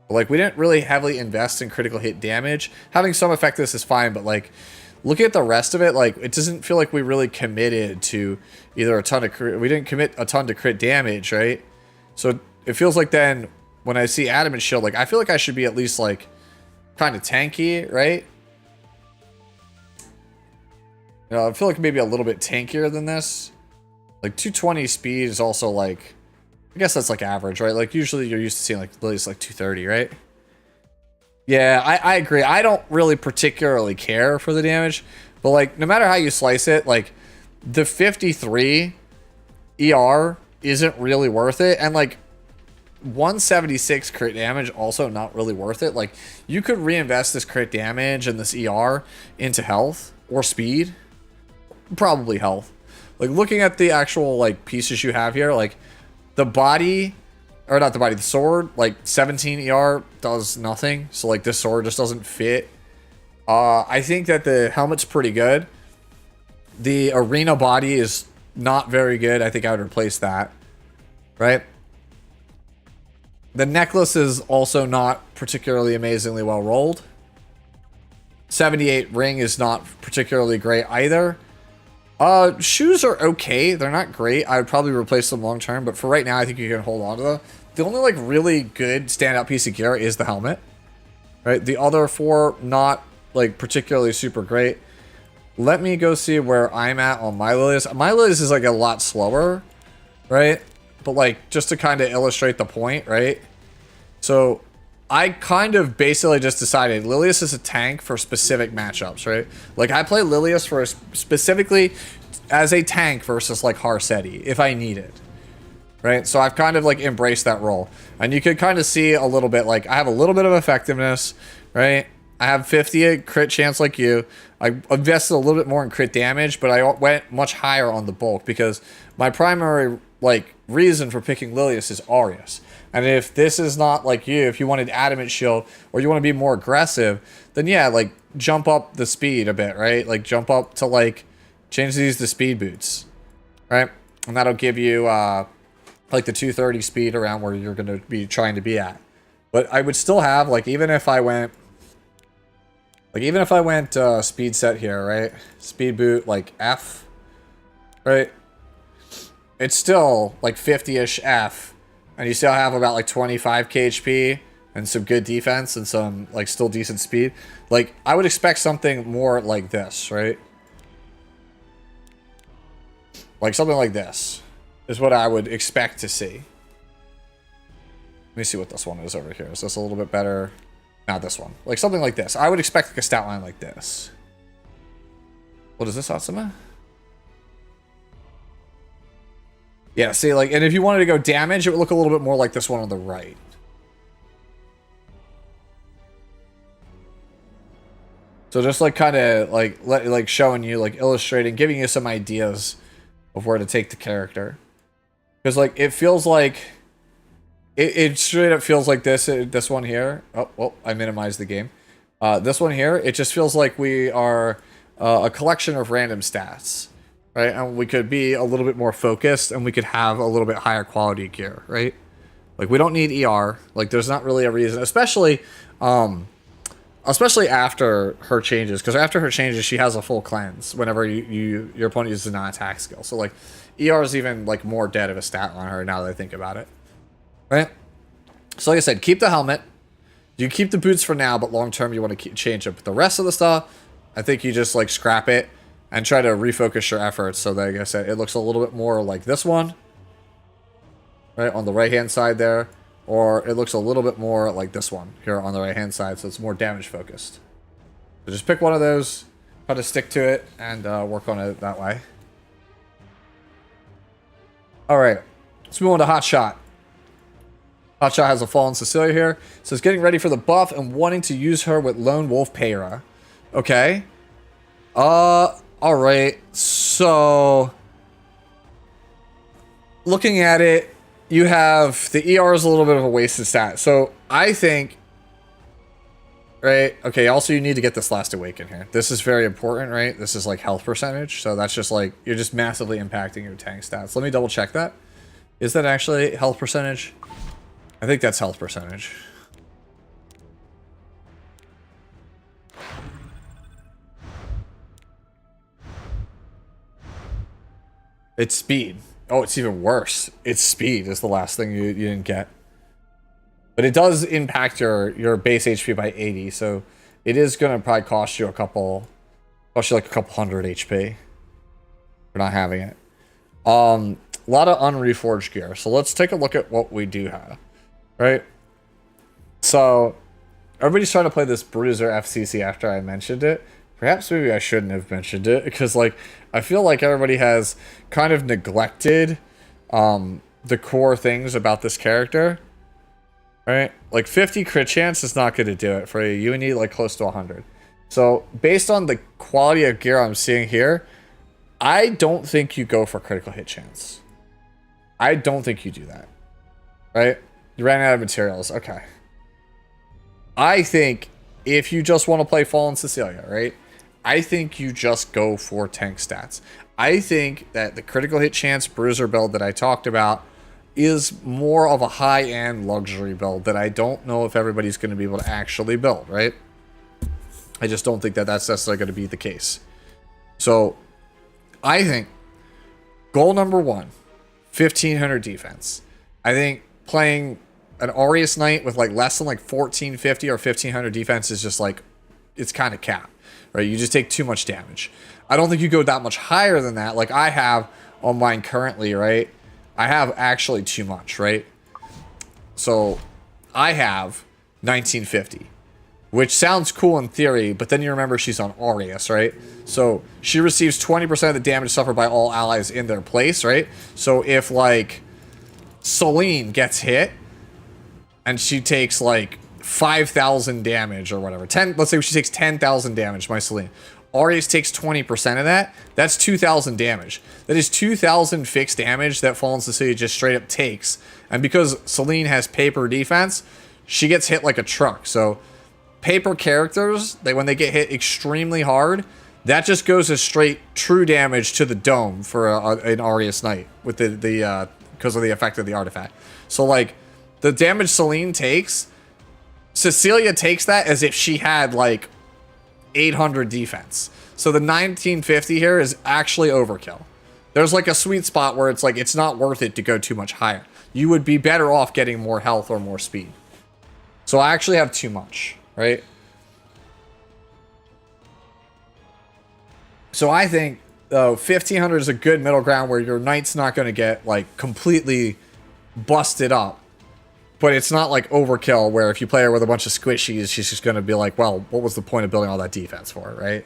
But, like, we didn't really heavily invest in critical hit damage. Having some effectiveness is fine, but, like, looking at the rest of it, like, it doesn't feel like we really committed to either a ton of crit. We didn't commit a ton to crit damage, right? So it feels like then when I see Adamant Shield, like, I feel like I should be at least, like, kind of tanky, right? You know, I feel like maybe a little bit tankier than this. Like, 220 speed is also, like, I guess that's, like, average, right? Like, usually you're used to seeing, like, at least, like, 230, right? Yeah, I agree. I don't really particularly care for the damage. But, like, no matter how you slice it, like, the 53 ER isn't really worth it. And like 176 crit damage also not really worth it. Like you could reinvest this crit damage and this ER into health or speed. Probably health. Like looking at the actual like pieces you have here, like the body, or not the body, the sword, like 17 ER does nothing. So like this sword just doesn't fit. I think that the helmet's pretty good. The arena body is not very good. I think I would replace that. Right? The necklace is also not particularly amazingly well rolled. 78 ring is not particularly great either. Shoes are okay. They're not great. I would probably replace them long term, but for right now, I think you can hold on to them. The only like really good standout piece of gear is the helmet. Right? The other four, not like particularly super great. Let me go see where I'm at on my Lilius. My Lilius is like a lot slower, right? But like just to kind of illustrate the point, right? So I kind of basically just decided Lilius is a tank for specific matchups, right? Like I play Lilius for specifically as a tank versus like Harseti if I need it, right? So I've kind of like embraced that role, and you could kind of see a little bit like I have a little bit of effectiveness, right? I have 50 crit chance like you. I invested a little bit more in crit damage, but I went much higher on the bulk because my primary like reason for picking Lilius is Aureus. And if this is not like you, if you wanted Adamant Shield or you want to be more aggressive, then yeah, like jump up the speed a bit, right? Like jump up to like change these to speed boots, right? And that'll give you like the 230 speed around where you're going to be trying to be at. But I would still have like even if I went speed set here, right? Speed boot like F, right? It's still like 50-ish F, and you still have about like 25 KHP and some good defense and some like still decent speed. Like I would expect something more like this, right? Like something like this is what I would expect to see. Let me see what this one is over here. Is this a little bit better? Not this one. Like something like this. I would expect like a stat line like this. What is this, Asuma? Yeah, see, like, and if you wanted to go damage, it would look a little bit more like this one on the right. So just like kind of like showing you, like illustrating, giving you some ideas of where to take the character. Because like it feels like it straight up feels like this one here. Oh, well, I minimized the game. This one here, it just feels like we are a collection of random stats. Right, and we could be a little bit more focused, and we could have a little bit higher quality gear, right? Like we don't need ER. Like there's not really a reason, especially after her changes, because after her changes, she has a full cleanse whenever your opponent uses a non-attack skill. So like ER is even like more dead of a stat on her now that I think about it, right? So like I said, keep the helmet. You keep the boots for now, but long term you want to change it. But the rest of the stuff, I think you just like scrap it and try to refocus your efforts so that, like I said, it looks a little bit more like this one, right, on the right-hand side there, or it looks a little bit more like this one here on the right-hand side, so it's more damage-focused. So just pick one of those, try to stick to it, and work on it that way. All right, let's move on to Hot Shot. Hot Shot has a fallen Cecilia here. It says, getting ready for the buff and wanting to use her with Lone Wolf Payra. Okay. Alright, so looking at it, you have the ER is a little bit of a wasted stat. So I think, right, okay, also you need to get this Last Awaken here. This is very important, right? This is like health percentage, so that's just like, you're just massively impacting your tank stats. Let me double check that. Is that actually health percentage? I think that's health percentage. It's speed. Oh, it's even worse. It's speed is the last thing you didn't get. But it does impact your base HP by 80, so it is going to probably cost you like a couple hundred HP for not having it. A lot of unreforged gear. So let's take a look at what we do have, right? So everybody's trying to play this Bruiser FCC after I mentioned it. Perhaps maybe I shouldn't have mentioned it, because like I feel like everybody has kind of neglected the core things about this character. Right? Like 50 crit chance is not going to do it for you. You need like close to 100. So based on the quality of gear I'm seeing here, I don't think you go for critical hit chance. I don't think you do that. Right? You ran out of materials. Okay. I think if you just want to play Fallen Cecilia, right? I think you just go for tank stats. I think that the critical hit chance bruiser build that I talked about is more of a high-end luxury build that I don't know if everybody's going to be able to actually build, right? I just don't think that that's necessarily going to be the case. So, I think goal number 1, 1500 defense. I think playing an Aureus Knight with like less than like 1450 or 1500 defense is just like, it's kind of capped, right? You just take too much damage. I don't think you go that much higher than that, like I have on mine currently, right? I have actually too much, right? So I have 1950, which sounds cool in theory, but then you remember she's on Aureus, right? So she receives 20% of the damage suffered by all allies in their place, right? So if like Celine gets hit and she takes like 5,000 damage or whatever, let's say she takes 10,000 damage, my Celine. Aureus takes 20% of that. That's 2,000 damage. That is 2,000 fixed damage that Fallen Cecilia just straight up takes. And because Celine has paper defense, she gets hit like a truck. So paper characters, when they get hit extremely hard, that just goes as straight true damage to the dome for an Aureus Knight with the because of the effect of the artifact. So like the damage Celine takes, Cecilia takes that as if she had like 800 defense. So the 1950 here is actually overkill. There's like a sweet spot where it's like it's not worth it to go too much higher. You would be better off getting more health or more speed. So I actually have too much, right? So I think 1500 is a good middle ground where your knight's not going to get like completely busted up. But it's not like overkill where if you play her with a bunch of squishies, she's just going to be like, well, what was the point of building all that defense for, right?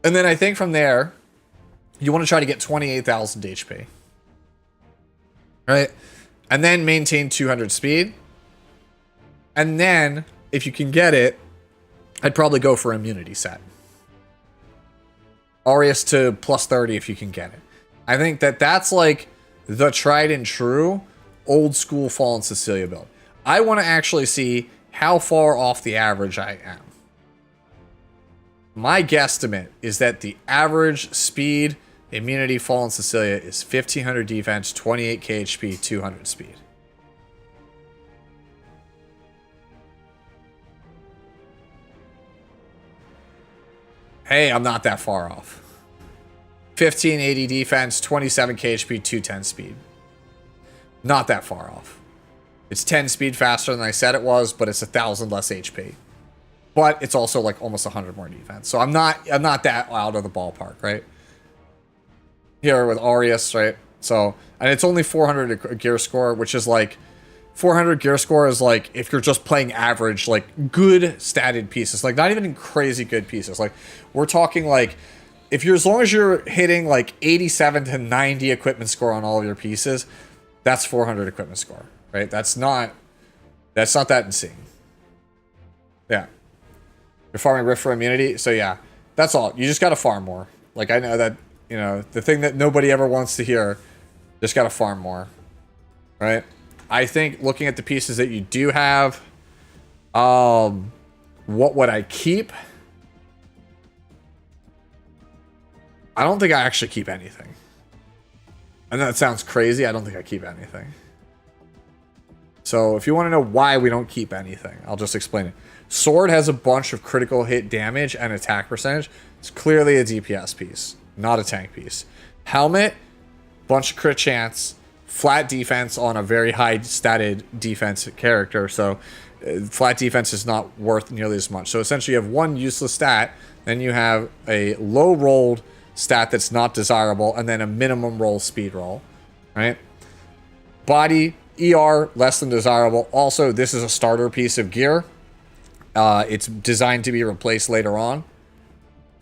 And then I think from there, you want to try to get 28,000 HP. Right? And then maintain 200 speed. And then, if you can get it, I'd probably go for immunity set. Aureus to plus 30 if you can get it. I think that that's like the tried and true old school Fallen Cecilia build. I want to actually see how far off the average I am. My guesstimate is that the average speed immunity Fallen Cecilia is 1500 defense, 28 KHP, 200 speed. Hey, I'm not that far off. 1580 defense, 27 KHP, 210 speed. Not that far off. It's 10 speed faster than I said it was, but it's 1,000 less HP. But it's also like almost 100 more defense. So I'm not that out of the ballpark, right? Here with Aureus, right? So, and it's only 400 gear score, which is like 400 gear score is like if you're just playing average, like good statted pieces, like not even crazy good pieces. Like we're talking like if you're as long as you're hitting like 87 to 90 equipment score on all of your pieces, that's 400 equipment score, right? That's not that insane. Yeah. You're farming Rift for immunity. So yeah, that's all. You just got to farm more. Like I know that, you know, the thing that nobody ever wants to hear, just got to farm more, right? I think looking at the pieces that you do have, what would I keep? I don't think I actually keep anything. And that sounds crazy. I don't think I keep anything. So if you want to know why we don't keep anything, I'll just explain it. Sword has a bunch of critical hit damage and attack percentage. It's clearly a DPS piece, not a tank piece. Helmet, bunch of crit chance, flat defense on a very high statted defense character. So flat defense is not worth nearly as much. So essentially you have one useless stat, then you have a low rolled stat that's not desirable, and then a minimum roll speed roll, right? Body, ER, less than desirable. Also, this is a starter piece of gear. It's designed to be replaced later on,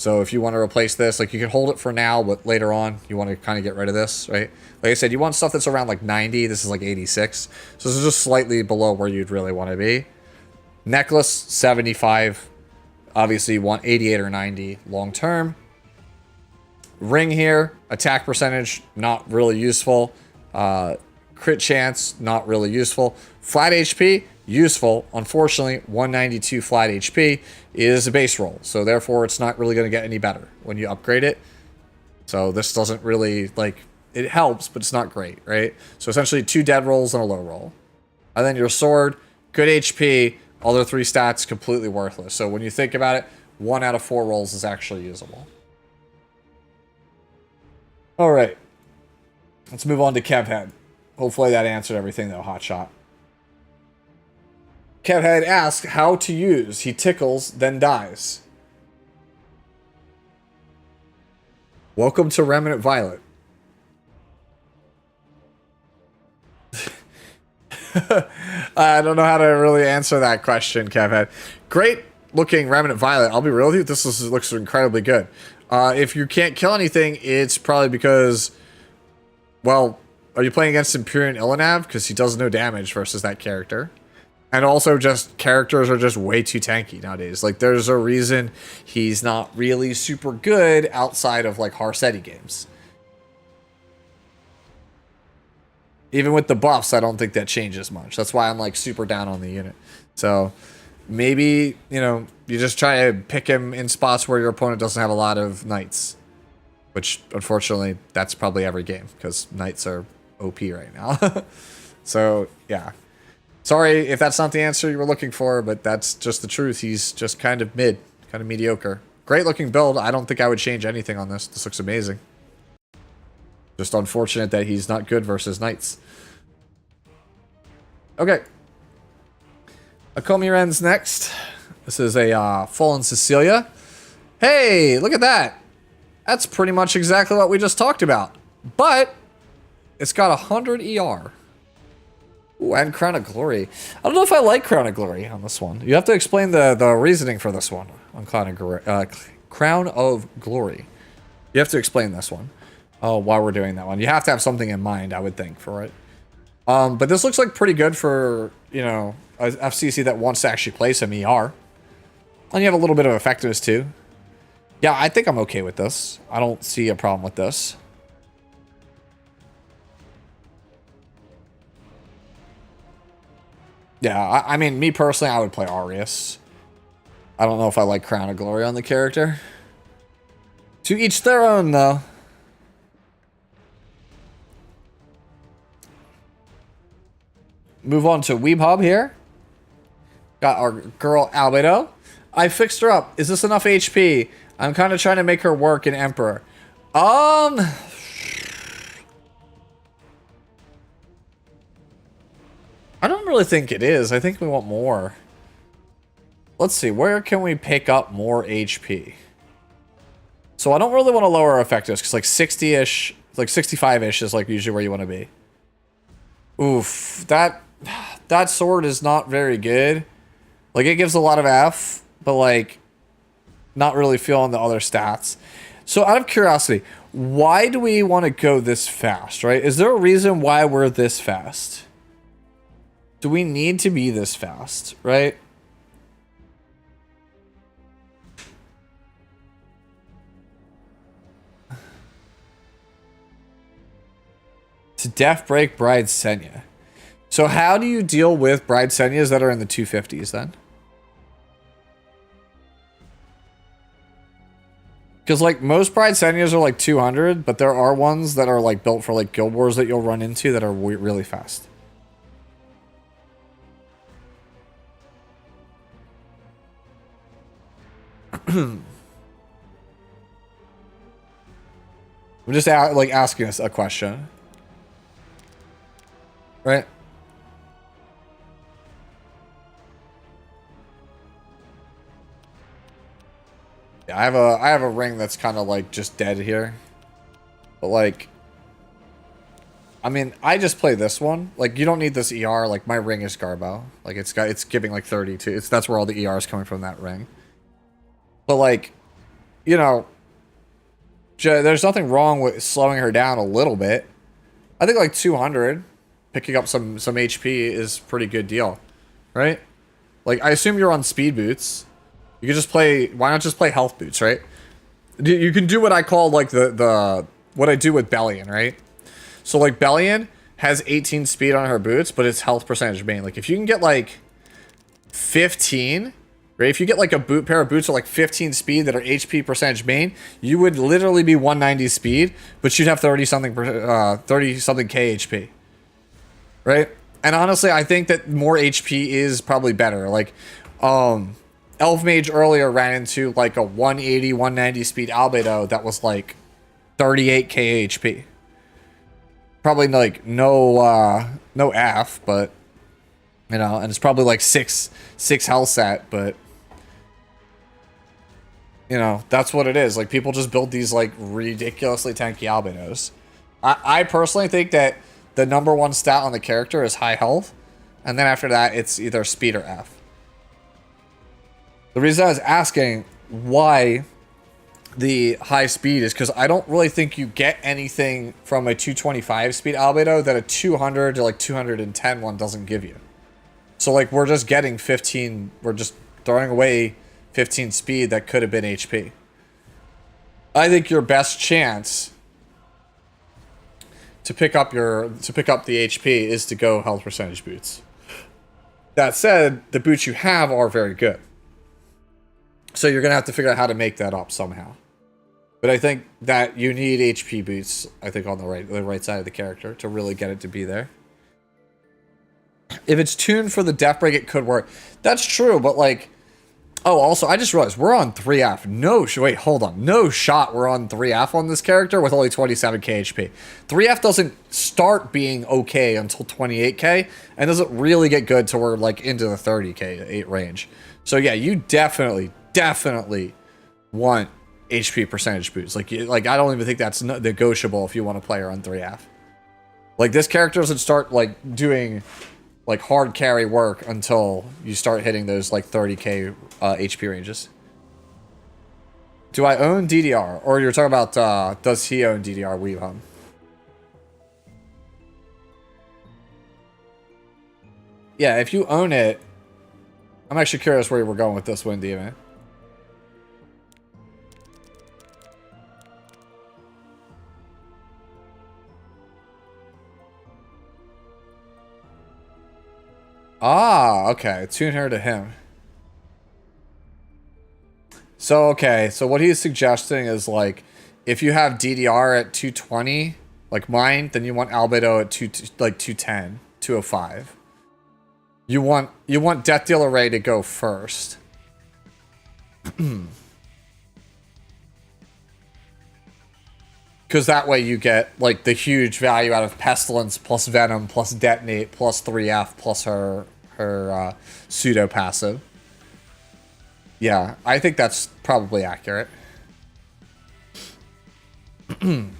So if you want to replace this, like you can hold it for now, but later on you want to kind of get rid of this, right? Like I said, you want stuff that's around like 90. This is like 86. So this is just slightly below where you'd really want to be. Necklace, 75. Obviously you want 88 or 90 long term. Ring here, attack percentage, not really useful. Crit chance, not really useful. Flat HP, useful. Unfortunately, 192 flat HP is a base roll, so therefore it's not really going to get any better when you upgrade it. So this doesn't really, like, it helps, but it's not great, right? So essentially 2 dead rolls and a low roll. And then your sword, good HP, other 3 stats completely worthless. So when you think about it, 1 out of 4 rolls is actually usable. Alright. Let's move on to Kevhead. Hopefully that answered everything though, Hotshot. Kevhead asked how to use. He tickles, then dies. Welcome to Remnant Violet. I don't know how to really answer that question, Kevhead. Great looking Remnant Violet. I'll be real with you. Looks incredibly good. If you can't kill anything, it's probably because, well, are you playing against Empyrean Ilanav? Because he does no damage versus that character. And also just characters are just way too tanky nowadays. Like there's a reason he's not really super good outside of like Harseti games. Even with the buffs, I don't think that changes much. That's why I'm like super down on the unit. So maybe, you know, you just try to pick him in spots where your opponent doesn't have a lot of knights. Which, unfortunately, that's probably every game. Because knights are OP right now. So, yeah. Sorry if that's not the answer you were looking for, but that's just the truth. He's just kind of mid. Kind of mediocre. Great looking build. I don't think I would change anything on this. This looks amazing. Just unfortunate that he's not good versus knights. Okay. Akomiren's next. This is a Fallen Cecilia. Hey, look at that. That's pretty much exactly what we just talked about. But it's got 100 ER. Ooh, and Crown of Glory. I don't know if I like Crown of Glory on this one. You have to explain the reasoning for this one on Crown of Glory. You have to explain this one while we're doing that one. You have to have something in mind, I would think, for it. But this looks like pretty good for, you know, a FCC that wants to actually play some ER. And you have a little bit of effectiveness too. Yeah, I think I'm okay with this. I don't see a problem with this. Yeah, I mean, me personally, I would play Arius. I don't know if I like Crown of Glory on the character. To each their own, though. Move on to Weebhub here. Got our girl Albedo. I fixed her up. Is this enough HP? I'm kind of trying to make her work in Emperor. I don't really think it is. I think we want more. Let's see. Where can we pick up more HP? So I don't really want to lower our effectiveness because like 60-ish, like 65-ish is like usually where you want to be. Oof. That sword is not very good. Like it gives a lot of F, but like not really feeling the other stats. So out of curiosity, why do we want to go this fast, right? Is there a reason why we're this fast? Do we need to be this fast, right? To Death Break Bride Senya. So how do you deal with Bride Senyas that are in the 250s then? Because like most Bride Senyas are like 200, but there are ones that are like built for like Guild Wars that you'll run into that are really fast. I'm just like asking us a question, right? Yeah, I have a ring that's kind of like just dead here, but like, I mean, I just play this one. Like, you don't need this ER. Like, my ring is Garbo. Like, it's giving like 32. That's where all the ER is coming from, that ring. But like, you know, there's nothing wrong with slowing her down a little bit. I think like 200, picking up some HP is a pretty good deal, right? Like, I assume you're on speed boots. You could just play, why not just play health boots, right? You can do what I call like what I do with Bellion, right? So like Bellion has 18 speed on her boots, but it's health percentage main. Like if you can get like 15, right? If you get like a pair of boots with like 15 speed that are HP percentage main, you would literally be 190 speed, but you'd have 30 something K HP, right? And honestly, I think that more HP is probably better. Like, Elf Mage earlier ran into like a 180, 190 speed Albedo that was like 38k HP. Probably like no F, but you know, and it's probably like six health set, but you know, that's what it is. Like people just build these like ridiculously tanky Albedos. I personally think that the #1 stat on the character is high health, and then after that it's either speed or F. The reason I was asking why the high speed is because I don't really think you get anything from a 225 speed Albedo that a 200 to like 210 one doesn't give you. So like we're just getting 15, we're just throwing away 15 speed that could have been HP. I think your best chance to pick up the HP is to go health percentage boots. That said, the boots you have are very good. So you're going to have to figure out how to make that up somehow. But I think that you need HP boots, I think, on the right side of the character to really get it to be there. If it's tuned for the Death Break, it could work. That's true, but like... Oh, also, I just realized we're on 3F. Wait, hold on. No shot we're on 3F on this character with only 27k HP. 3F doesn't start being okay until 28k, and doesn't really get good till we're like into the 30k range. So yeah, you definitely want HP percentage boosts. Like I don't even think that's negotiable if you want to play her on 3F. Like this character doesn't start like doing like hard carry work until you start hitting those like 30k HP ranges. Do I own DDR? Or you're talking about does he own DDR Weavham? Yeah, if you own it, I'm actually curious where we're going with this one, Demon. Ah, okay. Tune her to him. So, okay. So what he's suggesting is like, if you have DDR at 220, like mine, then you want Albedo at 210, 205. You want Death Dealer Ray to go first. Because that way you get like the huge value out of Pestilence plus Venom plus Detonate plus 3F plus her pseudo passive. Yeah, I think that's probably accurate. Man,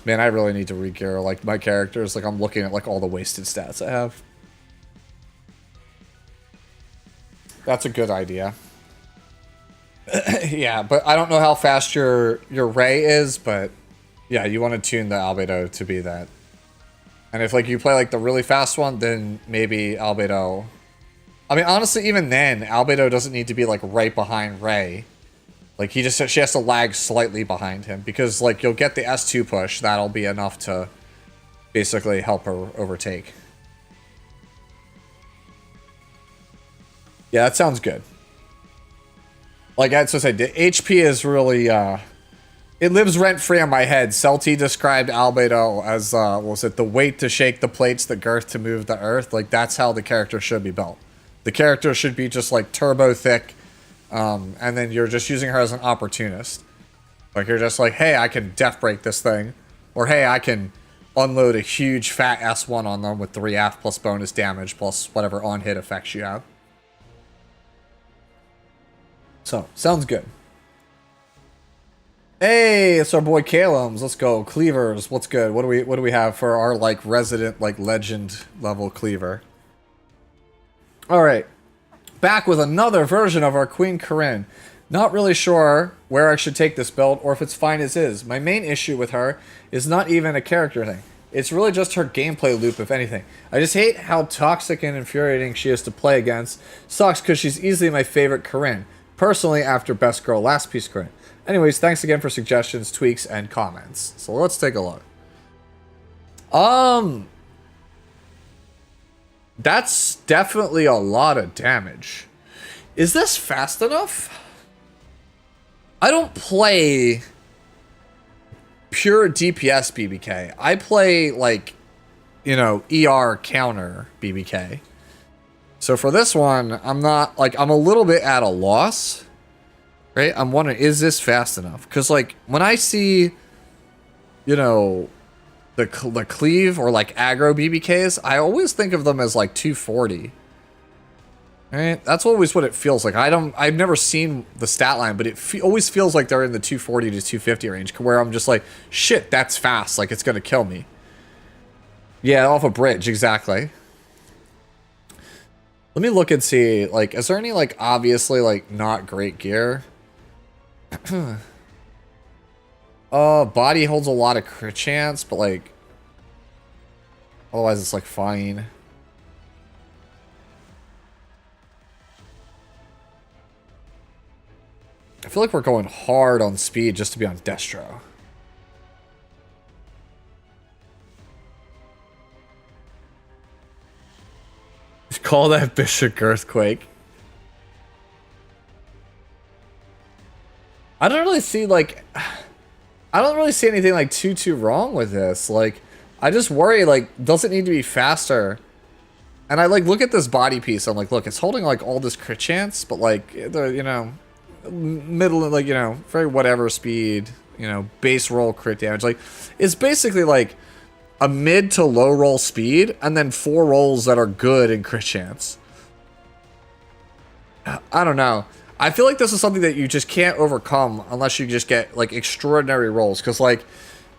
I really need to re-gear like my characters. Like I'm looking at like all the wasted stats I have. That's a good idea. Yeah, but I don't know how fast your Ray is, but yeah, you want to tune the Albedo to be that. And if like you play like the really fast one, then maybe Albedo. I mean, honestly, even then, Albedo doesn't need to be like right behind Ray. Like she has to lag slightly behind him because like you'll get the S2 push. That'll be enough to basically help her overtake. Yeah, that sounds good. Like I was supposed to say, the HP is really, it lives rent-free in my head. Celti described Albedo as, what was it, the weight to shake the plates, the girth to move the earth. Like, that's how the character should be built. The character should be just, like, turbo thick, and then you're just using her as an opportunist. Like, you're just like, hey, I can death break this thing. Or, hey, I can unload a huge fat S1 on them with 3F plus bonus damage plus whatever on-hit effects you have. So, sounds good. Hey, it's our boy Calums. Let's go. Cleavers, what's good? What do we have for our like resident like legend level cleaver? Alright. Back with another version of our Queen Corinne. Not really sure where I should take this build or if it's fine as is. My main issue with her is not even a character thing. It's really just her gameplay loop, if anything. I just hate how toxic and infuriating she is to play against. Sucks because she's easily my favorite Corinne. Personally, after Best Girl Last Piece Corinne. Anyways, thanks again for suggestions, tweaks, and comments. So let's take a look. That's definitely a lot of damage. Is this fast enough? I don't play pure DPS BBK. I play, like, you know, ER counter BBK. So for this one, I'm not, like, I'm a little bit at a loss. Right? I'm wondering, is this fast enough? Because, like, when I see, you know, the cleave or, like, aggro BBKs, I always think of them as, like, 240. Right? That's always what it feels like. I've never seen the stat line, but it always feels like they're in the 240 to 250 range, where I'm just like, shit, that's fast. Like, it's going to kill me. Yeah, off a bridge, exactly. Let me look and see, like, is there any, like, obviously, like, not great gear? Body holds a lot of crit chance, but, like, otherwise it's, like, fine. I feel like we're going hard on speed just to be on Destro. Call that Bishop Earthquake. I don't really see, like, I don't really see anything, like, too wrong with this. Like, I just worry, like, does it need to be faster? And I, like, look at this body piece. I'm like, look, it's holding, like, all this crit chance, but, like, the, you know, middle, like, you know, very whatever speed, you know, base roll crit damage. Like, it's basically, like, a mid to low roll speed, and then 4 rolls that are good in crit chance. I don't know. I feel like this is something that you just can't overcome unless you just get, like, extraordinary rolls. Because, like,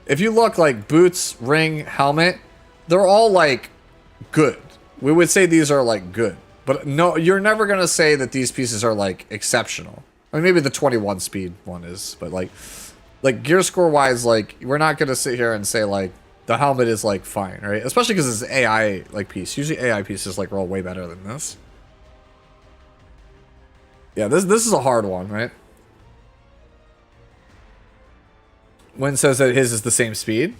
if you look, like, boots, ring, helmet, they're all, like, good. We would say these are, like, good. But no, you're never going to say that these pieces are, like, exceptional. I mean, maybe the 21 speed one is. But, like gear score-wise, like, we're not going to sit here and say, like, the helmet is, like, fine, right? Especially because it's an AI, like, piece. Usually AI pieces, like, roll way better than this. Yeah, this is a hard one, right? Wynn says that his is the same speed.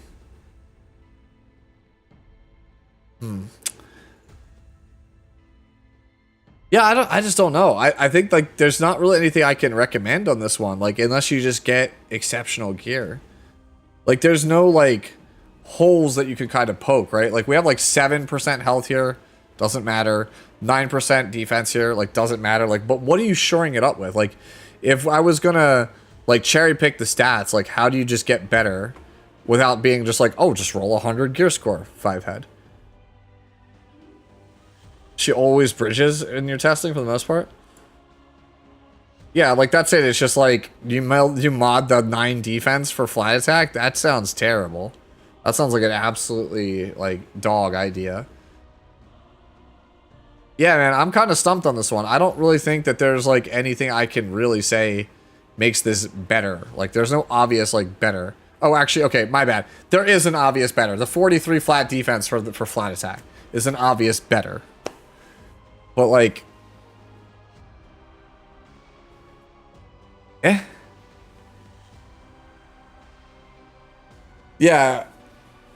Yeah, I just don't know. I think, like, there's not really anything I can recommend on this one, like, unless you just get exceptional gear. Like, there's no, like, holes that you can kind of poke, right? Like, we have, like, 7% health here. Doesn't matter. 9% defense here, like, doesn't matter. Like, but what are you shoring it up with? Like, if I was gonna, like, cherry pick the stats, like, how do you just get better without being just like, oh, just roll 100 gear score, 5 head? She always bridges in your testing for the most part. Yeah, like, that's it. It's just like, you mod the 9 defense for flat attack? That sounds terrible. That sounds like an absolutely, like, dog idea. Yeah, man, I'm kind of stumped on this one. I don't really think that there's, like, anything I can really say makes this better. Like, there's no obvious, like, better. Oh, actually, okay, my bad. There is an obvious better. The 43 flat defense for flat attack is an obvious better. But, like, yeah,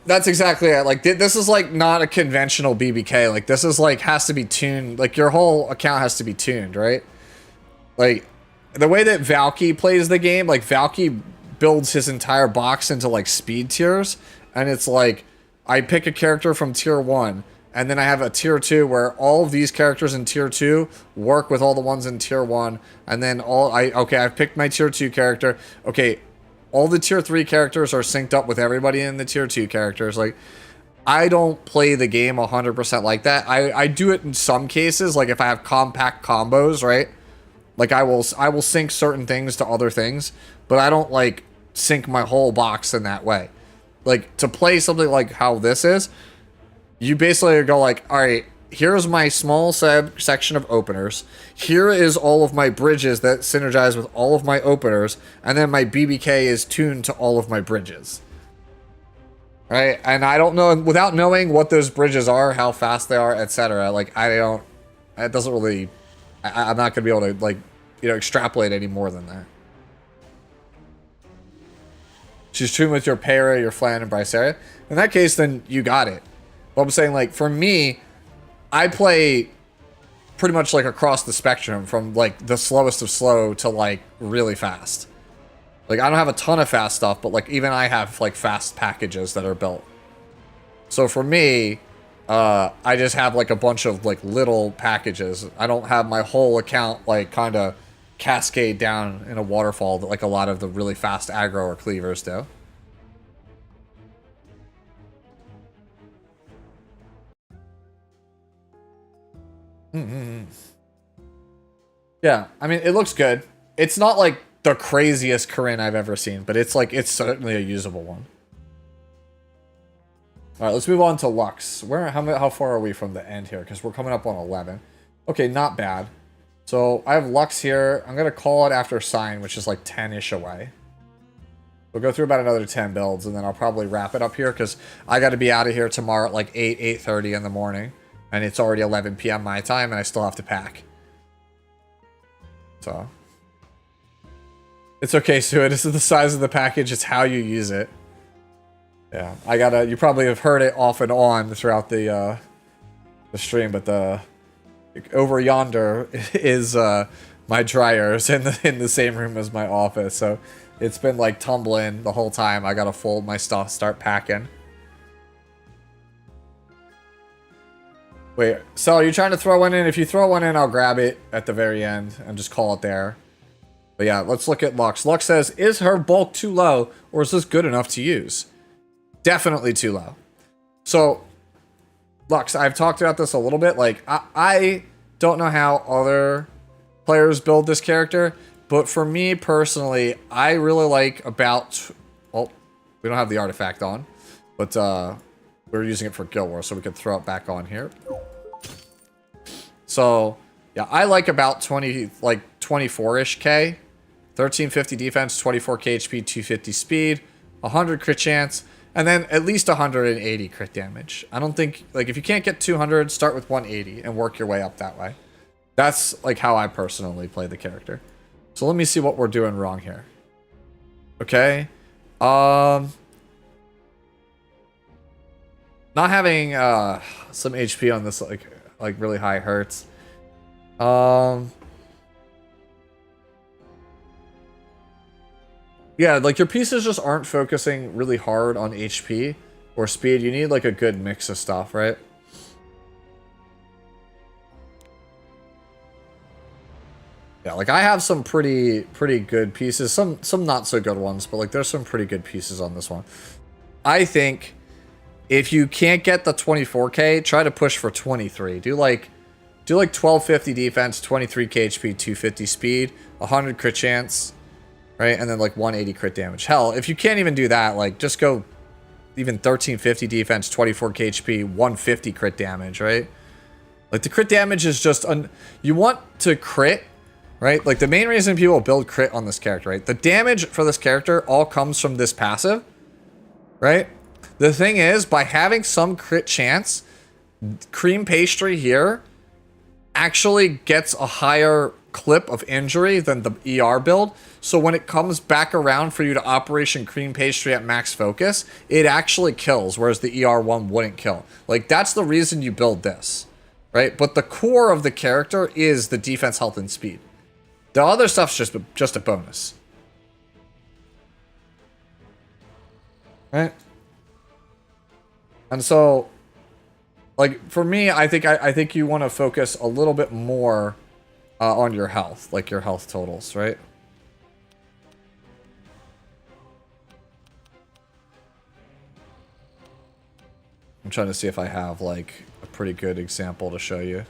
that's exactly it. Like, this is, like, not a conventional BBK. Like, this is, like, has to be tuned. Like, your whole account has to be tuned, right? Like, the way that Valky plays the game, like, Valky builds his entire box into, like, speed tiers. And it's like, I pick a character from tier 1. And then I have a tier 2 where all of these characters in tier 2 work with all the ones in tier 1. And then okay, I've picked my tier 2 character. Okay, all the tier 3 characters are synced up with everybody in the tier 2 characters. Like, I don't play the game 100% like that. I do it in some cases, like if I have compact combos, right? Like, I will sync certain things to other things, but I don't, like, sync my whole box in that way. Like, to play something like how this is, you basically go like, all right, here's my small section of openers. Here is all of my bridges that synergize with all of my openers, and then my BBK is tuned to all of my bridges. Right? And I don't know, without knowing what those bridges are, how fast they are, etc. Like, I don't, it doesn't really, I'm not going to be able to, like, you know, extrapolate any more than that. She's tuned with your para, your flan, and Bryceria. In that case, then you got it. But I'm saying, like, for me, I play pretty much, like, across the spectrum from, like, the slowest of slow to, like, really fast. Like, I don't have a ton of fast stuff, but, like, even I have, like, fast packages that are built. So for me, I just have, like, a bunch of, like, little packages. I don't have my whole account, like, kind of cascade down in a waterfall that, like, a lot of the really fast aggro or cleavers do. Yeah, I mean, it looks good. It's not, like, the craziest Corinne I've ever seen, but it's, like, it's certainly a usable one. Alright, let's move on to Lux. How far are we from the end here? Because we're coming up on 11. Okay, not bad. So, I have Lux here. I'm going to call it after Sign, which is like 10-ish away. We'll go through about another 10 builds, and then I'll probably wrap it up here, because I got to be out of here tomorrow at like 8:30 in the morning. And it's already 11 p.m. my time, and I still have to pack. So. It's okay, Sue. This is the size of the package. It's how you use it. Yeah, you probably have heard it off and on throughout the stream, but over yonder is my dryers in the same room as my office, so it's been like tumbling the whole time. I gotta fold my stuff, start packing. Wait, so are you trying to throw one in? If you throw one in, I'll grab it at the very end and just call it there. But yeah, let's look at Lux. Lux says, is her bulk too low, or is this good enough to use? Definitely too low. So, Lux, I've talked about this a little bit. Like, I don't know how other players build this character, but for me personally, I really like about... Well, we don't have the artifact on, but we're using it for Guild Wars, so we can throw it back on here. So, yeah, I like about 24-ish K. 1350 defense, 24 HP, 250 speed, 100 crit chance, and then at least 180 crit damage. I don't think, like, if you can't get 200, start with 180 and work your way up that way. That's, like, how I personally play the character. So let me see what we're doing wrong here. Okay. Not having some HP on this, like really high hurts. Yeah, like, your pieces just aren't focusing really hard on HP or speed. You need, like, a good mix of stuff, right? Yeah, like, I have some pretty good pieces. Some not so good ones, but, like, there's some pretty good pieces on this one. I think if you can't get the 24k, try to push for 23. Do like 1250 defense, 23 HP, 250 speed, 100 crit chance. Right, and then like 180 crit damage. Hell, if you can't even do that, like, just go even 1350 defense, 24 HP, 150 crit damage, right? Like, the crit damage is just... you want to crit, right? Like, the main reason people build crit on this character, right? The damage for this character all comes from this passive, right? The thing is, by having some crit chance, Cream Pastry here actually gets a higher clip of injury than the ER build. So when it comes back around for you to Operation Cream Pastry at max focus, it actually kills, whereas the ER1 wouldn't kill. Like, that's the reason you build this, right? But the core of the character is the defense, health, and speed. The other stuff's just a bonus. Right? And so, like, for me, I think you want to focus a little bit more on your health, like your health totals, right? I'm trying to see if I have, like, a pretty good example to show you.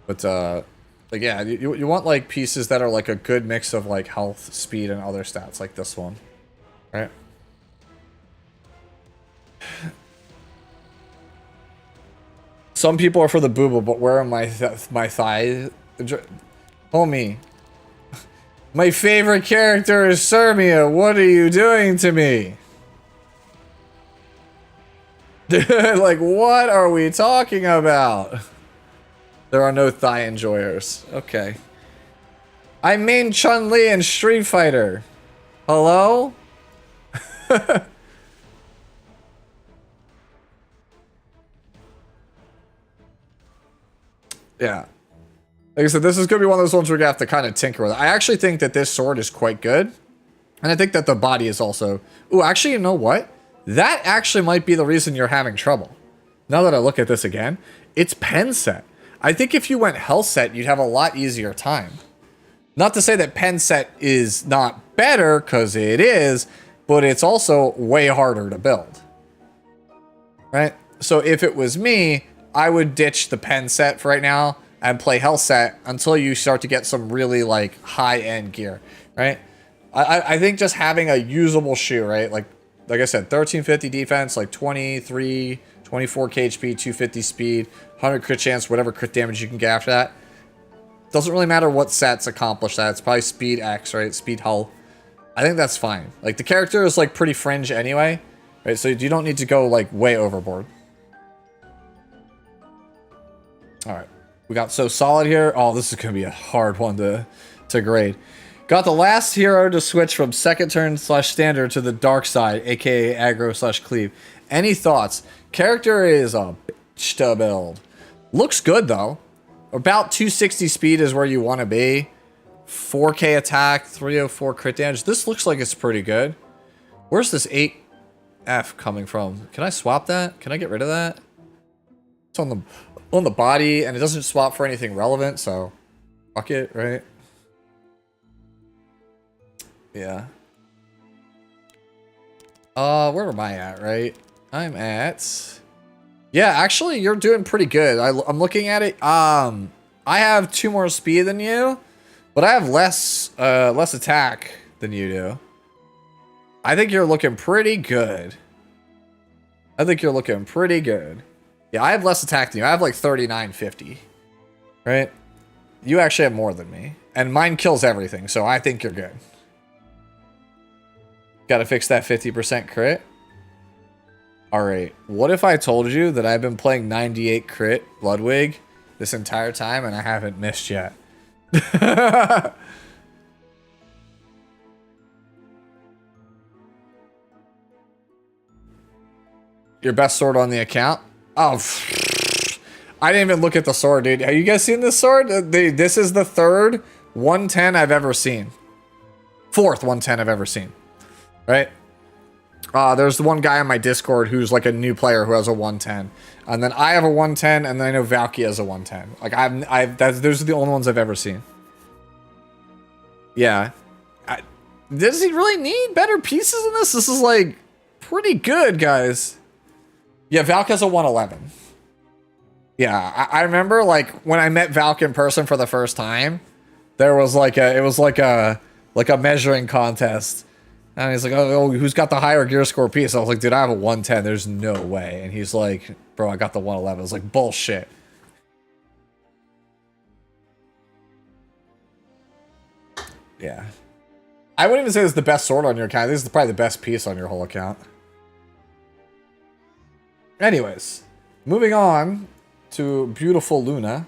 But, like, yeah, you want, like, pieces that are, like, a good mix of, like, health, speed, and other stats, like this one, right? Some people are for the booba, but where are my thighs? Homie. My favorite character is Sermia. What are you doing to me? Like, what are we talking about? There are no thigh enjoyers. Okay. I main Chun-Li in Street Fighter. Hello? Yeah. Like I said, this is going to be one of those ones we're going to have to kind of tinker with. I actually think that this sword is quite good. And I think that the body is also... Ooh, actually, you know what? That actually might be the reason you're having trouble. Now that I look at this again, it's pen set. I think if you went health set, you'd have a lot easier time. Not to say that pen set is not better, because it is, but it's also way harder to build. Right? So if it was me, I would ditch the pen set for right now and play health set until you start to get some really like high-end gear, right? I think just having a usable shoe, right? Like I said, 1350 defense, like 23, 24 KHP, 250 speed, 100 crit chance, whatever crit damage you can get after that. Doesn't really matter what sets accomplish that. It's probably speed X, right? Speed hull. I think that's fine. Like the character is like pretty fringe anyway, right? So you don't need to go like way overboard. All right. We got so solid here. Oh, this is going to be a hard one to grade. Got the last hero to switch from second turn / standard to the dark side, aka aggro / cleave. Any thoughts? Character is a bitch to build. Looks good though. About 260 speed is where you want to be. 4k attack, 304 crit damage. This looks like it's pretty good. Where's this 8F coming from? Can I swap that? Can I get rid of that? It's on the body, and it doesn't swap for anything relevant, so fuck it, right? Yeah. Where am I at, right? I'm at... Yeah, actually, you're doing pretty good. I'm looking at it. I have 2 more speed than you, but I have less attack than you do. I think you're looking pretty good. I think you're looking pretty good. Yeah, I have less attack than you. I have like 3950. Right? You actually have more than me. And mine kills everything, so I think you're good. Gotta fix that 50% crit. Alright, what if I told you that I've been playing 98 crit Bloodwig this entire time and I haven't missed yet? Your best sword on the account? Oh, I didn't even look at the sword, dude. Have you guys seen this sword? This is the 3rd 110 I've ever seen. 4th 110 I've ever seen. Right? There's the one guy on my Discord who's like a new player who has a 110. And then I have a 110, and then I know Valky has a 110. Like, those are the only ones I've ever seen. Yeah. Does he really need better pieces in this? This is like pretty good, guys. Yeah, Valk has a 111. Yeah, I remember like when I met Valk in person for the first time, there was like it was like a measuring contest. And he's like, oh, who's got the higher gear score piece? I was like, dude, I have a 110. There's no way. And he's like, bro, I got the 111. I was like, bullshit. Yeah. I wouldn't even say this is the best sword on your account. This is probably the best piece on your whole account. Anyways, moving on to beautiful Luna.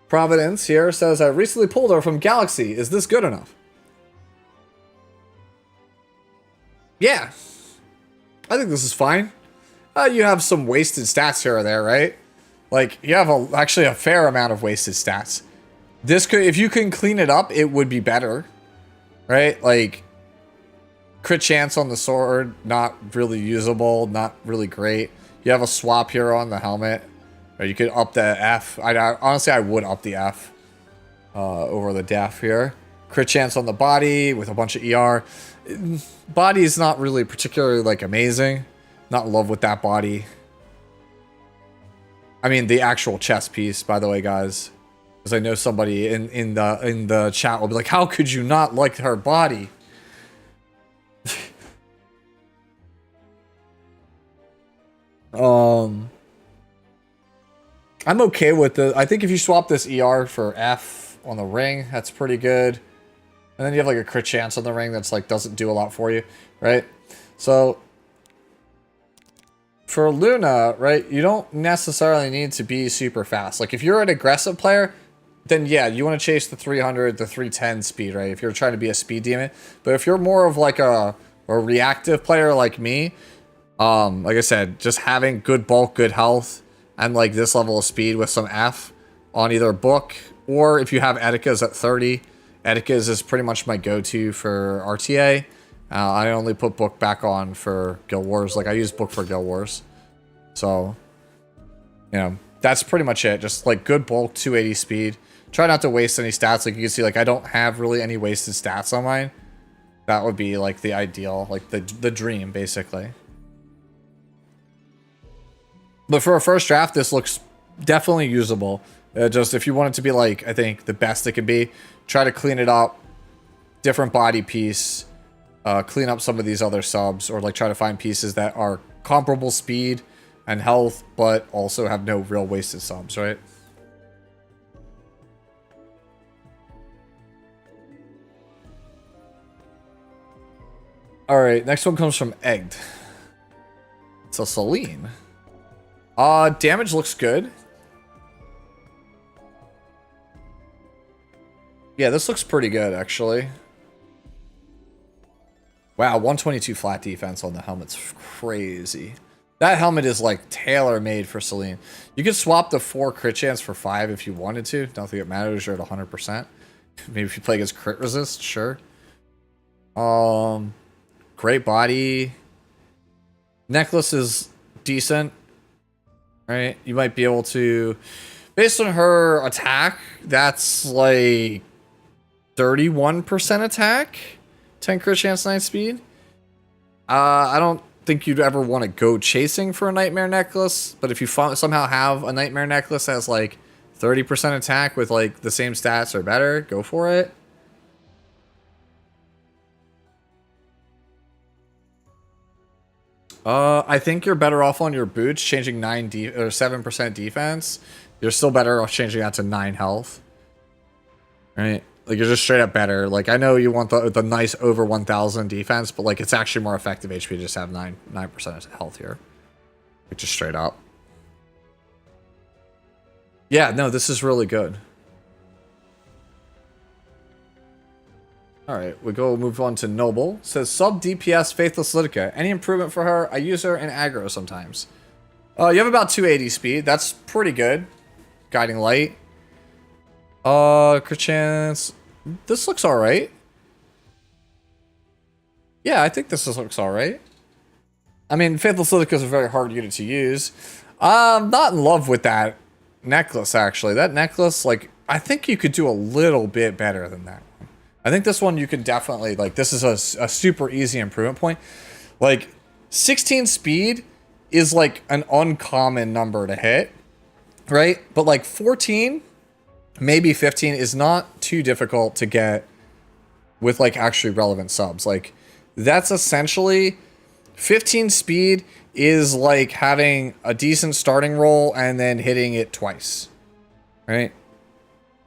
Providence here says, I recently pulled her from Galaxy. Is this good enough? Yeah. I think this is fine. You have some wasted stats here or there, right? Like, you have actually a fair amount of wasted stats. This could, if you can clean it up, it would be better. Right? Like, crit chance on the sword, not really usable, not really great. You have a swap here on the helmet. Or you could up the F. Honestly, I would up the F over the def here. Crit chance on the body with a bunch of ER. Body is not really particularly, like, amazing. Not in love with that body. I mean, the actual chest piece, by the way, guys. Because I know somebody in the chat will be like, how could you not like her body? I'm okay with the... I think if you swap this ER for F on the ring, that's pretty good. And then you have like a crit chance on the ring that's like doesn't do a lot for you, right? So for Luna, right, you don't necessarily need to be super fast. Like if you're an aggressive player, then yeah, you want to chase the 300, the 310 speed, right? If you're trying to be a speed demon. But if you're more of like a reactive player like me, like I said, just having good bulk, good health, and like this level of speed with some F on either book, or if you have Etikas at 30, Etikas is pretty much my go-to for RTA. I only put book back on for Guild Wars. Like I use book for Guild Wars. So, you know, that's pretty much it. Just like good bulk, 280 speed. Try not to waste any stats. Like you can see, like I don't have really any wasted stats on mine. That would be like the ideal, like the dream, basically. But for a first draft, this looks definitely usable. Just if you want it to be like, I think, the best it can be, try to clean it up. Different body piece. Clean up some of these other subs. Or like try to find pieces that are comparable speed and health, but also have no real wasted subs, right? Alright, next one comes from Egged. It's a Celine. Damage looks good. Yeah, this looks pretty good, actually. Wow, 122 flat defense on the helmet's crazy. That helmet is, like, tailor-made for Celine. You could swap the 4 crit chance for 5 if you wanted to. Don't think it matters, you're at 100%. Maybe if you play against crit resist, sure. Great body. Necklace is decent. Right? You might be able to... Based on her attack, that's, like... 31% attack, 10 crit chance, 9 speed. I don't think you'd ever want to go chasing for a Nightmare Necklace, but if you somehow have a Nightmare Necklace that has like 30% attack with like the same stats or better, go for it. I think you're better off on your boots changing 7% defense. You're still better off changing that to 9 health. Right? Like, you're just straight up better. Like, I know you want the nice over 1,000 defense, but, like, it's actually more effective HP to just have 9% health here. Like, just straight up. Yeah, no, this is really good. Alright, we move on to Noble. It says, sub DPS Faithless Litica. Any improvement for her? I use her in aggro sometimes. You have about 280 speed. That's pretty good. Guiding Light. Crit chance. This looks alright. Yeah, I think this looks alright. I mean, Faithless Litica is a very hard unit to use. I'm not in love with that necklace, actually. That necklace, like, I think you could do a little bit better than that. I think this one you can definitely, like, this is a super easy improvement point. Like, 16 speed is, like, an uncommon number to hit, right? But, like, 14... maybe 15 is not too difficult to get with like actually relevant subs. Like that's essentially 15 speed is like having a decent starting roll and then hitting it twice, right?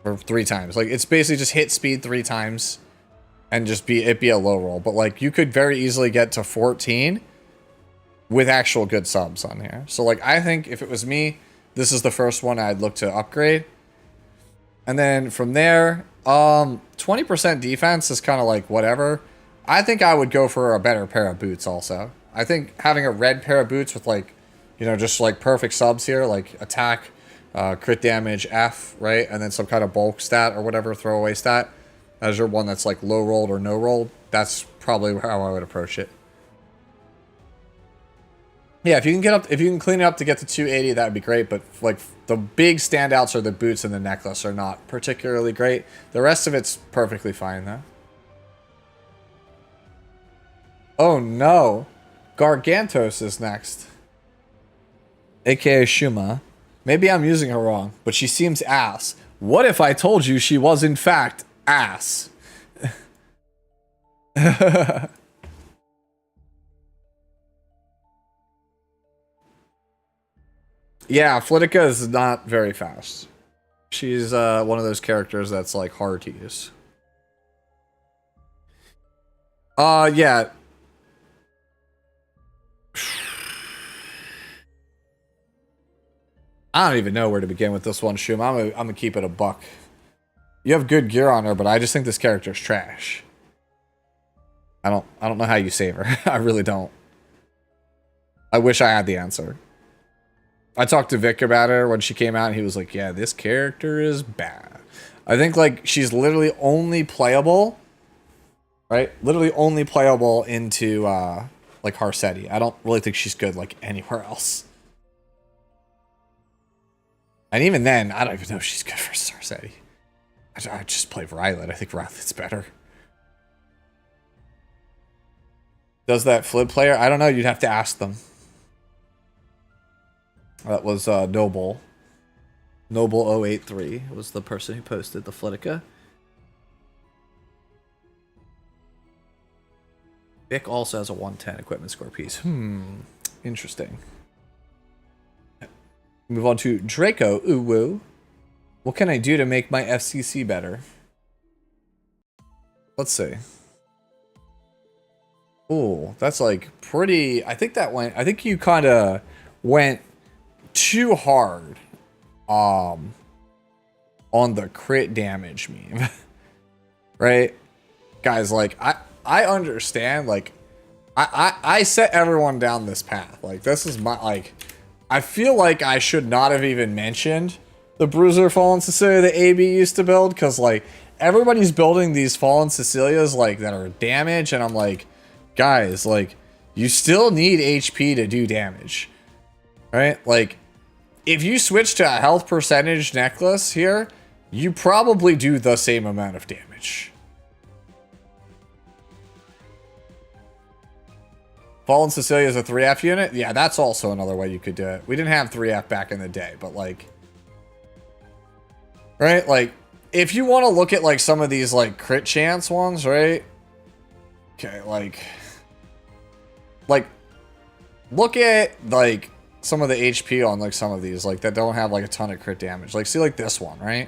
Or 3 times. Like it's basically just hit speed 3 times and just be a low roll. But like you could very easily get to 14 with actual good subs on here. So like I think if it was me, this is the first one I'd look to upgrade. And then from there, 20% defense is kind of like whatever. I think I would go for a better pair of boots also. I think having a red pair of boots with like, you know, just like perfect subs here, like attack, crit damage, F, right? And then some kind of bulk stat or whatever throwaway stat as your one that's like low rolled or no rolled. That's probably how I would approach it. Yeah, if you can clean it up to get to 280, that would be great. But like the big standouts are the boots and the necklace are not particularly great. The rest of it's perfectly fine though. Oh no, Gargantos is next, aka Shuma. Maybe I'm using her wrong, but she seems ass. What if I told you she was in fact ass? Yeah, Flitica is not very fast. She's one of those characters that's like hard to use. Yeah. I don't even know where to begin with this one, Shum. I'm gonna keep it a buck. You have good gear on her, but I just think this character's trash. I don't know how you save her. I really don't. I wish I had the answer. I talked to Vic about her when she came out, and he was like, yeah, this character is bad. I think, like, she's literally only playable, right? Literally only playable into, like, Harsetti. I don't really think she's good, like, anywhere else. And even then, I don't even know if she's good for Harsetti. I just play Rylet. I think Rylet's better. Does that Flip player? I don't know. You'd have to ask them. That was Noble. Noble083 was the person who posted the Flitica. Vic also has a 110 equipment score piece. Interesting. Move on to Draco Uwu. What can I do to make my FCC better? Let's see. Oh, that's like pretty... I think you kind of went too hard on the crit damage meme. Right? Guys, like, I understand, like, I set everyone down this path. Like, this is my, like, I feel like I should not have even mentioned the Bruiser Fallen Cecilia that AB used to build, because, like, everybody's building these Fallen Cecilias, like, that are damage, and I'm like, guys, like, you still need HP to do damage. Right? Like, if you switch to a health percentage necklace here, you probably do the same amount of damage. Fallen Cecilia is a 3F unit? Yeah, that's also another way you could do it. We didn't have 3F back in the day, but like... Right? Like, if you want to look at like some of these like crit chance ones, right? Okay, like... Look at like some of the HP on like some of these, like that don't have like a ton of crit damage. Like, see like this one, right?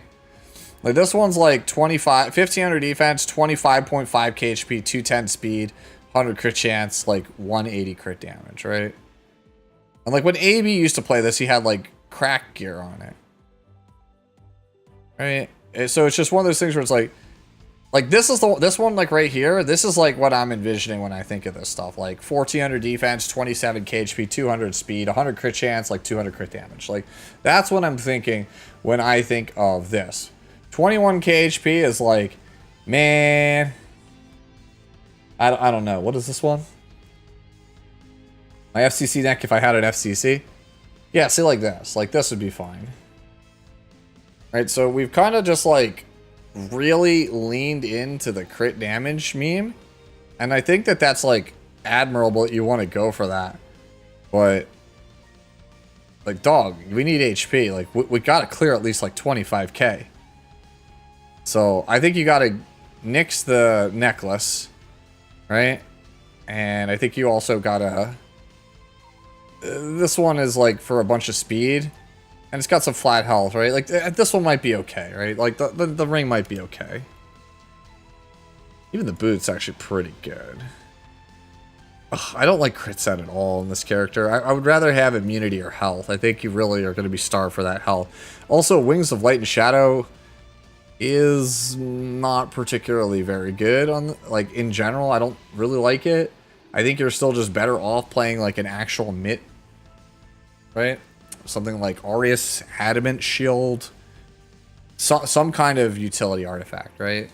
Like this one's like 1500 defense, 25.5 KHP, 210 speed, 100 crit chance, like 180 crit damage, right? And like when AB used to play this, he had like crack gear on it. Right? So it's just one of those things where it's like this is this one like right here, this is like what I'm envisioning when I think of this stuff. Like 1400 defense, 27 KHP, 200 speed, 100 crit chance, like 200 crit damage. Like that's what I'm thinking when I think of this. 21 KHP is like, man, I don't know. What is this one? My FCC neck if I had an FCC? Yeah, see like this. Like this would be fine. Right, so we've kind of just like really leaned into the crit damage meme. And I think that that's like admirable that you want to go for that. But like, dog, we need HP. Like we got to clear at least like 25k. So I think you got to nix the necklace, right? And I think you also got to... this one is like for a bunch of speed. And it's got some flat health, right? Like, this one might be okay, right? Like, the ring might be okay. Even the boot's actually pretty good. Ugh, I don't like crit set at all in this character. I would rather have immunity or health. I think you really are going to be starved for that health. Also, Wings of Light and Shadow is not particularly very good on, like, in general. I don't really like it. I think you're still just better off playing, like, an actual mitt, right? Something like Aureus Adamant Shield. Some kind of utility artifact, right?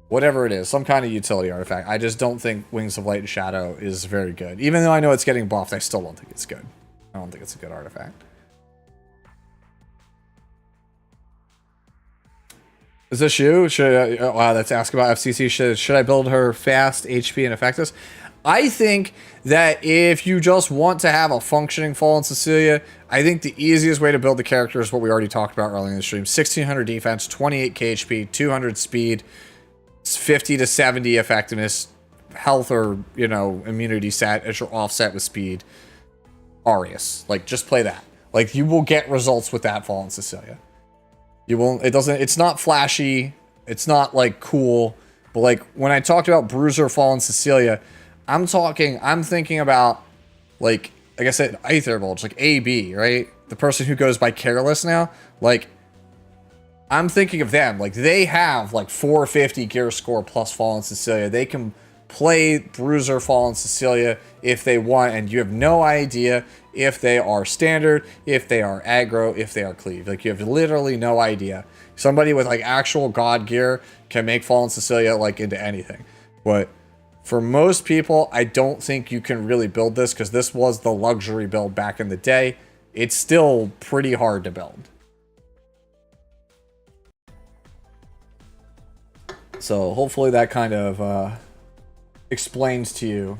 Whatever it is, some kind of utility artifact. I just don't think Wings of Light and Shadow is very good. Even though I know it's getting buffed, I still don't think it's good. I don't think it's a good artifact. Is this you? Should I, wow, let's ask about FCC. Should I build her fast, HP, and effectiveness? I think that if you just want to have a functioning Fallen Cecilia, I think the easiest way to build the character is what we already talked about earlier in the stream. 1600 defense, 28 KHP, 200 speed, 50 to 70 effectiveness, health or, you know, immunity set as your offset with speed. Aureus. Like, just play that. Like, you will get results with that Fallen Cecilia. You won't, it doesn't, it's not flashy, it's not, like, cool, but, like, when I talked about Bruiser Fallen Cecilia, I'm thinking about, like I said, Aether Bulge, like AB, right? The person who goes by Careless now, like, I'm thinking of them. Like, they have, like, 450 gear score plus Fallen Cecilia. They can play Bruiser Fallen Cecilia if they want, and you have no idea if they are standard, if they are aggro, if they are cleave. Like, you have literally no idea. Somebody with, like, actual god gear can make Fallen Cecilia, like, into anything. But for most people, I don't think you can really build this, because this was the luxury build back in the day. It's still pretty hard to build. So hopefully that kind of explains to you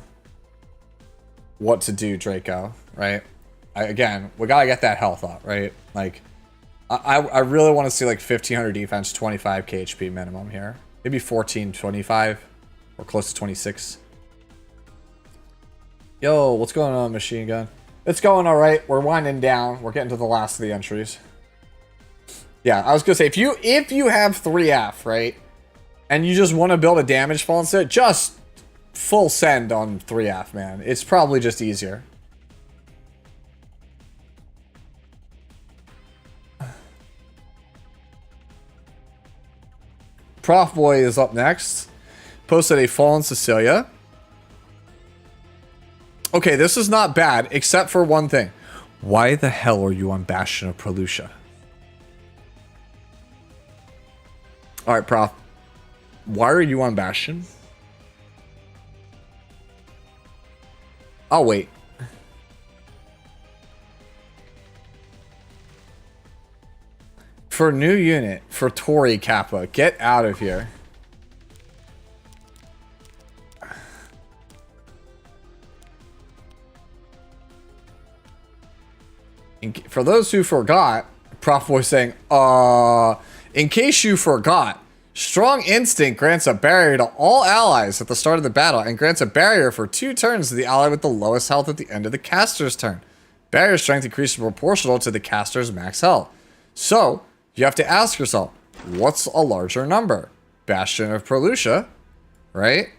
what to do, Draco, right? Again, we gotta get that health up, right? Like, I really want to see like 1500 defense, 25 KHP minimum here. Maybe 14, 25, or close to 26. Yo, what's going on, Machine Gun? It's going all right. We're winding down. We're getting to the last of the entries. Yeah, I was gonna say, if you have 3F, right, and you just want to build a damage fallen set, just full send on 3F, man. It's probably just easier. Prof Boy is up next. Posted a Fallen Cecilia. Okay, this is not bad, except for one thing. Why the hell are you on Bastion of Prelucia? Alright, Prof. Why are you on Bastion? I'll wait. For new unit, for Tori Kappa, get out of here. For those who forgot, Prof was saying, in case you forgot, Strong Instinct grants a barrier to all allies at the start of the battle and grants a barrier for 2 turns to the ally with the lowest health at the end of the caster's turn. Barrier strength increases proportional to the caster's max health. So, you have to ask yourself, what's a larger number? Bastion of Prelucia, right?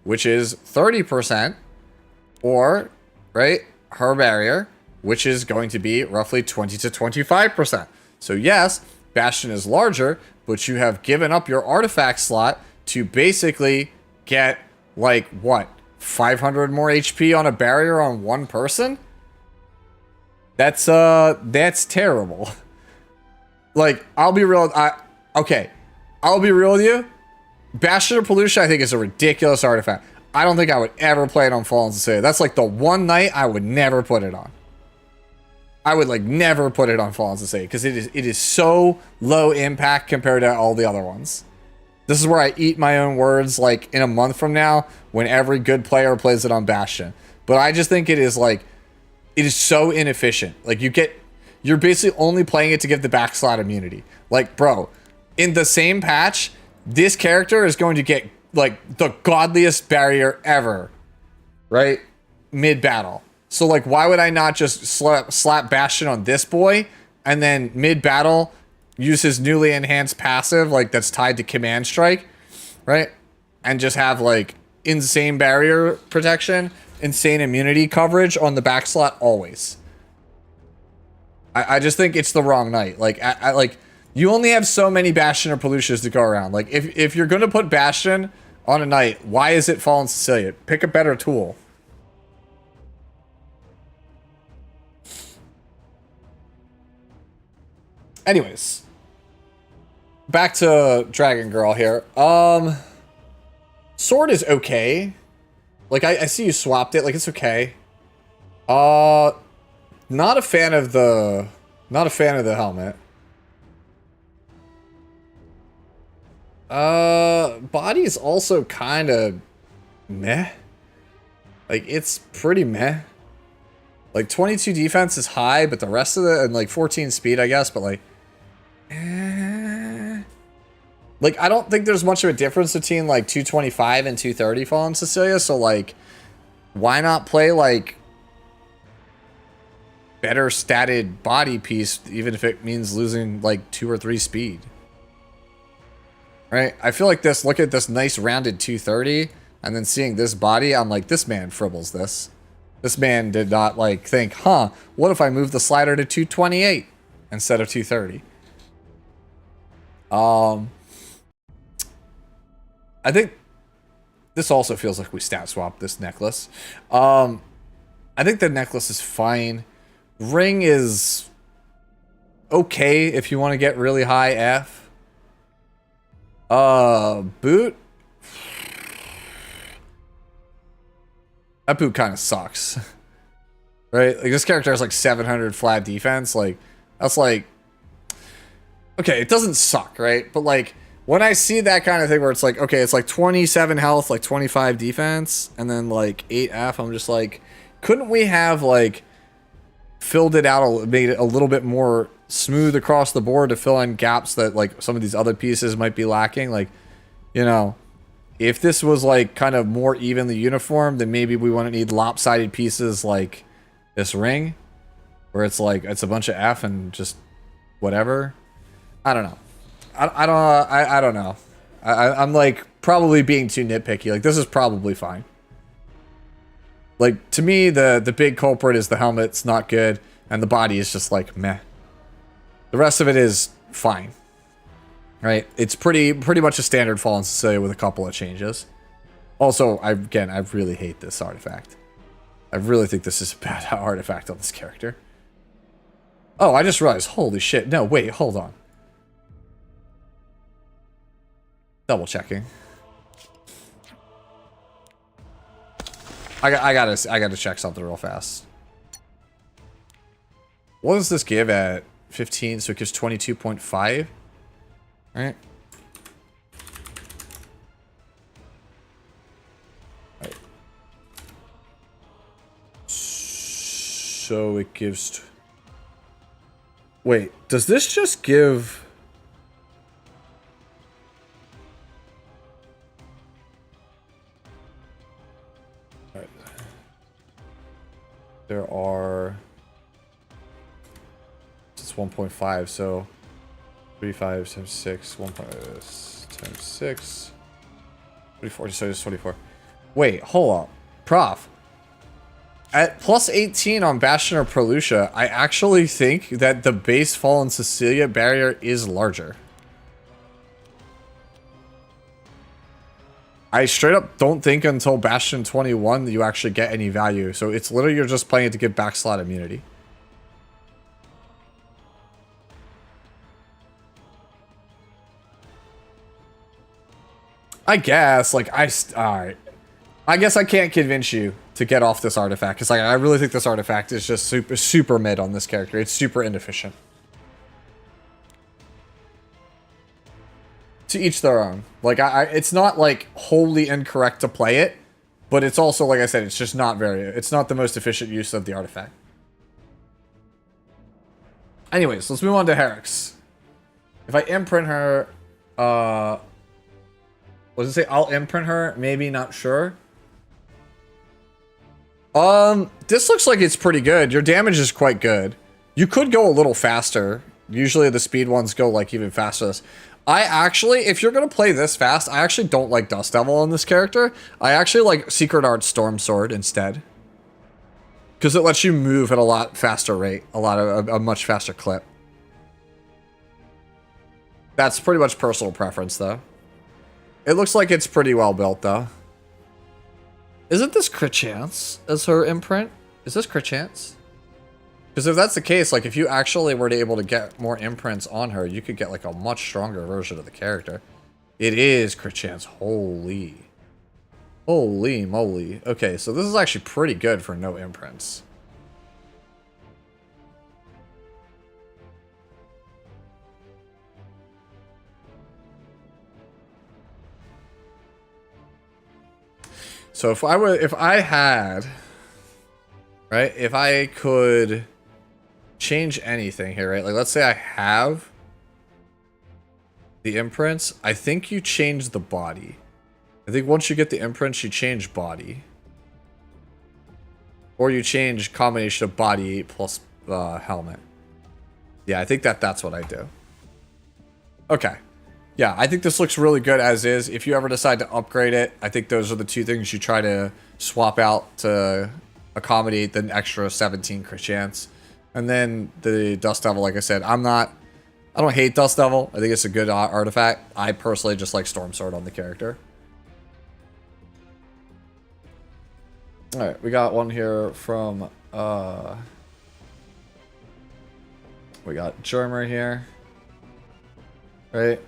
Which is 30%, or, right, her barrier, which is going to be roughly 20 to 25%. So yes, Bastion is larger, but you have given up your artifact slot to basically get, like, what? 500 more HP on a barrier on one person? That's terrible. Like, I'll be real, I'll be real with you. Bastion of Prelucia, I think, is a ridiculous artifact. I don't think I would ever play it on Fallen Cecilia. That's like the one night I would never put it on. I would, like, never put it on Fallen Cecilia, because it is so low impact compared to all the other ones. This is where I eat my own words, like, in a month from now, when every good player plays it on Bastion. But I just think it is, like, it is so inefficient. Like, you're basically only playing it to give the backslot immunity. Like, bro, in the same patch, this character is going to get, like, the godliest barrier ever, right? Mid-battle. So, like, why would I not just slap Bastion on this boy, and then mid-battle use his newly enhanced passive, like, that's tied to Command Strike, right? And just have, like, insane barrier protection, insane immunity coverage on the back slot always. I just think it's the wrong night. Like, like, you only have so many Bastion or Prelucias to go around. Like, if you're going to put Bastion on a night, why is it Fallen Cecilia? Pick a better tool. Anyways, back to Dragon Girl here. Sword is okay. Like, I see you swapped it. Like, it's okay. Not a fan of the helmet. Body's also kind of meh. Like, it's pretty meh. Like, 22 defense is high, but the rest of it, and like 14 speed, I guess, but like, like, I don't think there's much of a difference between like 225 and 230 Fallen Cecilia, so like, why not play like better statted body piece, even if it means losing like 2 or 3 speed. Right? I feel like this, look at this nice rounded 230, and then seeing this body, I'm like, this man fribbles this. This man did not like think, huh, what if I move the slider to 228 instead of 230? I think this also feels like we stat swapped this necklace. I think the necklace is fine. Ring is okay if you want to get really high F. Boot. That boot kind of sucks. Right? Like, this character has like 700 flat defense. Like, that's like... Okay, it doesn't suck, right? But like, when I see that kind of thing where it's like, okay, it's like 27 health, like 25 defense, and then like 8F, I'm just like, couldn't we have like filled it out, made it a little bit more smooth across the board to fill in gaps that like some of these other pieces might be lacking? Like, you know, if this was like kind of more evenly uniform, then maybe we wouldn't need lopsided pieces like this ring, where it's like, it's a bunch of F and just whatever. I don't know. I don't know. I'm like probably being too nitpicky. Like, this is probably fine. Like, to me, the big culprit is the helmet's not good, and the body is just like meh. The rest of it is fine. Right? It's pretty much a standard Fallen Cecilia with a couple of changes. Also, I really hate this artifact. I really think this is a bad artifact on this character. Oh, I just realized. Holy shit. No, wait, hold on. Double checking. I gotta check something real fast. What does this give at 15? So it gives 22.5. Right? Right. So it gives. Wait, does this just give? There are, it's 1.5, so 35 times 6, 1 times 6, 24, so it's 24. Wait, hold up. Prof. At plus 18 on Bastion or Prelucia, I actually think that the base Fallen Cecilia barrier is larger. I straight up don't think until Bastion 21 that you actually get any value. So it's literally you're just playing it to give backslot immunity. I guess, like, alright. I guess I can't convince you to get off this artifact. Because like, I really think this artifact is just super mid on this character. It's super inefficient. To each their own. Like, it's not like wholly incorrect to play it, but it's also, like I said, it's just not it's not the most efficient use of the artifact. Anyways, let's move on to Herix. If I imprint her, what does it say? I'll imprint her, maybe, not sure. This looks like it's pretty good. Your damage is quite good. You could go a little faster. Usually the speed ones go like even faster. I actually, if you're going to play this fast, I actually don't like Dust Devil on this character. I actually like Secret Art Storm Sword instead. Because it lets you move at a lot faster rate. A much faster clip. That's pretty much personal preference, though. It looks like it's pretty well built, though. Isn't this crit chance as her imprint? Is this crit chance? Because if that's the case, like, if you actually were able to get more imprints on her, you could get, like, a much stronger version of the character. It is crit chance. Holy. Holy moly. Okay, so this is actually pretty good for no imprints. So if I had, right, if I could change anything here, right? Like, let's say I have the imprints. I think you change the body. I think once you get the imprints, you change body. Or you change combination of body plus the helmet. Yeah, I think that's what I do. Okay. Yeah, I think this looks really good as is. If you ever decide to upgrade it, I think those are the two things you try to swap out to accommodate the extra 17 crit chance. And then the Dust Devil, like I said, I don't hate Dust Devil. I think it's a good artifact. I personally just like Storm Sword on the character. Alright, we got one here from, we got Germer here. Right?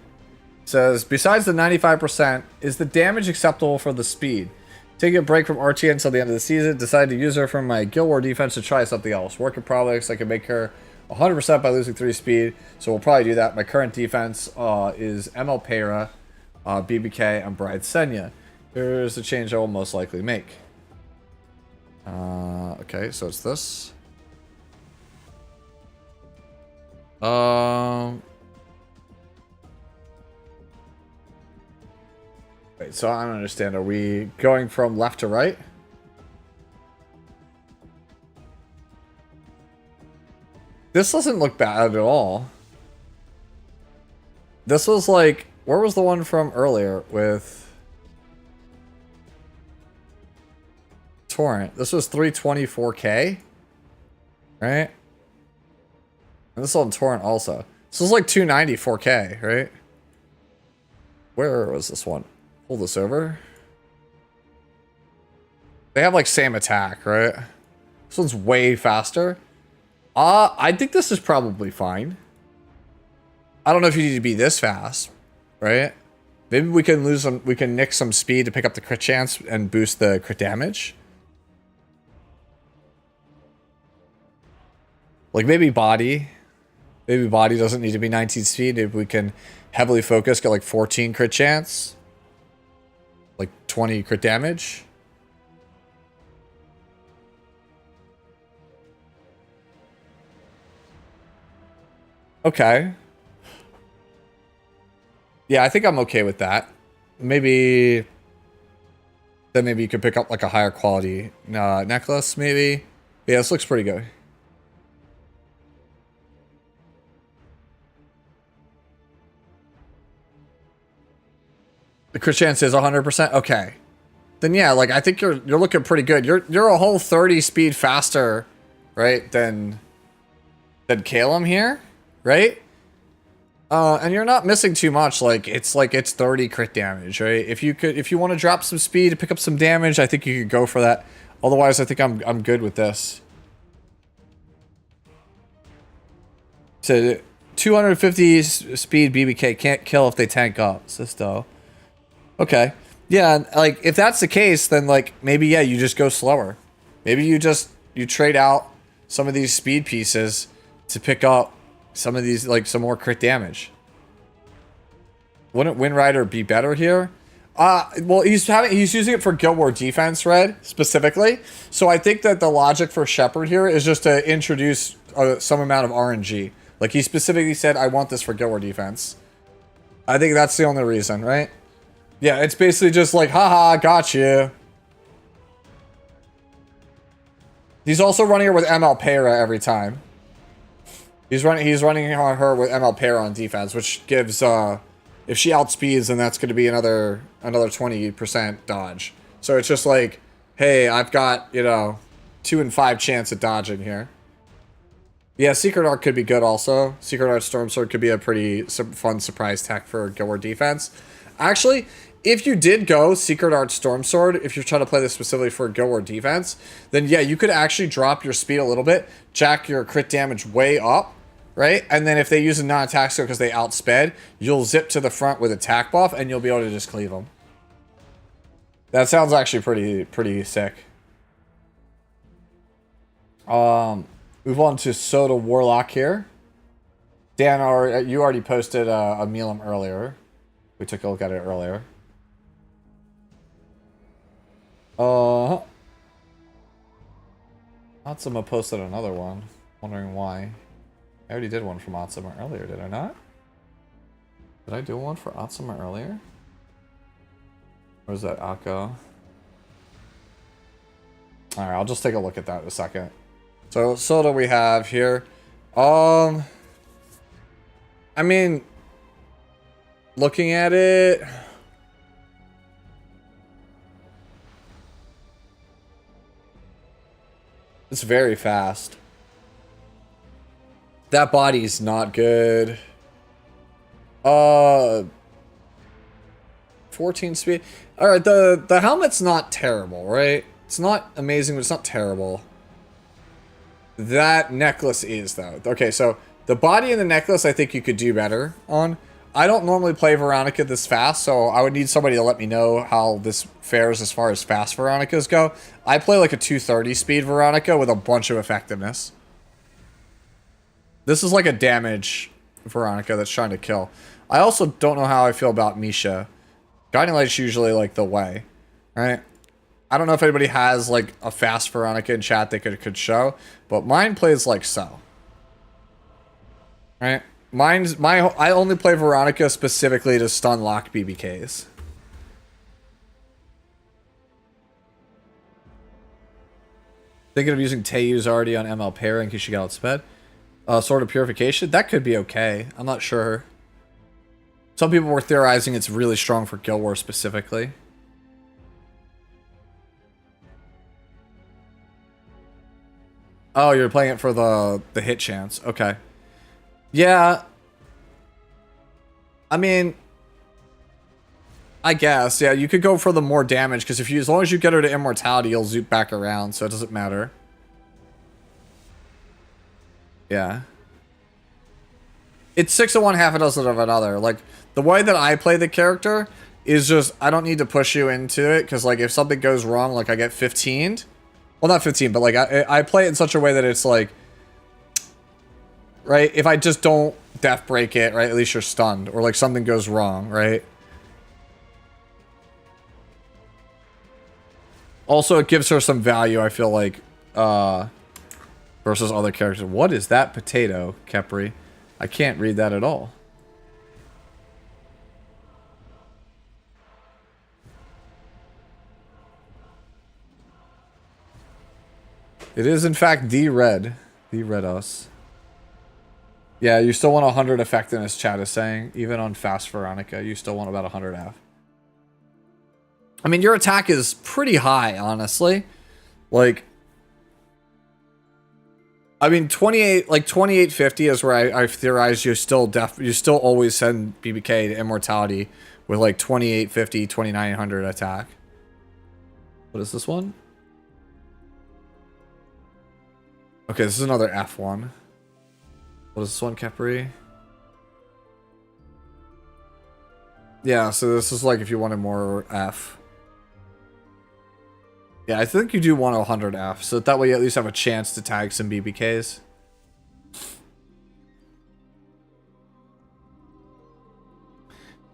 Says, besides the 95%, is the damage acceptable for the speed? Taking a break from RT until the end of the season, decided to use her from my Guild War defense to try something else. Work in progress, I can make her 100% by losing 3 speed, so we'll probably do that. My current defense is ML Pera, BBK, and Bride Senya. Here's the change I will most likely make. Okay, so it's this. Wait, so I don't understand. Are we going from left to right? This doesn't look bad at all. This was like, where was the one from earlier with Torrent? This was 324k, right? And this is on Torrent also. This was like 294k, right? Where was this one? Pull this over. They have like same attack, right? This one's way faster. I think this is probably fine. I don't know if you need to be this fast, right? Maybe we can lose some, we can nick some speed to pick up the crit chance and boost the crit damage. Like maybe body. Maybe body doesn't need to be 19 speed. Maybe we can heavily focus, get like 14 crit chance. Like 20 crit damage. Okay. Yeah, I think I'm okay with that. Maybe... Then maybe you could pick up like a higher quality necklace, maybe. Yeah, this looks pretty good. The crit chance is 100%? Okay. Then yeah, like I think you're looking pretty good. You're a whole 30 speed faster, right, than Calum here, right? And you're not missing too much. Like it's 30 crit damage, right? If you want to drop some speed to pick up some damage, I think you could go for that. Otherwise, I think I'm good with this. So 250 speed BBK can't kill if they tank up. Sisto. Okay. Yeah, like if that's the case, then like maybe yeah, you just go slower. Maybe you trade out some of these speed pieces to pick up some of these, like some more crit damage. Wouldn't Wind Rider be better here? Well, he's using it for Guild War defense, Red, specifically. So I think that the logic for Shepard here is just to introduce some amount of RNG. Like he specifically said, I want this for Guild War defense. I think that's the only reason, right? Yeah, it's basically just like, haha, got you. He's also running her with ML Pera every time. He's running her with ML Pera on defense, which gives if she outspeeds, then that's going to be another 20% dodge. So it's just like, hey, I've got, 2 in 5 chance at dodging here. Yeah, Secret Art could be good also. Secret Art Storm Sword could be a pretty fun surprise tech for Guild War defense. Actually, if you did go Secret Art Storm Sword, if you're trying to play this specifically for Guild War defense, then yeah, you could actually drop your speed a little bit, jack your crit damage way up, right? And then if they use a non-attack skill because they outsped, you'll zip to the front with attack buff and you'll be able to just cleave them. That sounds actually pretty sick. Move on to Soda Warlock here. Dan, you already posted a Milam earlier. We took a look at it earlier. Atsuma posted another one. Wondering why. I already did one from Atsuma earlier, did I not? Did I do one for Atsuma earlier? Or was that Akko? Alright, I'll just take a look at that in a second. So what do we have here? I mean, looking at it, it's very fast. That body's not good. 14 speed. All right, the helmet's not terrible, right? It's not amazing, but it's not terrible. That necklace is, though. Okay, so the body and the necklace I think you could do better on. I don't normally play Veronica this fast, so I would need somebody to let me know how this fares as far as fast Veronicas go. I play like a 230 speed Veronica with a bunch of effectiveness. This is like a damage Veronica that's trying to kill. I also don't know how I feel about Misha. Guiding Light's usually like the way, right? I don't know if anybody has like a fast Veronica in chat they could show, but mine plays like so. Right? I only play Veronica specifically to stun lock BBKs. Thinking of using Teyu's already on ML Para in case you got outsped. Sword of Purification? That could be okay. I'm not sure. Some people were theorizing it's really strong for Guild Wars specifically. Oh, you're playing it for the hit chance. Okay. Yeah. I mean, I guess. Yeah, you could go for the more damage because as long as you get her to immortality, you'll zoop back around, so it doesn't matter. Yeah. It's 6 of one, half a dozen of another. Like, the way that I play the character is just, I don't need to push you into it, because, like, if something goes wrong, like, I get 15'd. Well, not 15, but, like, I play it in such a way that it's, like, right? If I just don't death break it, right, at least you're stunned. Or, like, something goes wrong, right? Also, it gives her some value, I feel like, versus other characters. What is that potato, Kepri? I can't read that at all. It is, in fact, the red us. Yeah, you still want 100 effectiveness, chat is saying. Even on fast Veronica, you still want about 100 F. I mean, your attack is pretty high, honestly. Like, I mean, 2850 is where I theorize you still always send BBK to immortality with like 2850, 2900 attack. What is this one? Okay, this is another F1. What is this one, Kepri? Yeah, so this is like if you wanted more F. Yeah, I think you do want 100 F, so that way you at least have a chance to tag some BBKs.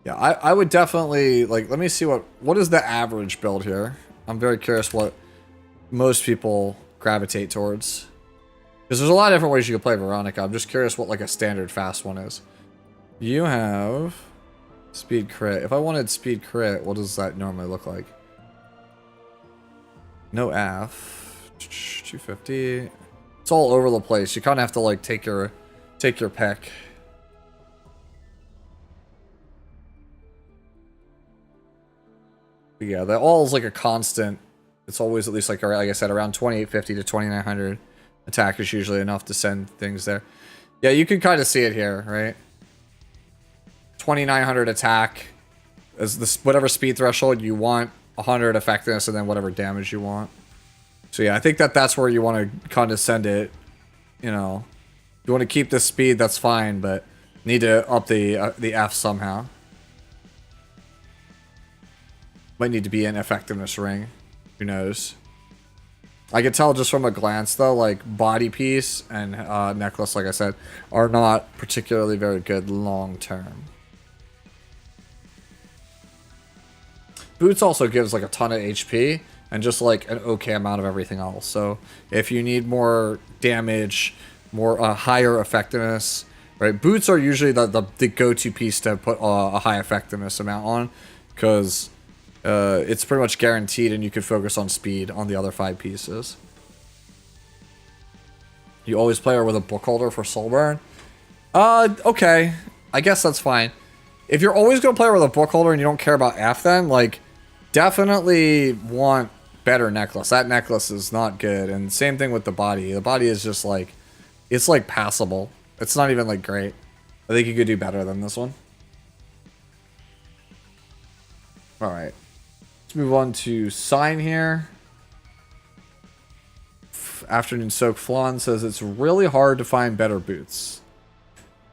Yeah, I would definitely, like, let me see what is the average build here? I'm very curious what most people gravitate towards. Because there's a lot of different ways you can play Veronica. I'm just curious what, like, a standard fast one is. You have speed crit. If I wanted speed crit, what does that normally look like? No F. 250. It's all over the place. You kind of have to like take your pick. But yeah, that all is like a constant. It's always at least like I said, around 2850 to 2900 attack is usually enough to send things there. Yeah, you can kind of see it here, right? 2900 attack is this whatever speed threshold you want. 100 effectiveness and then whatever damage you want. So yeah, I think that's where you want to kind of send it. You know, if you want to keep this speed, that's fine, but need to up the F somehow. Might need to be an effectiveness ring. Who knows? I can tell just from a glance though, like body piece and necklace, like I said, are not particularly very good long term. Boots also gives like a ton of HP and just like an okay amount of everything else. So if you need more damage, more higher effectiveness, right? Boots are usually the go-to piece to put a high effectiveness amount on because it's pretty much guaranteed and you can focus on speed on the other 5 pieces. You always play her with a book holder for soul burn. Okay. I guess that's fine. If you're always going to play her with a book holder and you don't care about F then, like, definitely want better necklace. That necklace is not good. And same thing with the body. The body is just like, it's like passable. It's not even like great. I think you could do better than this one. Alright. Let's move on to sign here. Afternoon Soak Flan says it's really hard to find better boots.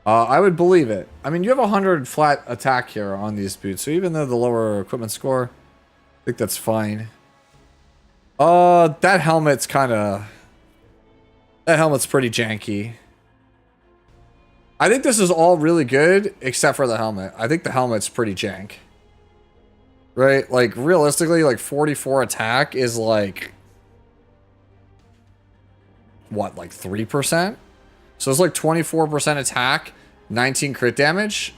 I would believe it. I mean, you have 100 flat attack here on these boots, so even though the lower equipment score, I think that's fine. That helmet's kind of... That helmet's pretty janky. I think this is all really good, except for the helmet. I think the helmet's pretty jank. Right? Like, realistically, like, 44 attack is like... What, like 3%? So it's like 24% attack, 19 crit damage?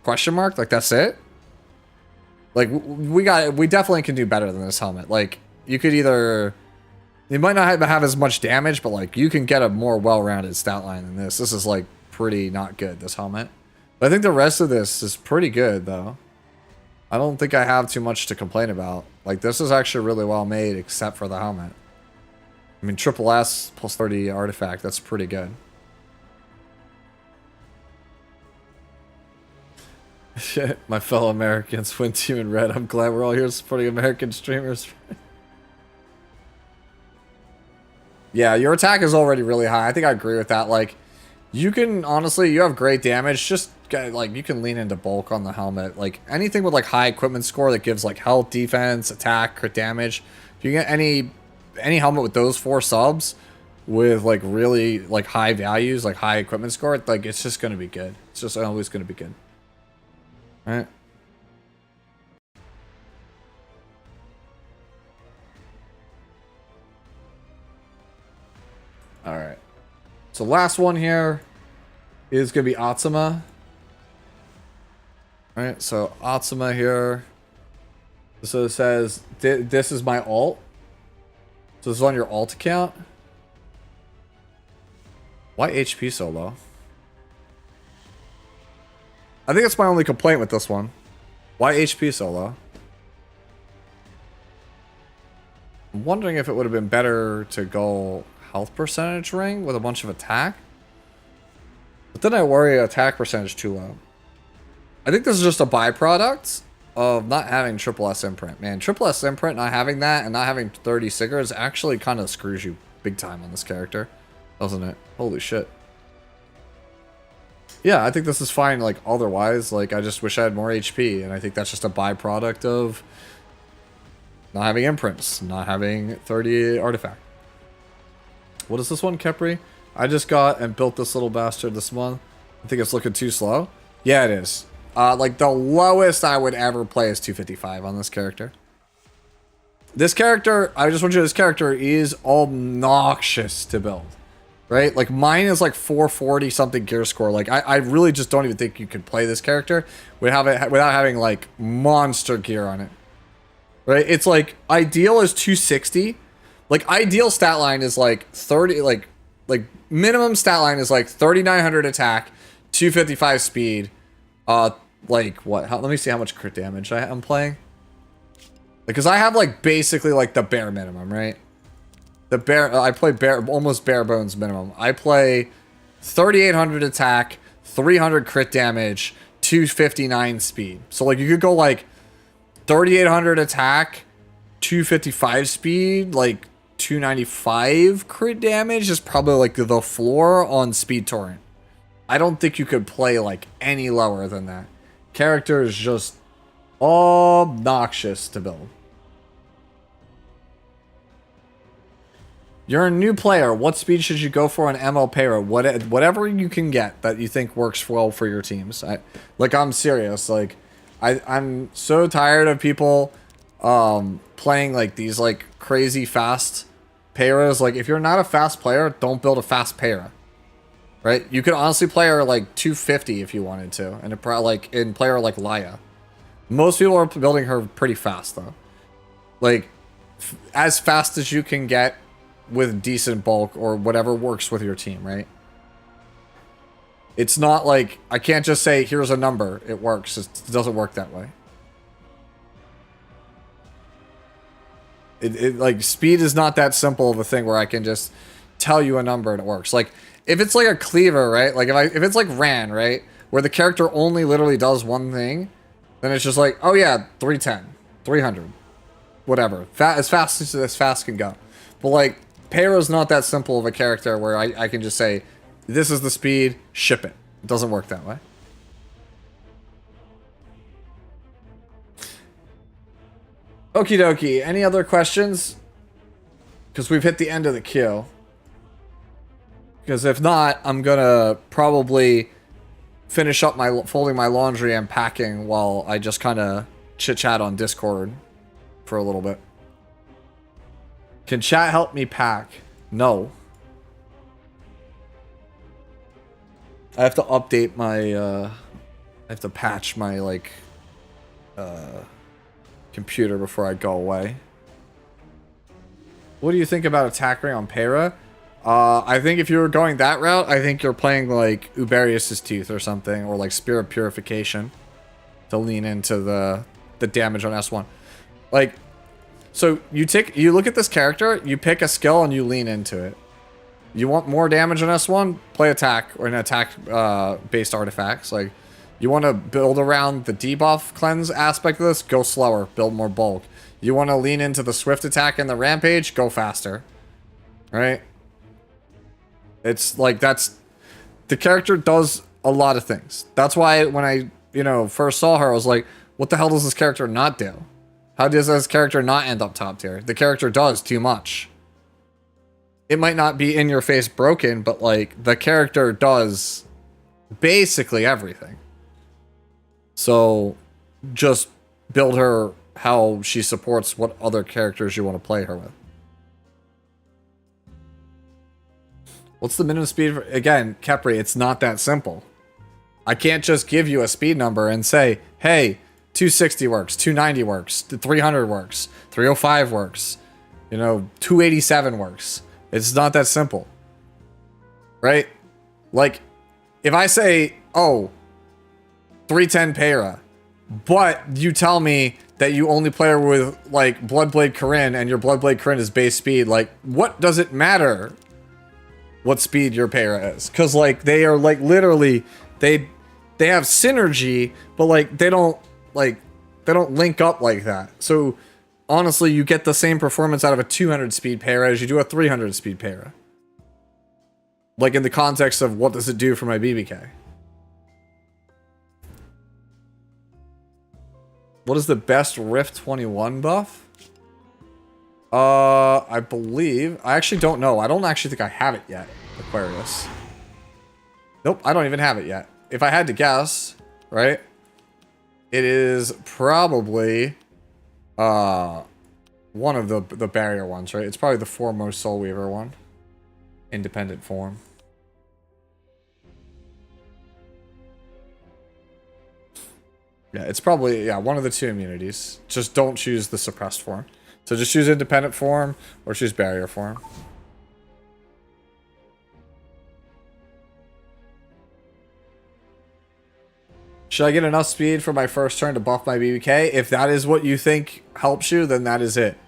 Question mark? Like, that's it? Like, we definitely can do better than this helmet. Like, you could either... You might not have as much damage, but, like, you can get a more well-rounded stat line than this. This is, like, pretty not good, this helmet. But I think the rest of this is pretty good, though. I don't think I have too much to complain about. Like, this is actually really well made, except for the helmet. I mean, triple S plus 30 artifact, that's pretty good. Shit, my fellow Americans win team in red. I'm glad we're all here supporting American streamers. Yeah, your attack is already really high. I think I agree with that. Like, you can, honestly, you have great damage. Just, like, you can lean into bulk on the helmet. Like, anything with, like, high equipment score that gives, like, health, defense, attack, crit damage. If you get any helmet with those 4 subs with, like, really, like, high values, like, high equipment score, like, it's just going to be good. It's just always going to be good. Alright. Alright. So last one here is going to be Atsuma. Alright, so Atsuma here. So it says, this is my alt. So this is on your alt account. Why HP so low? I think that's my only complaint with this one. Why HP so low? I'm wondering if it would have been better to go health percentage ring with a bunch of attack. But then I worry attack percentage too low. I think this is just a byproduct of not having triple S imprint. Man, triple S imprint, not having that and not having 30 Sigurs actually kind of screws you big time on this character. Doesn't it? Holy shit. Yeah, I think this is fine, like, otherwise. Like, I just wish I had more HP, and I think that's just a byproduct of not having imprints, not having 30 artifact. What is this one, Kepri? I just got and built this little bastard this month. I think it's looking too slow. Yeah, it is. Like, the lowest I would ever play is 255 on this character. This character, I just want you to know, this character is obnoxious to build. Right? Like, mine is like 440 something gear score. Like, I really just don't even think you could play this character without having, like, monster gear on it. Right? It's like, ideal is 260. Like, ideal stat line is like 30, like minimum stat line is like 3900 attack, 255 speed. Like, what? Let me see how much crit damage I'm playing. Because I have, like, basically, like, the bare minimum, right? I play almost bare bones minimum. I play 3,800 attack, 300 crit damage, 259 speed. So, like, you could go, like, 3,800 attack, 255 speed, like, 295 crit damage is probably, like, the floor on Speed Torrent. I don't think you could play, like, any lower than that. Character is just obnoxious to build. You're a new player. What speed should you go for on ML Payra? Whatever you can get that you think works well for your teams. I'm serious. Like, I'm so tired of people playing like these like crazy fast Payras. Like, if you're not a fast player, don't build a fast Payra. Right? You could honestly play her like 250 if you wanted to, and in player like Laya. Most people are building her pretty fast though. Like, as fast as you can get with decent bulk or whatever works with your team, right? It's not like, I can't just say, here's a number, it works. It doesn't work that way. Like, speed is not that simple of a thing where I can just tell you a number and it works. Like, if it's like a cleaver, right? Like, if it's like Ran, right? Where the character only literally does one thing, then it's just like, oh yeah, 310, 300, whatever. As fast as fast can go. But like, Peyra's not that simple of a character where I can just say, this is the speed, ship it. It doesn't work that way. Okie dokie. Any other questions? Because we've hit the end of the queue. Because if not, I'm gonna probably finish up my folding my laundry and packing while I just kind of chit-chat on Discord for a little bit. Can chat help me pack? No. I have to update my, I have to patch my, like, computer before I go away. What do you think about attack ring on Peyra? I think if you were going that route, I think you're playing, like, Uberius' Teeth or something, or, like, Spirit Purification to lean into the damage on S1. Like, so you look at this character, you pick a skill, and you lean into it. You want more damage on S1? Play attack or an attack based artifacts. Like, you want to build around the debuff cleanse aspect of this? Go slower, build more bulk. You want to lean into the swift attack and the rampage? Go faster. Right? It's like, that's, the character does a lot of things. That's why when I, first saw her, I was like, what the hell does this character not do? How does this character not end up top tier? The character does too much. It might not be in your face broken, but like the character does basically everything. So just build her how she supports what other characters you want to play her with. What's the minimum speed for, again, Kepri, it's not that simple. I can't just give you a speed number and say, hey, 260 works, 290 works, 300 works, 305 works, 287 works. It's not that simple. Right? Like, if I say, oh, 310 Peyra, but you tell me that you only play her with, like, Bloodblade Corinne, and your Bloodblade Corinne is base speed, like, what does it matter what speed your Peyra is? Because, like, they are, like, literally, they have synergy, but, like, they don't link up like that. So, honestly, you get the same performance out of a 200 speed Peyra as you do a 300 speed Peyra. Like, in the context of what does it do for my BBK? What is the best Rift 21 buff? I believe... I actually don't know. I don't actually think I have it yet, Aquarius. Nope, I don't even have it yet. If I had to guess, right? It is probably... one of the barrier ones, right? It's probably the foremost Soul Weaver one. Independent form. Yeah, it's probably, yeah, one of the two immunities. Just don't choose the suppressed form. So just choose independent form or choose barrier form. Should I get enough speed for my first turn to buff my BBK? If that is what you think helps you, then that is it.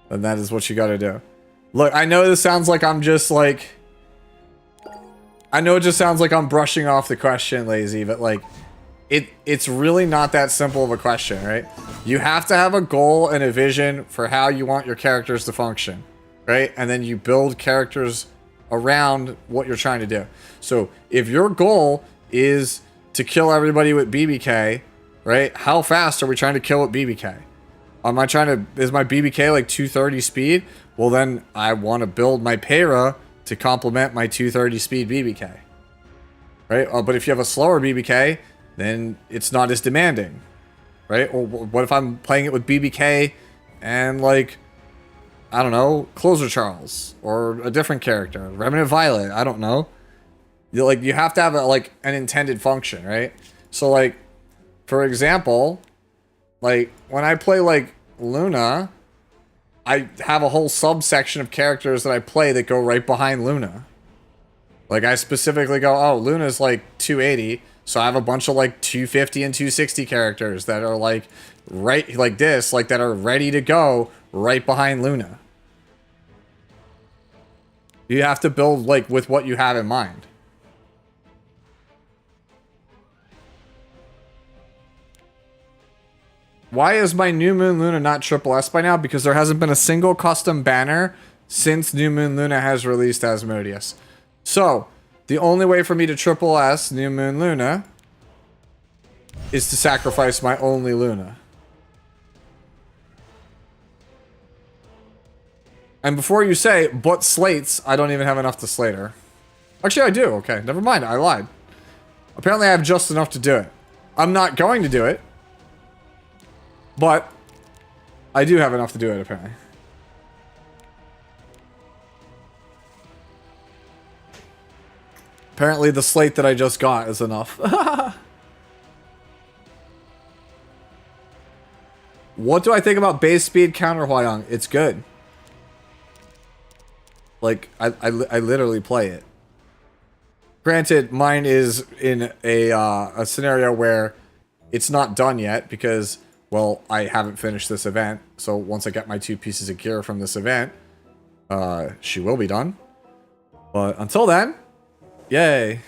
Then that is what you gotta do. Look, I know this sounds like I'm just like... I know it just sounds like I'm brushing off the question, Lazy, but like... It's really not that simple of a question, right? You have to have a goal and a vision for how you want your characters to function, right? And then you build characters around what you're trying to do. So if your goal is to kill everybody with BBK, right? How fast are we trying to kill with BBK? Am I trying to... Is my BBK like 230 speed? Well, then I want to build my Peyra to complement my 230 speed BBK. Right? But if you have a slower BBK... then it's not as demanding, right? Or what if I'm playing it with BBK and, like, I don't know, Closer Charles, or a different character, Remnant Violet, I don't know. You have to have, an intended function, right? So, like, for example, like, when I play, like, Luna, I have a whole subsection of characters that I play that go right behind Luna. Like, I specifically go, oh, Luna's like 280, so I have a bunch of like 250 and 260 characters that are like right like this, like that are ready to go right behind Luna. You have to build like with what you have in mind. Why is my New Moon Luna not Triple S by now? Because there hasn't been a single custom banner since New Moon Luna has released Asmodeus. So, the only way for me to Triple S New Moon Luna is to sacrifice my only Luna. And before you say, but slates, I don't even have enough to slate her. Actually, I do. Okay, never mind. I lied. Apparently, I have just enough to do it. I'm not going to do it. But I do have enough to do it, apparently. Apparently, the slate that I just got is enough. What do I think about base speed counter Hwayoung? It's good. Like, I literally play it. Granted, mine is in a scenario where it's not done yet because... well, I haven't finished this event, so once I get my 2 pieces of gear from this event, she will be done. But until then, yay.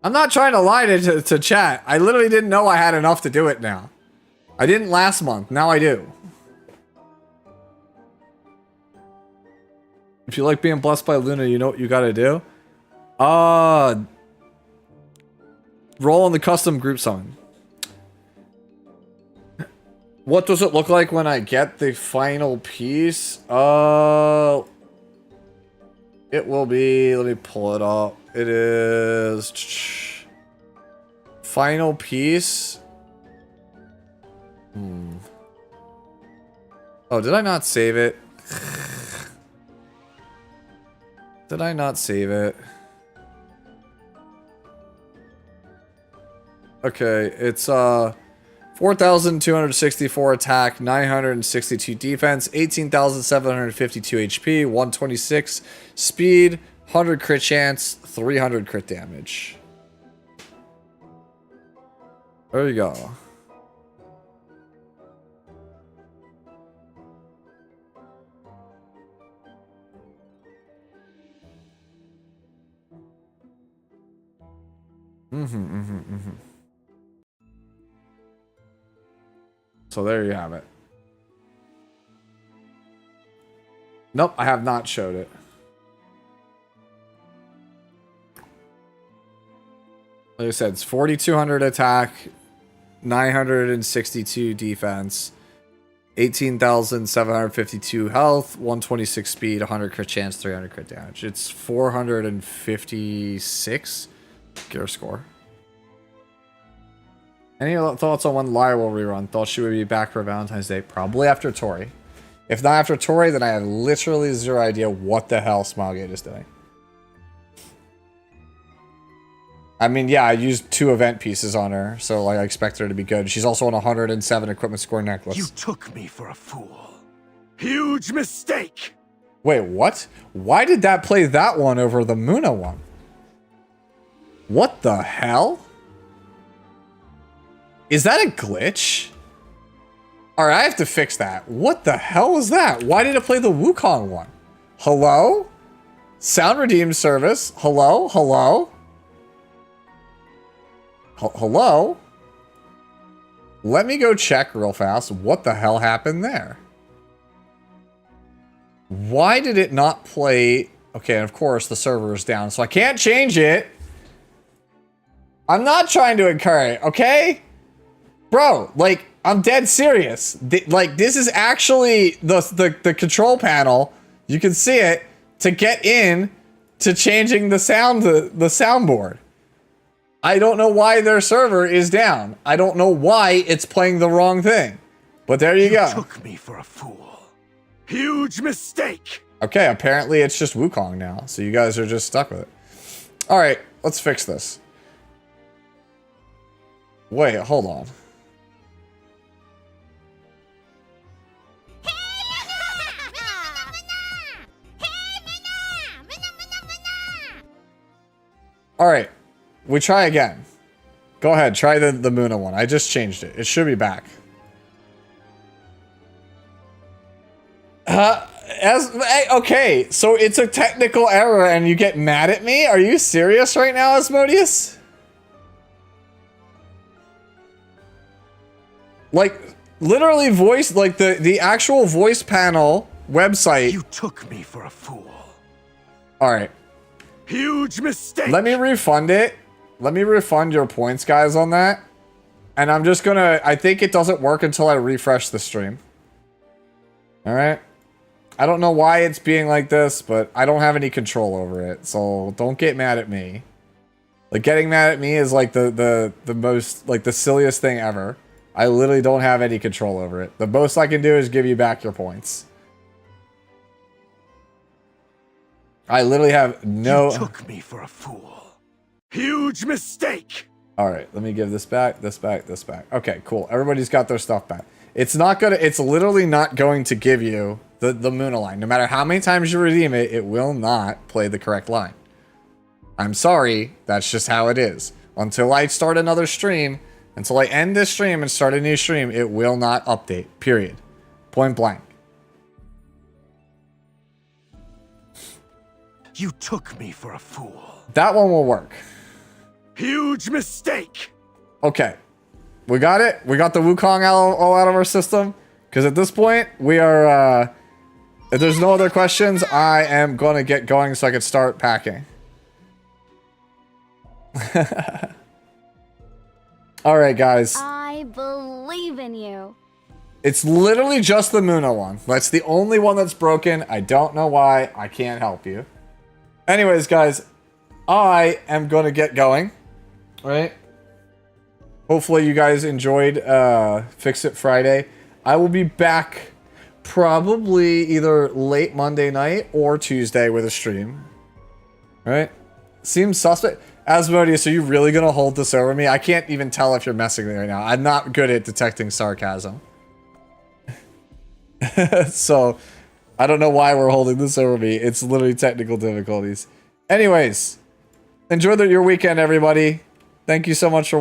I'm not trying to lie to chat. I literally didn't know I had enough to do it now. I didn't last month, now I do. If you like being blessed by Luna, you know what you gotta do? Roll on the custom group summon. What does it look like when I get the final piece? It will be... let me pull it up. It is... final piece. Oh, did I not save it? Did I not save it? Okay, it's 4,264 attack, 962 defense, 18,752 HP, 126 speed, 100 crit chance, 300 crit damage. There you go. So there you have it. Nope, I have not showed it. Like I said, it's 4,200 attack, 962 defense, 18,752 health, 126 speed, 100 crit chance, 300 crit damage. It's 456 gear score. Any thoughts on when Lyra will rerun? Thought she would be back for Valentine's Day. Probably after Tori. If not after Tori, then I have literally zero idea what the hell Smilegate is doing. I mean, yeah, I used 2 event pieces on her, so like I expect her to be good. She's also on 107 equipment score necklace. You took me for a fool. Huge mistake! Wait, what? Why did that play that one over the Muna one? What the hell? Is that a glitch? Alright, I have to fix that. What the hell was that? Why did it play the Wukong one? Hello? Sound redeemed service. Hello? Hello? Hello? Let me go check real fast what the hell happened there. Why did it not play... okay, and of course the server is down, so I can't change it. I'm not trying to encourage, okay? Bro, like, I'm dead serious. Like, this is actually the control panel. You can see it to get in to changing the sound, the soundboard. I don't know why their server is down. I don't know why it's playing the wrong thing. But there you go. Took me for a fool. Huge mistake. Okay, apparently it's just Wukong now. So you guys are just stuck with it. All right, let's fix this. Wait, hold on. All right, we try again. Go ahead, try the Muna one. I just changed it. It should be back. Okay, so it's a technical error and you get mad at me? Are you serious right now, Asmodeus? Like, literally voice, like the actual voice panel website. You took me for a fool. All right. Huge mistake. Let me refund it. Let me refund your points, guys, on that. And I'm just gonna, I think it doesn't work until I refresh the stream. All right. I don't know why it's being like this, but I don't have any control over it. So don't get mad at me. Like, getting mad at me is like the most, like, the silliest thing ever. I literally don't have any control over it. The most I can do is give you back your points. I literally have no... You took me for a fool. Huge mistake. All right, let me give this back, this back, this back. Okay, cool. Everybody's got their stuff back. It's not gonna, it's literally not going to give you the Muna line. No matter how many times you redeem it, it will not play the correct line. I'm sorry, that's just how it is. Until I start another stream, until I end this stream and start a new stream, it will not update, period. Point blank. You took me for a fool. That one will work. Huge mistake. Okay. We got it. We got the Wukong all out of our system. Because at this point, we are... if there's no other questions, I am going to get going so I can start packing. Alright, guys. I believe in you. It's literally just the Muna one. That's the only one that's broken. I don't know why. I can't help you. Anyways, guys, I am going to get going. Right? Hopefully you guys enjoyed Fix It Friday. I will be back probably either late Monday night or Tuesday with a stream. Right? Seems suspect. Asmodeus, are you really going to hold this over me? I can't even tell if you're messing with me right now. I'm not good at detecting sarcasm. So, I don't know why we're holding this over me. It's literally technical difficulties. Anyways, enjoy your weekend, everybody. Thank you so much for watching.